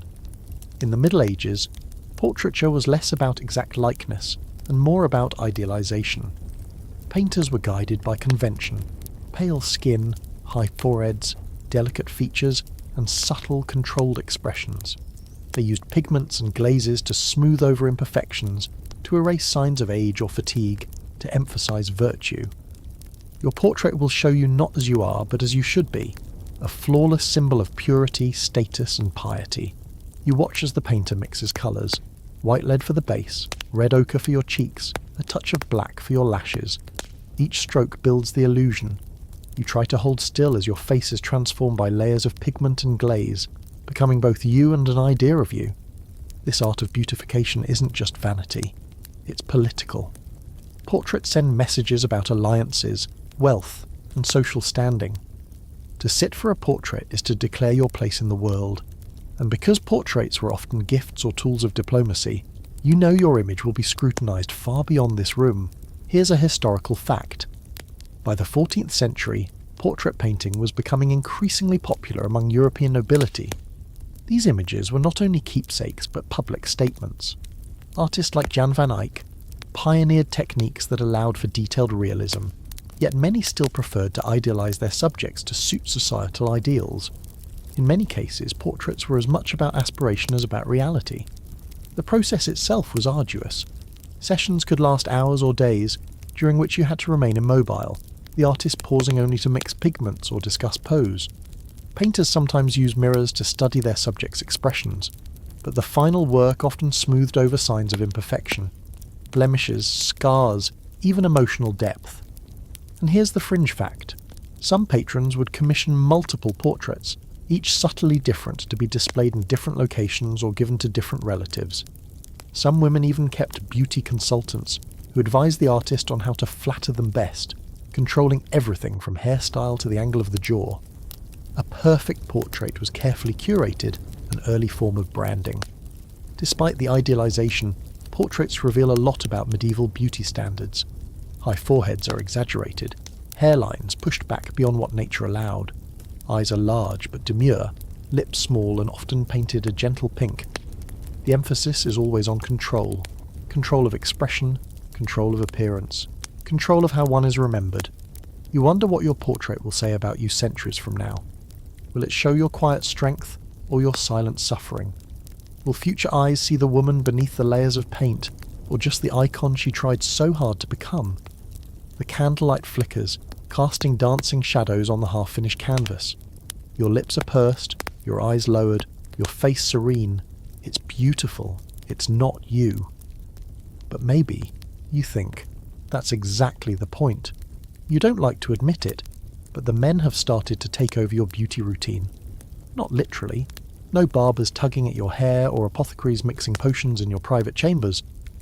Speaker 1: In the Middle Ages, portraiture was less about exact likeness and more about idealization. Painters were guided by convention, pale skin, high foreheads, delicate features, and subtle, controlled expressions. They used pigments and glazes to smooth over imperfections, to erase signs of age or fatigue, to emphasize virtue. Your portrait will show you not as you are, but as you should be, a flawless symbol of purity, status, and piety. You watch as the painter mixes colours, white lead for the base, red ochre for your cheeks, a touch of black for your lashes. Each stroke builds the illusion. You try to hold still as your face is transformed by layers of pigment and glaze, becoming both you and an idea of you. This art of beautification isn't just vanity, it's political. Portraits send messages about alliances, wealth, and social standing. To sit for a portrait is to declare your place in the world, and because portraits were often gifts or tools of diplomacy, you know your image will be scrutinized far beyond this room. Here's a historical fact. By the 14th century, portrait painting was becoming increasingly popular among European nobility. These images were not only keepsakes but public statements. Artists like Jan van Eyck pioneered techniques that allowed for detailed realism, yet many still preferred to idealize their subjects to suit societal ideals. In many cases, portraits were as much about aspiration as about reality. The process itself was arduous. Sessions could last hours or days, during which you had to remain immobile, the artist pausing only to mix pigments or discuss pose. Painters sometimes use mirrors to study their subject's expressions, but the final work often smoothed over signs of imperfection, blemishes, scars, even emotional depth. And here's the fringe fact. Some patrons would commission multiple portraits, each subtly different to be displayed in different locations or given to different relatives. Some women even kept beauty consultants who advised the artist on how to flatter them best, controlling everything from hairstyle to the angle of the jaw. A perfect portrait was carefully curated, an early form of branding. Despite the idealization, portraits reveal a lot about medieval beauty standards. High foreheads are exaggerated, hairlines pushed back beyond what nature allowed. Eyes are large but demure, lips small and often painted a gentle pink. The emphasis is always on control. Control of expression, control of appearance, control of how one is remembered. You wonder what your portrait will say about you centuries from now. Will it show your quiet strength or your silent suffering? Will future eyes see the woman beneath the layers of paint, or just the icon she tried so hard to become? The candlelight flickers, casting dancing shadows on the half-finished canvas. Your lips are pursed, your eyes lowered, your face serene. It's beautiful. It's not you. But maybe you think that's exactly the point. You don't like to admit it, but the men have started to take over your beauty routine. Not literally. No barbers tugging at your hair or apothecaries mixing potions in your private chambers,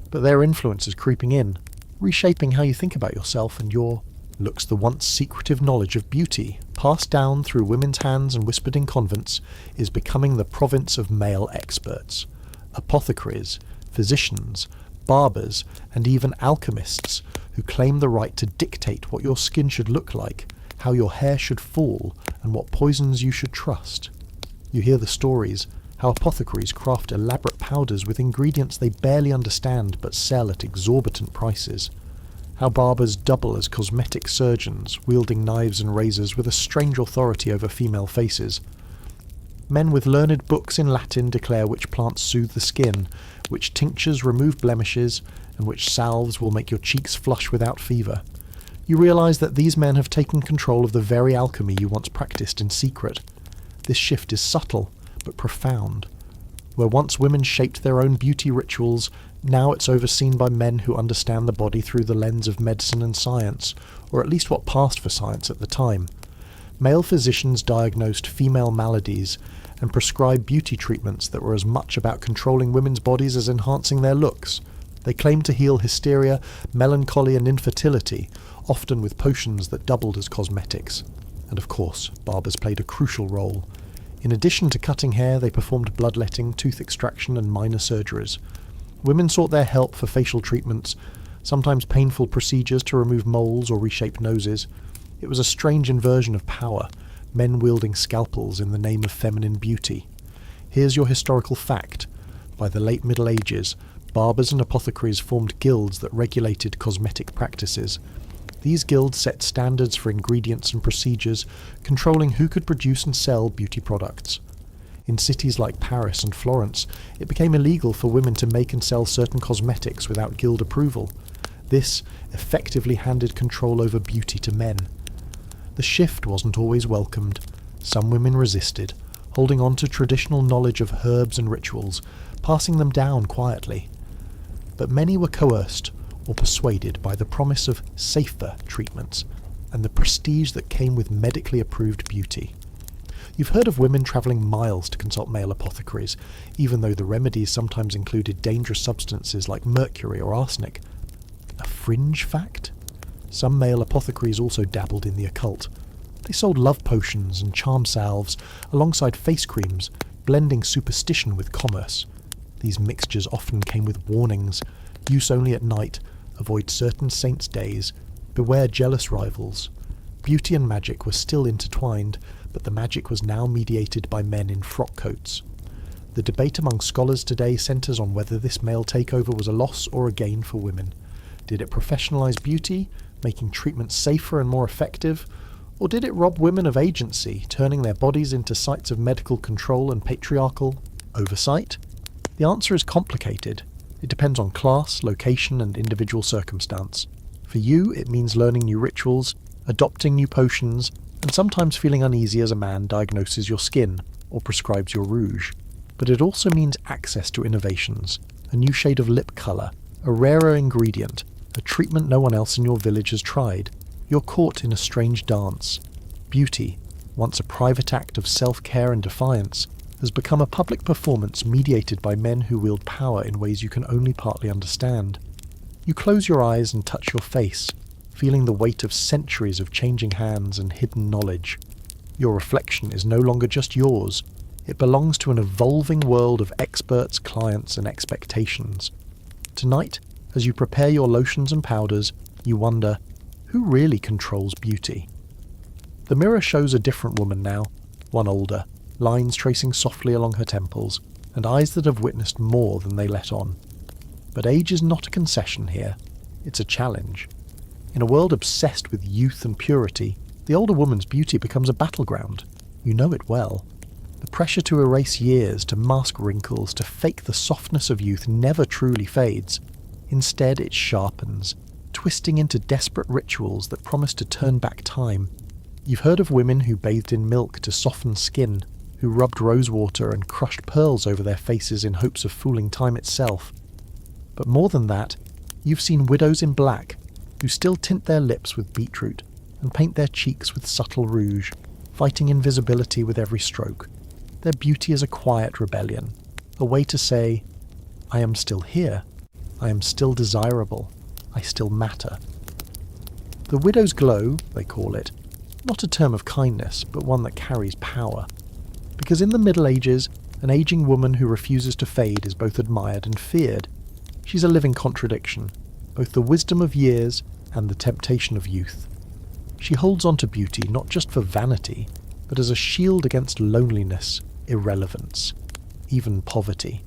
Speaker 1: but their influence is creeping in, reshaping how you think about yourself and your looks. The once secretive knowledge of beauty, passed down through women's hands and whispered in convents, is becoming the province of male experts. Apothecaries, physicians, barbers, and even alchemists who claim the right to dictate what your skin should look like, how your hair should fall, and what poisons you should trust. You hear the stories, how apothecaries craft elaborate powders with ingredients they barely understand but sell at exorbitant prices. How barbers double as cosmetic surgeons, wielding knives and razors with a strange authority over female faces. Men with learned books in Latin declare which plants soothe the skin, which tinctures remove blemishes, and which salves will make your cheeks flush without fever. You realise that these men have taken control of the very alchemy you once practiced in secret. This shift is subtle, but profound. Where once women shaped their own beauty rituals, now it's overseen by men who understand the body through the lens of medicine and science, or at least what passed for science at the time. Male physicians diagnosed female maladies and prescribed beauty treatments that were as much about controlling women's bodies as enhancing their looks. They claimed to heal hysteria, melancholy and infertility, often with potions that doubled as cosmetics. And of course, barbers played a crucial role. In addition to cutting hair, they performed bloodletting, tooth extraction and minor surgeries. Women sought their help for facial treatments, sometimes painful procedures to remove moles or reshape noses. It was a strange inversion of power, men wielding scalpels in the name of feminine beauty. Here's your historical fact. By the late Middle Ages, barbers and apothecaries formed guilds that regulated cosmetic practices. These guilds set standards for ingredients and procedures, controlling who could produce and sell beauty products. In cities like Paris and Florence, it became illegal for women to make and sell certain cosmetics without guild approval. This effectively handed control over beauty to men. The shift wasn't always welcomed. Some women resisted, holding on to traditional knowledge of herbs and rituals, passing them down quietly. But many were coerced or persuaded by the promise of safer treatments and the prestige that came with medically approved beauty. You've heard of women travelling miles to consult male apothecaries, even though the remedies sometimes included dangerous substances like mercury or arsenic. A fringe fact? Some male apothecaries also dabbled in the occult. They sold love potions and charm salves alongside face creams, blending superstition with commerce. These mixtures often came with warnings: use only at night, avoid certain saints' days, beware jealous rivals. Beauty and magic were still intertwined, but the magic was now mediated by men in frock coats. The debate among scholars today centres on whether this male takeover was a loss or a gain for women. Did it professionalise beauty, making treatment safer and more effective, or did it rob women of agency, turning their bodies into sites of medical control and patriarchal oversight? The answer is complicated. It depends on class, location, and individual circumstance. For you, it means learning new rituals, adopting new potions, and sometimes feeling uneasy as a man diagnoses your skin or prescribes your rouge. But it also means access to innovations, a new shade of lip colour, a rarer ingredient, a treatment no one else in your village has tried. You're caught in a strange dance. Beauty, once a private act of self-care and defiance, has become a public performance mediated by men who wield power in ways you can only partly understand. You close your eyes and touch your face, feeling the weight of centuries of changing hands and hidden knowledge. Your reflection is no longer just yours. It belongs to an evolving world of experts, clients, and expectations. Tonight, as you prepare your lotions and powders, you wonder, who really controls beauty? The mirror shows a different woman now, one older, lines tracing softly along her temples, and eyes that have witnessed more than they let on. But age is not a concession here, it's a challenge. In a world obsessed with youth and purity, the older woman's beauty becomes a battleground. You know it well. The pressure to erase years, to mask wrinkles, to fake the softness of youth never truly fades. Instead, it sharpens, twisting into desperate rituals that promise to turn back time. You've heard of women who bathed in milk to soften skin, who rubbed rosewater and crushed pearls over their faces in hopes of fooling time itself. But more than that, you've seen widows in black, who still tint their lips with beetroot and paint their cheeks with subtle rouge, fighting invisibility with every stroke. Their beauty is a quiet rebellion, a way to say, I am still here, I am still desirable, I still matter. The widow's glow, they call it, not a term of kindness, but one that carries power. Because in the Middle Ages, an aging woman who refuses to fade is both admired and feared. She's a living contradiction, both the wisdom of years and the temptation of youth. She holds on to beauty not just for vanity, but as a shield against loneliness, irrelevance, even poverty.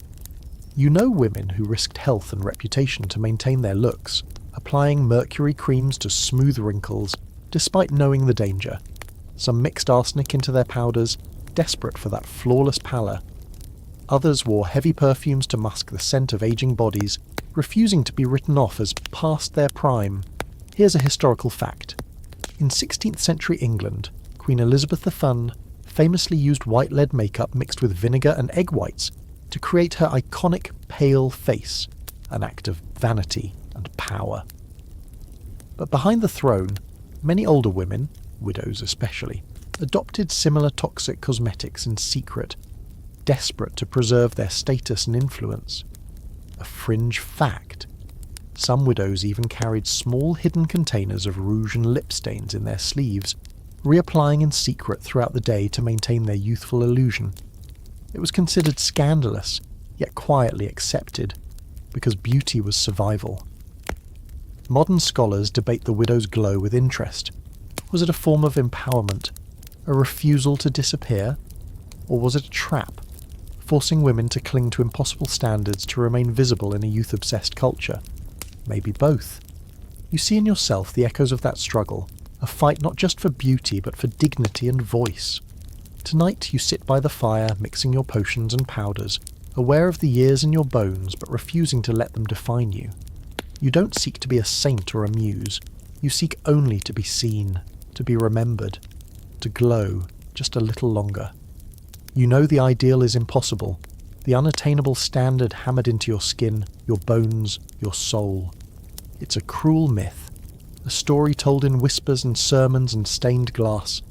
Speaker 1: You know women who risked health and reputation to maintain their looks, applying mercury creams to smooth wrinkles, despite knowing the danger. Some mixed arsenic into their powders, desperate for that flawless pallor. Others wore heavy perfumes to mask the scent of aging bodies, refusing to be written off as past their prime. Here's a historical fact. In 16th century England, Queen Elizabeth I famously used white lead makeup mixed with vinegar and egg whites to create her iconic pale face, an act of vanity and power. But behind the throne, many older women, widows especially, adopted similar toxic cosmetics in secret, desperate to preserve their status and influence. A fringe fact. Some widows even carried small hidden containers of rouge and lip stains in their sleeves, reapplying in secret throughout the day to maintain their youthful illusion. It was considered scandalous, yet quietly accepted, because beauty was survival. Modern scholars debate the widow's glow with interest. Was it a form of empowerment, a refusal to disappear, or was it a trap, forcing women to cling to impossible standards to remain visible in a youth-obsessed culture? Maybe both. You see in yourself the echoes of that struggle, a fight not just for beauty but for dignity and voice. Tonight you sit by the fire mixing your potions and powders, aware of the years in your bones but refusing to let them define you. You don't seek to be a saint or a muse, you seek only to be seen, to be remembered, to glow just a little longer. You know the ideal is impossible, the unattainable standard hammered into your skin, your bones, your soul. It's a cruel myth, a story told in whispers and sermons and stained glass.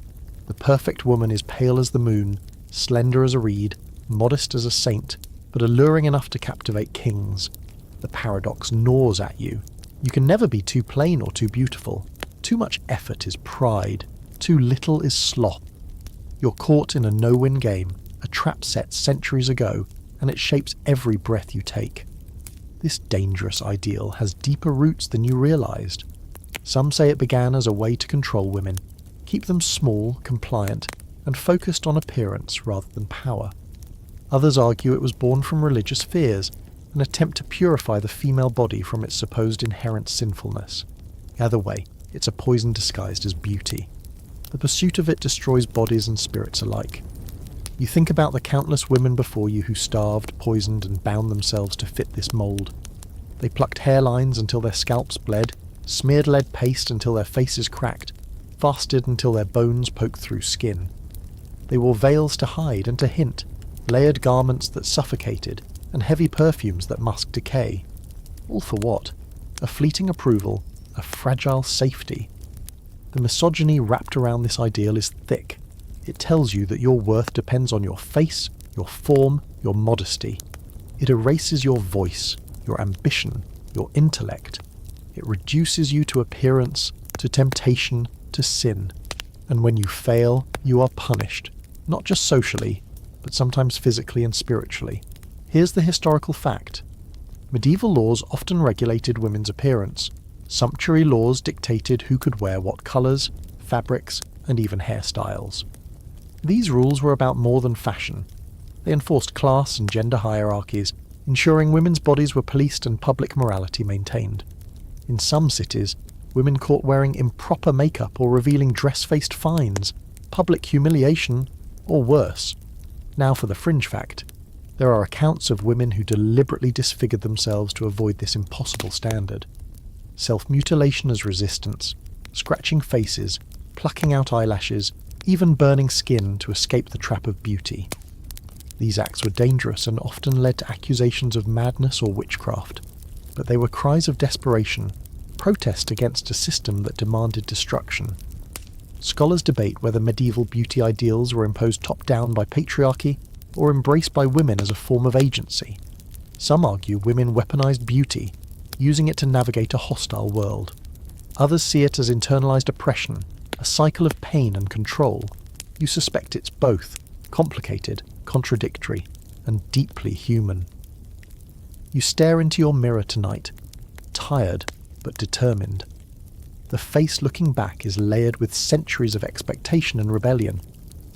Speaker 1: The perfect woman is pale as the moon, slender as a reed, modest as a saint, but alluring enough to captivate kings. The paradox gnaws at you. You can never be too plain or too beautiful. Too much effort is pride, too little is sloth. You're caught in a no-win game, a trap set centuries ago, and it shapes every breath you take. This dangerous ideal has deeper roots than you realized. Some say it began as a way to control women, keep them small, compliant, and focused on appearance rather than power. Others argue it was born from religious fears, an attempt to purify the female body from its supposed inherent sinfulness. Either way, it's a poison disguised as beauty. The pursuit of it destroys bodies and spirits alike. You think about the countless women before you who starved, poisoned, and bound themselves to fit this mould. They plucked hairlines until their scalps bled, smeared lead paste until their faces cracked, fasted until their bones poked through skin. They wore veils to hide and to hint, layered garments that suffocated, and heavy perfumes that masked decay. All for what? A fleeting approval, a fragile safety. The misogyny wrapped around this ideal is thick. It tells you that your worth depends on your face, your form, your modesty. It erases your voice, your ambition, your intellect. It reduces you to appearance, to temptation, to sin. And when you fail, you are punished, not just socially, but sometimes physically and spiritually. Here's the historical fact. Medieval laws often regulated women's appearance. Sumptuary laws dictated who could wear what colours, fabrics, and even hairstyles. These rules were about more than fashion. They enforced class and gender hierarchies, ensuring women's bodies were policed and public morality maintained. In some cities, women caught wearing improper makeup or revealing dress-faced fines, public humiliation, or worse. Now for the fringe fact. There are accounts of women who deliberately disfigured themselves to avoid this impossible standard. Self-mutilation as resistance, scratching faces, plucking out eyelashes, even burning skin to escape the trap of beauty. These acts were dangerous and often led to accusations of madness or witchcraft, but they were cries of desperation, protest against a system that demanded destruction. Scholars debate whether medieval beauty ideals were imposed top-down by patriarchy or embraced by women as a form of agency. Some argue women weaponized beauty, using it to navigate a hostile world. Others see it as internalized oppression, a cycle of pain and control. You suspect it's both, complicated, contradictory, and deeply human. You stare into your mirror tonight, tired but determined. The face looking back is layered with centuries of expectation and rebellion.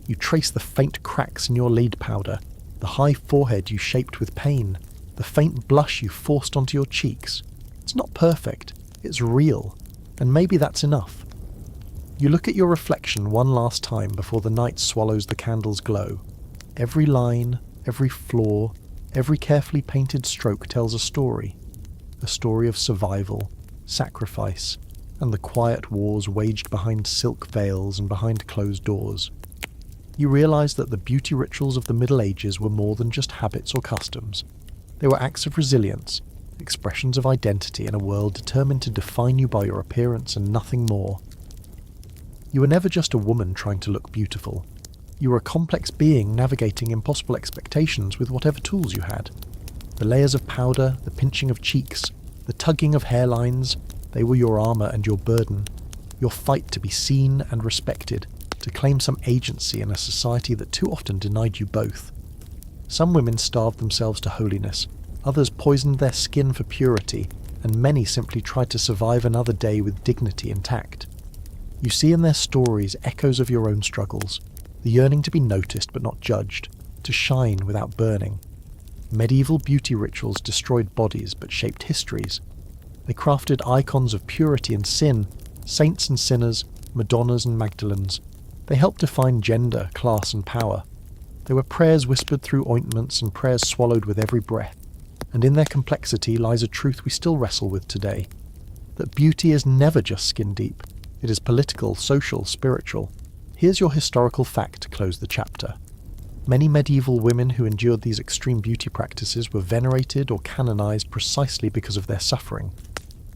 Speaker 1: You trace the faint cracks in your lid powder, the high forehead you shaped with pain, the faint blush you forced onto your cheeks. It's not perfect, it's real, and maybe that's enough. You look at your reflection one last time before the night swallows the candle's glow. Every line, every flaw, every carefully painted stroke tells a story of survival, sacrifice, and the quiet wars waged behind silk veils and behind closed doors. You realise that the beauty rituals of the Middle Ages were more than just habits or customs. They were acts of resilience, expressions of identity in a world determined to define you by your appearance and nothing more. You were never just a woman trying to look beautiful. You were a complex being navigating impossible expectations with whatever tools you had. The layers of powder, the pinching of cheeks, the tugging of hairlines, they were your armour and your burden, your fight to be seen and respected, to claim some agency in a society that too often denied you both. Some women starved themselves to holiness, others poisoned their skin for purity, and many simply tried to survive another day with dignity intact. You see in their stories echoes of your own struggles, the yearning to be noticed but not judged, to shine without burning. Medieval beauty rituals destroyed bodies but shaped histories. They crafted icons of purity and sin, saints and sinners, Madonnas and Magdalens. They helped define gender, class and power. They were prayers whispered through ointments and prayers swallowed with every breath. And in their complexity lies a truth we still wrestle with today. That beauty is never just skin deep. It is political, social, spiritual. Here's your historical fact to close the chapter. Many medieval women who endured these extreme beauty practices were venerated or canonized precisely because of their suffering.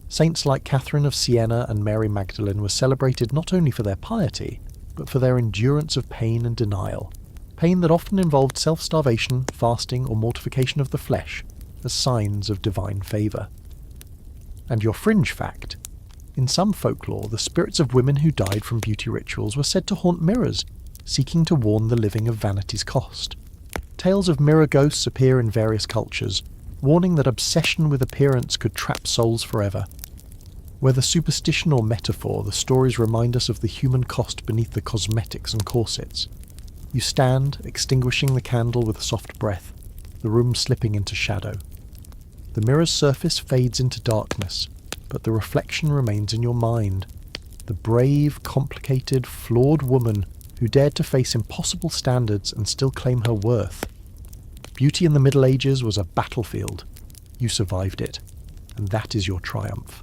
Speaker 1: Saints like Catherine of Siena and Mary Magdalene were celebrated not only for their piety, but for their endurance of pain and denial. Pain that often involved self-starvation, fasting, or mortification of the flesh, as signs of divine favour. And your fringe fact. In some folklore, the spirits of women who died from beauty rituals were said to haunt mirrors, seeking to warn the living of vanity's cost. Tales of mirror ghosts appear in various cultures, warning that obsession with appearance could trap souls forever. Whether superstition or metaphor, the stories remind us of the human cost beneath the cosmetics and corsets. You stand, extinguishing the candle with a soft breath, the room slipping into shadow. The mirror's surface fades into darkness, but the reflection remains in your mind. The brave, complicated, flawed woman who dared to face impossible standards and still claim her worth. Beauty in the Middle Ages was a battlefield. You survived it, and that is your triumph.